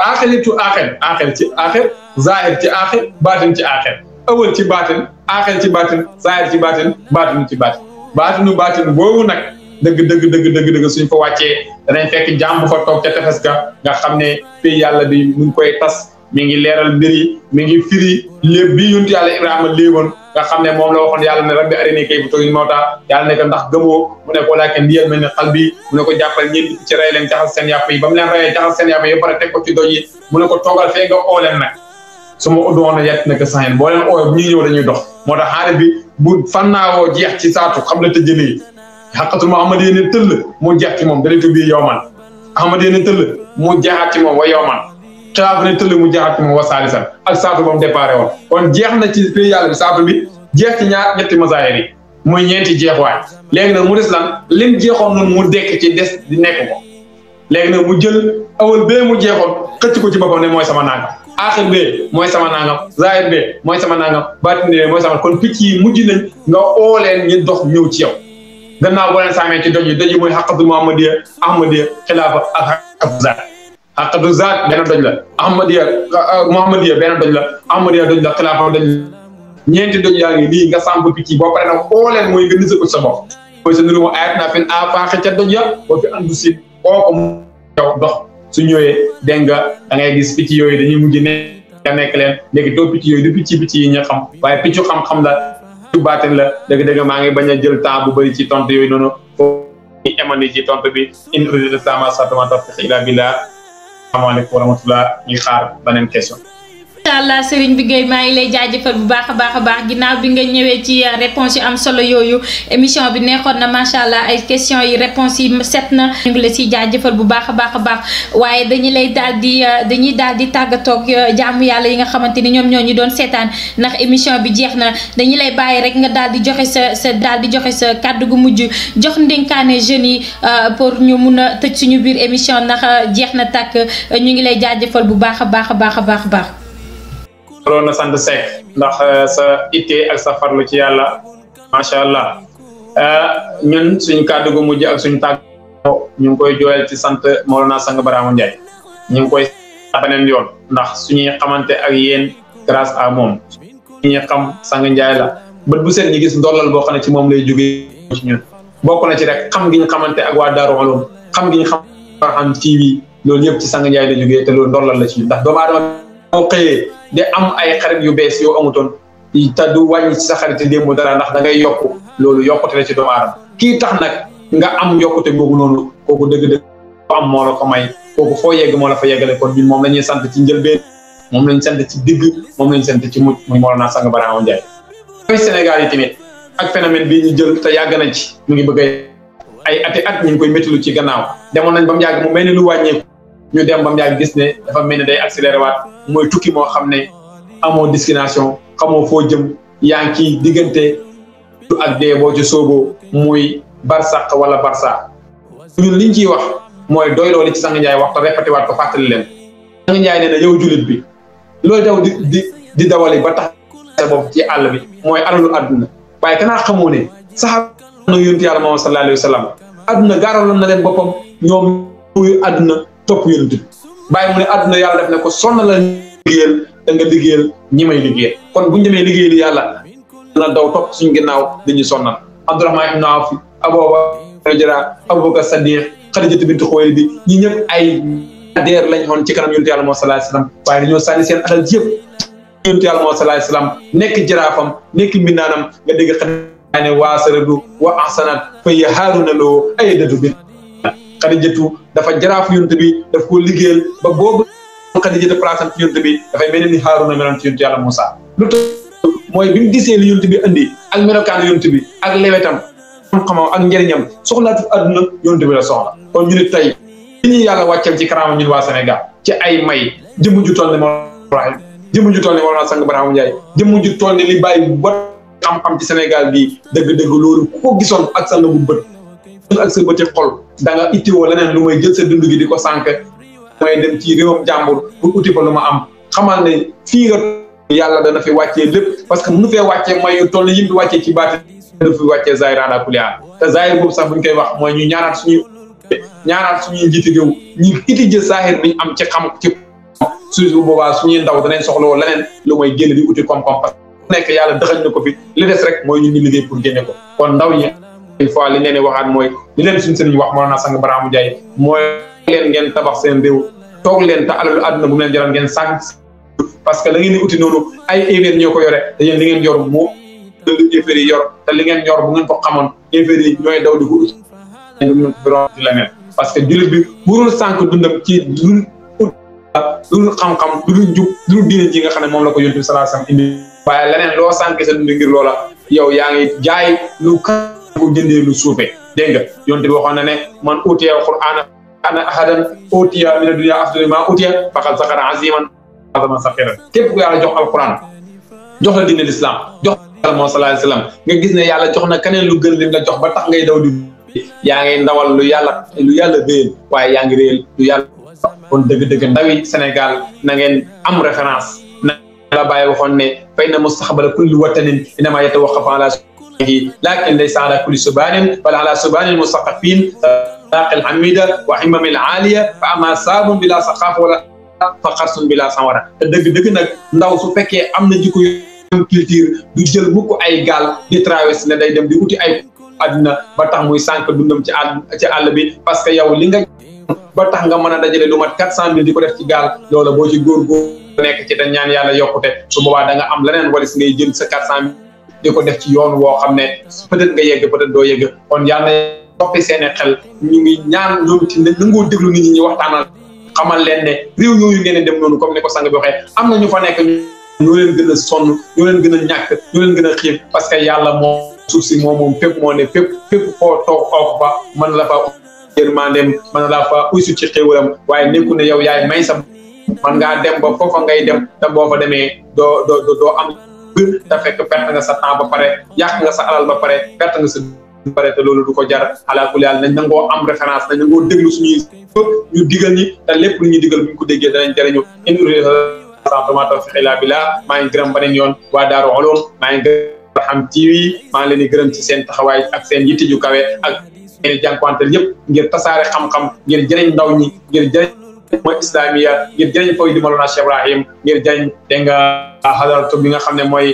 aaxiriyatul aaxir ci aaxir zaahir ci aaxir baatin ci aaxir awal ci baatin aaxir ci baatin zaahir ci baatin baatinu ci baatin baatin boobu nag dëgg suñ fa wàccee danañ fekk jaam bu fa toog ca tefes ga nga xam ne pays yàlla bi mu ngi koy tas mi ngi leeral mbir yi mi ngi firi léeb bi yonent yàlla Ibrahima léegoon nga xam ne moom la waxoon yàlla ne rabbi arinii kayfa tuhyil mawtaa yàlla ne ko ndax gëmoo mu ne ko laakin liyal mel ne xal bi mu ne ko jàppal ñeenti ci rey leen jaxas seen yàpp yi ba mu leen reyee jaxas seen yàpp yi ba pare teg ko ci doj yi mu ne ko toogal fee nga oo leen nag su ma uddoon na yett nag saxeen boo leen ooyee bu ñuy ñëw dañuy dox moo tax xaare bi bu fannaawoo jeex ci saatu xam la tëjëlee xaqatul Muhammad yéene tëll mu jeex ci moom dana tubbi yowman Ahmad yéene tëll mu jeexaat ci moom wa yowman xilaaf ne tëll mu jeexaat ci moom wa saalisan ak saatu ba mu déparé woon kon jeex na ci pays yàlla bi saatu bi jeex ci ñetti masaayir yi muy ñeenti jeexwaay léegi nag mu des lan lim jeexoon noonu mu dekk ci des di nekk ko léegi nag mu jël awal bee mu jeexoon xëcc ko ci boppam ne mooy sama nangam aaxir bee mooy sama nangam zaahir bee mooy sama nangam baatin bee mooy sama kon picc yi mujj nañ nga oo leen ñu dox ñëw ci yow gannaaw boo leen saamee ci doj yi mooy xaqatu Muhammadiya Ahmadiya xilaafa ak xaqatu zaat xaqatu zaat benn doj la Ahmadiya Muhammadiya benn doj la Ahmadiya doj la xilaafa doj la ñeenti doj yaa ngi lii nga samp picc yi boo pare nag oo leen mooy nga nisa ko sa bopp mooy sa nuru mo ayat naa fen afaaxi ca doj ya boo fi andu si oo ko mu yow dox su ñëwee dégg nga da ngay gis picc yooyu dañuy mujj ne nga nekk leen léegi doo picc yooyu du picc yi ñu xam waaye piccu xam-xam la tu baatin la dëgg-dëgg maa ngi bañ a jël temps bu bëri ci tontu yooyu noonu foofu ñu emandi ci tontu bi in uriidu illal islaaha mastata'tu wa ma tawfiiqi illaa billaah asalaamaaleykum wa rahmatullah ñuy xaar beneen question. incha allah Serigne bi Gueye maa ngi lay jaajëfal bu baax a baax ginnaaw bi nga ñëwee ci réponse yu am solo yooyu émission bi neexoon na macha allah ay questions yi réponse yi set na ñu ngi la siy jaajëfal bu baax a baax waaye dañuy daal di tàggatoog jaamu yàlla yi nga xamante ni ñoom ñoo ñu doon seetaan ndax émission bi jeex na dañu lay bàyyi rek nga daal di joxe sa kàddu gu mujj jox ndénkaane jeunes yi pour ñu mun a tëj suñu biir émission ndax jeex na tàkk ñu ngi lay jaajëfal bu baax a baax. loolu na sant Seck ndax sa itte ak sa farlu ci yàlla macha allah ñun suñu kàddu gu mujj ak suñu tàgg ñu ngi koy jooyal ci sant Mawlana Sang Barhama Ndiaye ñu ngi koy beneen yoon ndax suñuy xamante ak yéen grâce à moom suñuy xam Sang Ndiaye la bët bu set ñu gis ndollal boo xam ne ci moom lay jógee ci ñun bokk na ci rek xam gi ñu xamante ak waa Daaru Ulum xam gi ñu xam Barham TV loolu yëpp ci Sang Ndiaye la jógee te loolu ndollal la ci ñun ndax doomu aadama moo xëyee de am ay xarit yu bees yoo amutoon te du wàññi ci sa xarit démb dara ndax da ngay yokku loolu yokkute la ci doomu aadama kii tax nag nga am yokkute googu noonu kooku dëgg-dëgg am moo la ko may kooku foo yegg moo la fa yeggale kon ñun moom la ñuy sant ci njëlbeen moom lañ sant ci digg moom lañ sant ci mujj muy Mawlana Sang Barhama Ndiaye Sénégal yi tamit ak phénomène bii ñu jël te yàgg na ci mu ngi bëgg ay ati at ñu ngi koy méttilu ci gannaaw demoon nañ ba mu yàgg mu mel ni lu wàññeeku ñu dem ba mu yàgg gis ne dafa mel ni day accéléré waat mooy tukki moo xam ne amoo destination xamoo foo jëm yaa ngi ciy diggante ak dee boo ci sooboo muy barsaq wala barsa ñun liñ ciy wax mooy doy loolu ci Sang Ndiaye wax te répété waat ko fàttali leen Sang Ndiaye nee na yow julit bi loolu daw di dawali ba tax sa bopp ci àll bi mooy alalu àdduna waaye kanaa xamoo ne sax na yonent yàlla Muhammad sallallahu alayhi wa sallam àdduna gaaraloon na leen boppam ñoom uyu àdduna topp yonent bi bàyyi mu ne àdduna yàlla def ne ko sonn la liggéeyal da nga liggéeyal ñi may liggéeyal kon buñu demee liggéeyal yàlla na daw topp suñu ginnaaw dañuy sonnal Abdourahmane ibn Awf Abubakar Sadiq Xadijatu bintu Xuwaylid bi ñi ñëpp ay deer lañ xoon ci kanam yonent yàlla Muhammad sallallahu alayhi wa sallam waaye dañoo sànni seen alal yëpp yonent yàlla Muhammad sallallahu alayhi wa sallam nekk jaraafam nekk mbindaanam nga dégg ne waasaradu wa ahsanat fa ya haaruna loo ay dadu bi Xadijatu dafa jaraaf yonent bi daf ko liggéeyal ba boobu Xadijatu place am ci yonent bi dafay mel ni Haaruna meloon ci yonent yàlla Moussa lu tax mooy bi mu gisee li yonent bi andi ak melokaan yonent bi ak lewetam xam-xamam ak njëriñam soxlaatu àdduna yonent bi la soxla kon ñu ne tey li ñuy yàlla wàcceel ci karaama ñun waa Sénégal ci ay may jëmm ju toll ne Mawlana jëmm ju toll ne Mawlana Sang Barhama Ndiaye jëmm ju toll ne li bàyyi ba xam-xam ci Sénégal bii dëgg-dëgg loolu ku ko gisoon ak sa nagu bët ak sa bëti xol da nga ittiwoo leneen lu may jël sa dund gi di ko sànq may dem ci réewam jàmbur pour uti fa lu ma am xamal ne fii nga yàlla dana fi wàccee lépp parce que mënu fee wàccee mooy yu toll ne yim fi wàccee ci baati dana fi wàccee zahir ala kulli haal te zahir boobu sax buñ koy wax mooy ñu ñaanaat suñuy njiiti réew ñu étudier zahir biñ am ci xam ci suñu bu boobaa suñuy ndaw danañ soxlawoo leneen lu may génn di uti koom-koom parce que nekk yàlla dëxañ na ko fi li des rek mooy ñu liggéey pour génne ko kon ndaw ñi une fois li leen di waxaat mooy li leen suñu sëriñ wax Mawlana Sang Barhama Ndiaye mooy leen ngeen tabax seen réew toog leen te alalu àdduna bu mu leen jaral ngeen sànq parce que la ngeen di uti noonu ay événements ñoo ko yore te yéen li ngeen yor moo effet yi yor te li ngeen yor bu ngeen ko xamoon effet yi ñooy daw di ko uti di la mel parce que jullit bi burul sànq dundam ci lu xam-xam lu jub lu diine ji nga xam ne moom la ko yonent bi sallallahu alayhi wasallam indi waaye leneen loo sànq sa dund ngir loola yow yaa ngi jaay lu ko jëndee lu suufee dégg nga yonent bi waxoon na ne man utiya alquran ana ahadan utiya min ad-dunya afdalu ma utiya faqad saqara aziman azama saqiran képp ku yàlla jox alquran jox la diine l'islam jox la moo sallallahu alayhi wasallam nga gis ne yàlla jox na keneen lu gën lim la jox ba tax ngay daw di yaa ngay ndawal lu yàlla réel waaye yaa ngi réel lu yàlla kon dëgg-dëgg ndawi Sénégal na ngeen am référence na la bàyyi waxoon ne fay na mustaqbala kulli watanin inama yatawaqqafu ala lakin laysa ala kulli subanin bal ala subanin mustaqafin saqil hamida wa himamil aliya fa ama sabun bila saqafa wala fa xarsun bila sawara te dëgg-dëgg nag ndaw su fekkee am na jikko culture du jël mukk ay gaal di traverse ne day dem di uti ay àdduna ba tax muy sànq dundam ci àll bi parce que yow li nga ba tax nga mën a dajale lu mat 400 000 di ko def ci gaal loola boo ci góorgóor nekk ci te ñaan yàlla yokkute su boobaa da nga am leneen walis ngay jël sa 400 000 di ko def ci yoon woo xam ne peut-être nga yegg peut-être doo yegg kon yàlla toppi seeni xel ñu ngi ñaan ñoom ci nangoo déglu nit ñi waxtaanal xamal leen ne réew yooyu ngeen dem noonu comme ni ko sang bi waxee am na ñu fa nekk ñoo leen gën a sonn ñoo leen gën a ñàkk ñoo leen gën a xiif parce que yàlla moom suuf si moom fépp moo ne fépp foo toog oof ba mën la fa yërmandeem mën la fa uysu ci xéewalam waaye nekku ne yow yaay may sa man ngaa dem ba foofa ngay dem te boo fa demee doo am te fekk perte nga sa temps ba pare yàq nga sa alal ba pare perte nga sa pare te loolu du ko jar alaakulli yàlla nañ nangoo am référence nañ nangoo déglu suñuy ñu digal ñi te lépp lu ñuy digal bu ñu ko déggee danañ jëriñu ma tawfiq illa billah maa ngi gërëm beneen yoon waa Daaru Ulum maa ngi gërëm Barham TV maa ngi leen di gërëm ci seen taxawaay ak seen yitte ju kawe ak seen jànkuwanteel yëpp ngir tasaare xam-xam ngir jëriñ ndaw ñi ngir jëriñ mooy islamiya ngir jëriñ fooy di Mawlana Cheikh Ibrahim ngir jëriñ dégg nga hadaratu bi nga xam ne mooy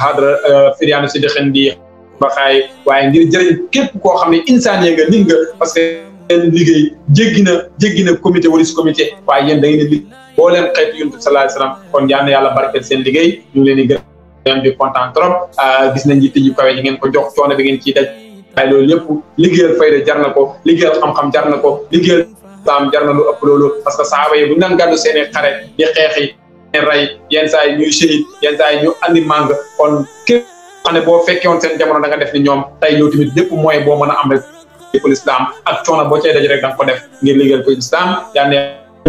hadra Firyaan si dëxën di baxaay waaye ngir jëriñ képp koo xam ne insaan nga nit nga parce que seen liggéey jéggi na comité wala si comité waaye yéen da ngeen di boo leen xeetu yonent bi sallallahu alayhi wasallam kon yal na yàlla barkeel seen liggéey ñu ngi leen di gërëm ngeen di kontaan trop gis nañ yitte yu kawe yi ngeen ko jox coono bi ngeen ciy daj waaye loolu yëpp liggéeyal fayda jar na ko liggéeyal xam-xam jar na ko liggéeyal islam jar na lu ëpp loolu parce que saaba yi bu ñu daan gàddu seen i xare di xeexi rey yenn saa yi ñuy shahid yenn saa yi ñu andi màng kon képp xam ne boo fekkee woon seen jamono da nga def ni ñoom tey yow tamit lépp mooy boo mën a am rek pour l'islam ak coono boo cay daj rek da nga ko def ngir liggéeyal ko islam yaa ne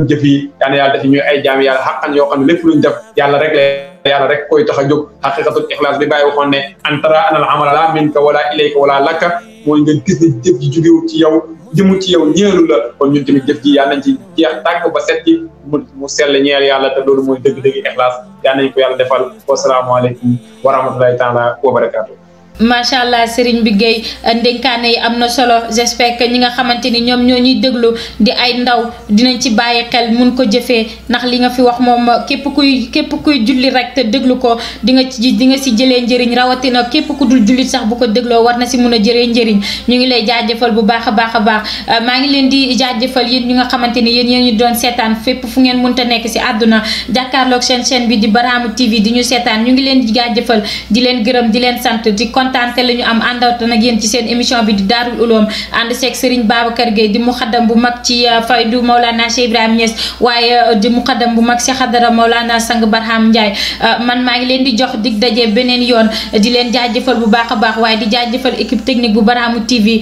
jëf yi yaa ne yàlla def ñuy ay jaam yàlla xaqan yoo xam ne lépp luñ def yàlla rek koy tax a jóg xaqiqatul ixlaas bi bàyyi waxoon ne antara anal amala la minka wala ilayka wala lakka mooy nga gis ne jëf ji jógewul ci yow jëmul ci yow ñeelu la kon ñun tamit jëf ji yàlla nañ ci jeex tàgg ba set ci mu sell ñeel yàlla te loolu mooy dëgg-dëgg ixlaas yàlla nañ ko yàlla defal wasalaamaaleykum wa rahmatulahi taala wa barakaatu. macha allah Serigne bi Gueye ndénkaane yi am na solo j'espère que ñi nga xamante ni ñoom ñoo ñuy déglu di ay ndaw dinañ ci bàyyi xel mun ko jëfee ndax li nga fi wax moom képp kuy julli rek te déglu ko di nga si jëlee njëriñ rawatina képp ku dul jullit sax bu ko dégloo war na si mun a jëree njëriñ ñu ngi lay jaajëfal bu baax a baax a baax maa ngi leen di jaajëfal yéen ñi nga xamante ni yéen ñu doon seetaan fépp fu ngeen mënta nekk si àdduna jàkkaarloog chaîne bi di Barham TV di ñu seetaan ñu ngi leen di jaajëfal di leen gërëm di leen sant di kontaante la ñu am àndawta nag yéen ci seen émission bi di Daarul Uloom ànd seeg Serigne Babacar Gueye di muxaddam bu mag ci faydu Maulana Cheikh Ibrahima Niass waaye di muxaddam bu mag ci xadara Maulana Sang Barham Ndiaye man maa ngi leen di jox dig daje beneen yoon di leen jaajëfal bu baax a baax waaye di jaajëfal équipe technique bu Barham TV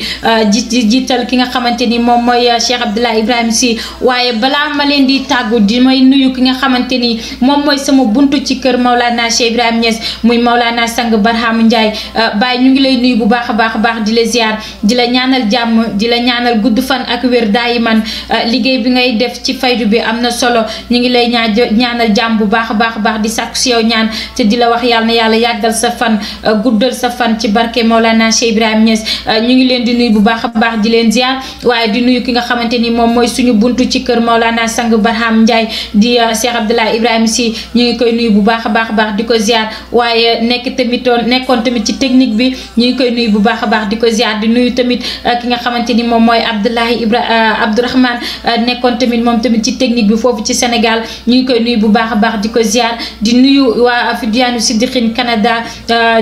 jiital ki nga xamante ni moom mooy Cheikh Abdoulaye Ibrahima Sy waaye balaa ma leen di tàggu di may nuyu ki nga xamante ni moom mooy sama buntu ci kër Maulana Cheikh Ibrahima Niass muy Maulana Sang Barham Ndiaye Baye ñu ngi lay nuyu bu baax a baax di la ziar di la ñaanal jàmm di la ñaanal gudd fan ak wér daayi man liggéey bi ngay def ci faydu bi am na solo ñu ngi lay ñaanal jàmm bu baax a baax di sàkku si yow ñaan te di la wax yàlla na yàlla yàggal sa fan guddal sa fan ci barke Maulana Cheikh Ibrahima Niass ñu ngi leen di nuyu bu baax a baax di leen ziar waaye di nuyu ki nga xamante ni moom mooy suñu buntu ci kër Maulana Sang Barham Ndiaye di Cheikh Abdoulaye Ibrahima Sy ñu ngi koy nuyu bu baax a baax di ko ziar waaye nekkoon tamit ci technique bi ñu ngi koy nuyu bu baax a baax di ko ziar di nuyu tamit ki nga xamante ni moom mooy Abdourahmane nekkoon tamit moom tamit ci technique bi foofu ci Sénégal ñu ngi koy nuyu bu baax a baax di ko ziar di nuyu waa Fidiane Siddiqine Canada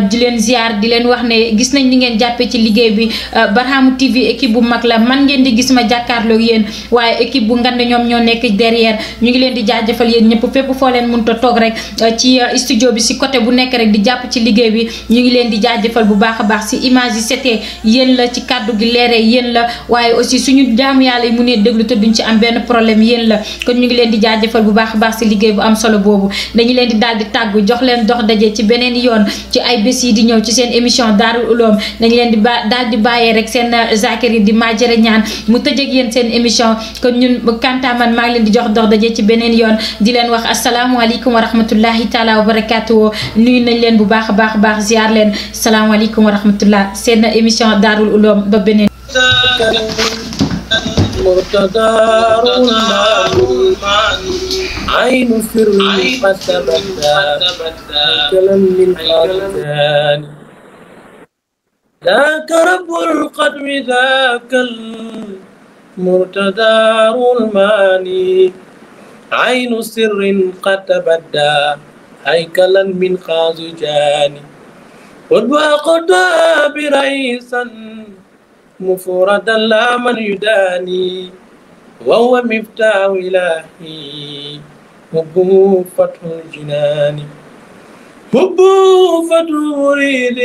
di leen ziar di leen wax ne gis nañ ni ngeen jàppee ci liggéey bi Barham TV équipe bu mag la man ngeen di gis ma jàkkaarloo yéen waaye équipe bu ngand ñoom ñoo nekk derrière ñu ngi leen di jaajëfal yéen ñëpp fépp foo leen mënta toog rek ci studio bi si côté bu nekk rek di jàpp ci liggéey bi ñu ngi leen di jaajëfal bu baax a baax si image yi setee yéen la ci kàddu gi leeree yéen la waaye aussi suñu jaamu yàlla yi mu ne déglu te duñ ci am benn problème yéen la kon ñu ngi leen di jaajëfal bu baax a baax si liggéey bu am solo boobu dañu leen di daal di tàggu jox leen dox daje ci beneen yoon ci ay bés yi di ñëw ci seen émission Daarul Uloom dañu leen di daal di bàyyee rek seen zakir yi di Majere Ñaan mu tëjee ak yéen seen émission kon ñun kanta man maa ngi leen di jox dox daje ci beneen yoon di leen wax asalaamualeykum wa rahmatullahi taala wa barakatuhu nuyu nañ leen bu baax a baax ziar leen salaamaaleykum wa rahmatullah seen émission Daarul Uloom ba beneen عين سر قد تبدى كلام من خالدان ذاك رب القدم ذاك المرتدى الماني عين سر قد تبدى هيكلا من خازجان والباقد برئيسا مفردا لا من يداني وهو مفتاح إلهي حبه فتح الجنان حبه فتح مريد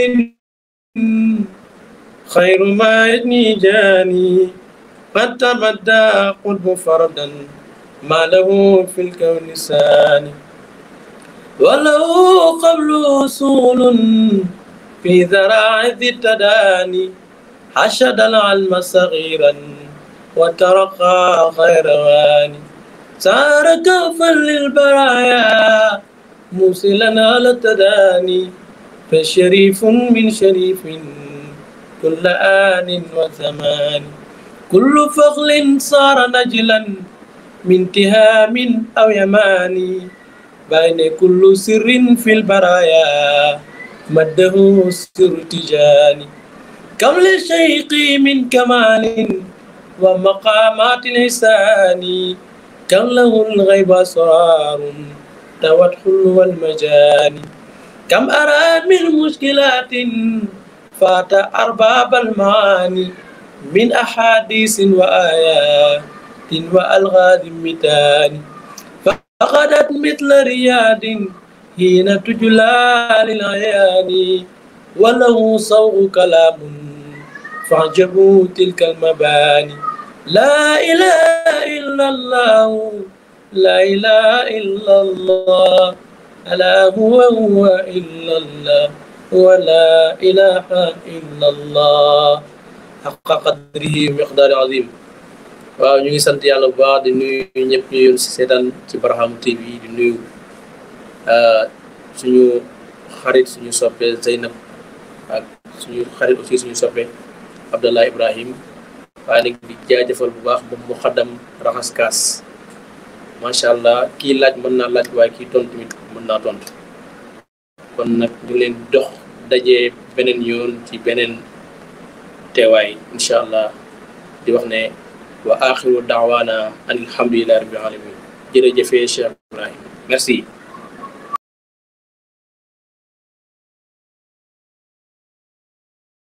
خير ما يدني جاني قد تبدى قلب فردا ما له في الكون ثاني وله قبل وصول في ذراع ذي التداني حشد العلم صغيرا وترقى خير واني سار كفا للبرايا موصلا على التداني فشريف من شريف كل آن وزمان كل فخل صار نجلا من تهام أو يماني بين كل سر في البرايا مده سر تجاني كم لشيقي من كمال ومقامات الإحسان كم له الغيب أسرار توت حلو المجاني كم أرى من مشكلات فات أرباب المعاني من أحاديث وآيات وألغاز متان فقدت مثل رياض حين تجلى للعيان وله صوغ كلام فاعجبوا تلك المباني لا إله إلا الله لا إله إلا الله لا هو إلا الله ولا إله إلا الله حق قدره ومقدار عظيم. waaw ñu ngi sant yàlla bu baax di nuyu ñëpp ñu yoon si seetaan ci Barham TV di nuyu suñu xarit suñu soppe Zeynab ak suñu xarit aussi suñu soppe Abdallah Ibrahim waaye nag di jaajëfal bu baax moom muxaddam raxas kaas macha allah kii laaj mën naa laaj waaye kii tontu tamit mën naa tontu kon nag ñu leen dox dajee beneen yoon ci beneen teewaay incha allah di wax ne wa axiru daawaana an alhamdulillahi rabbil alamin jërëjëfee Cheikh Ibrahim merci.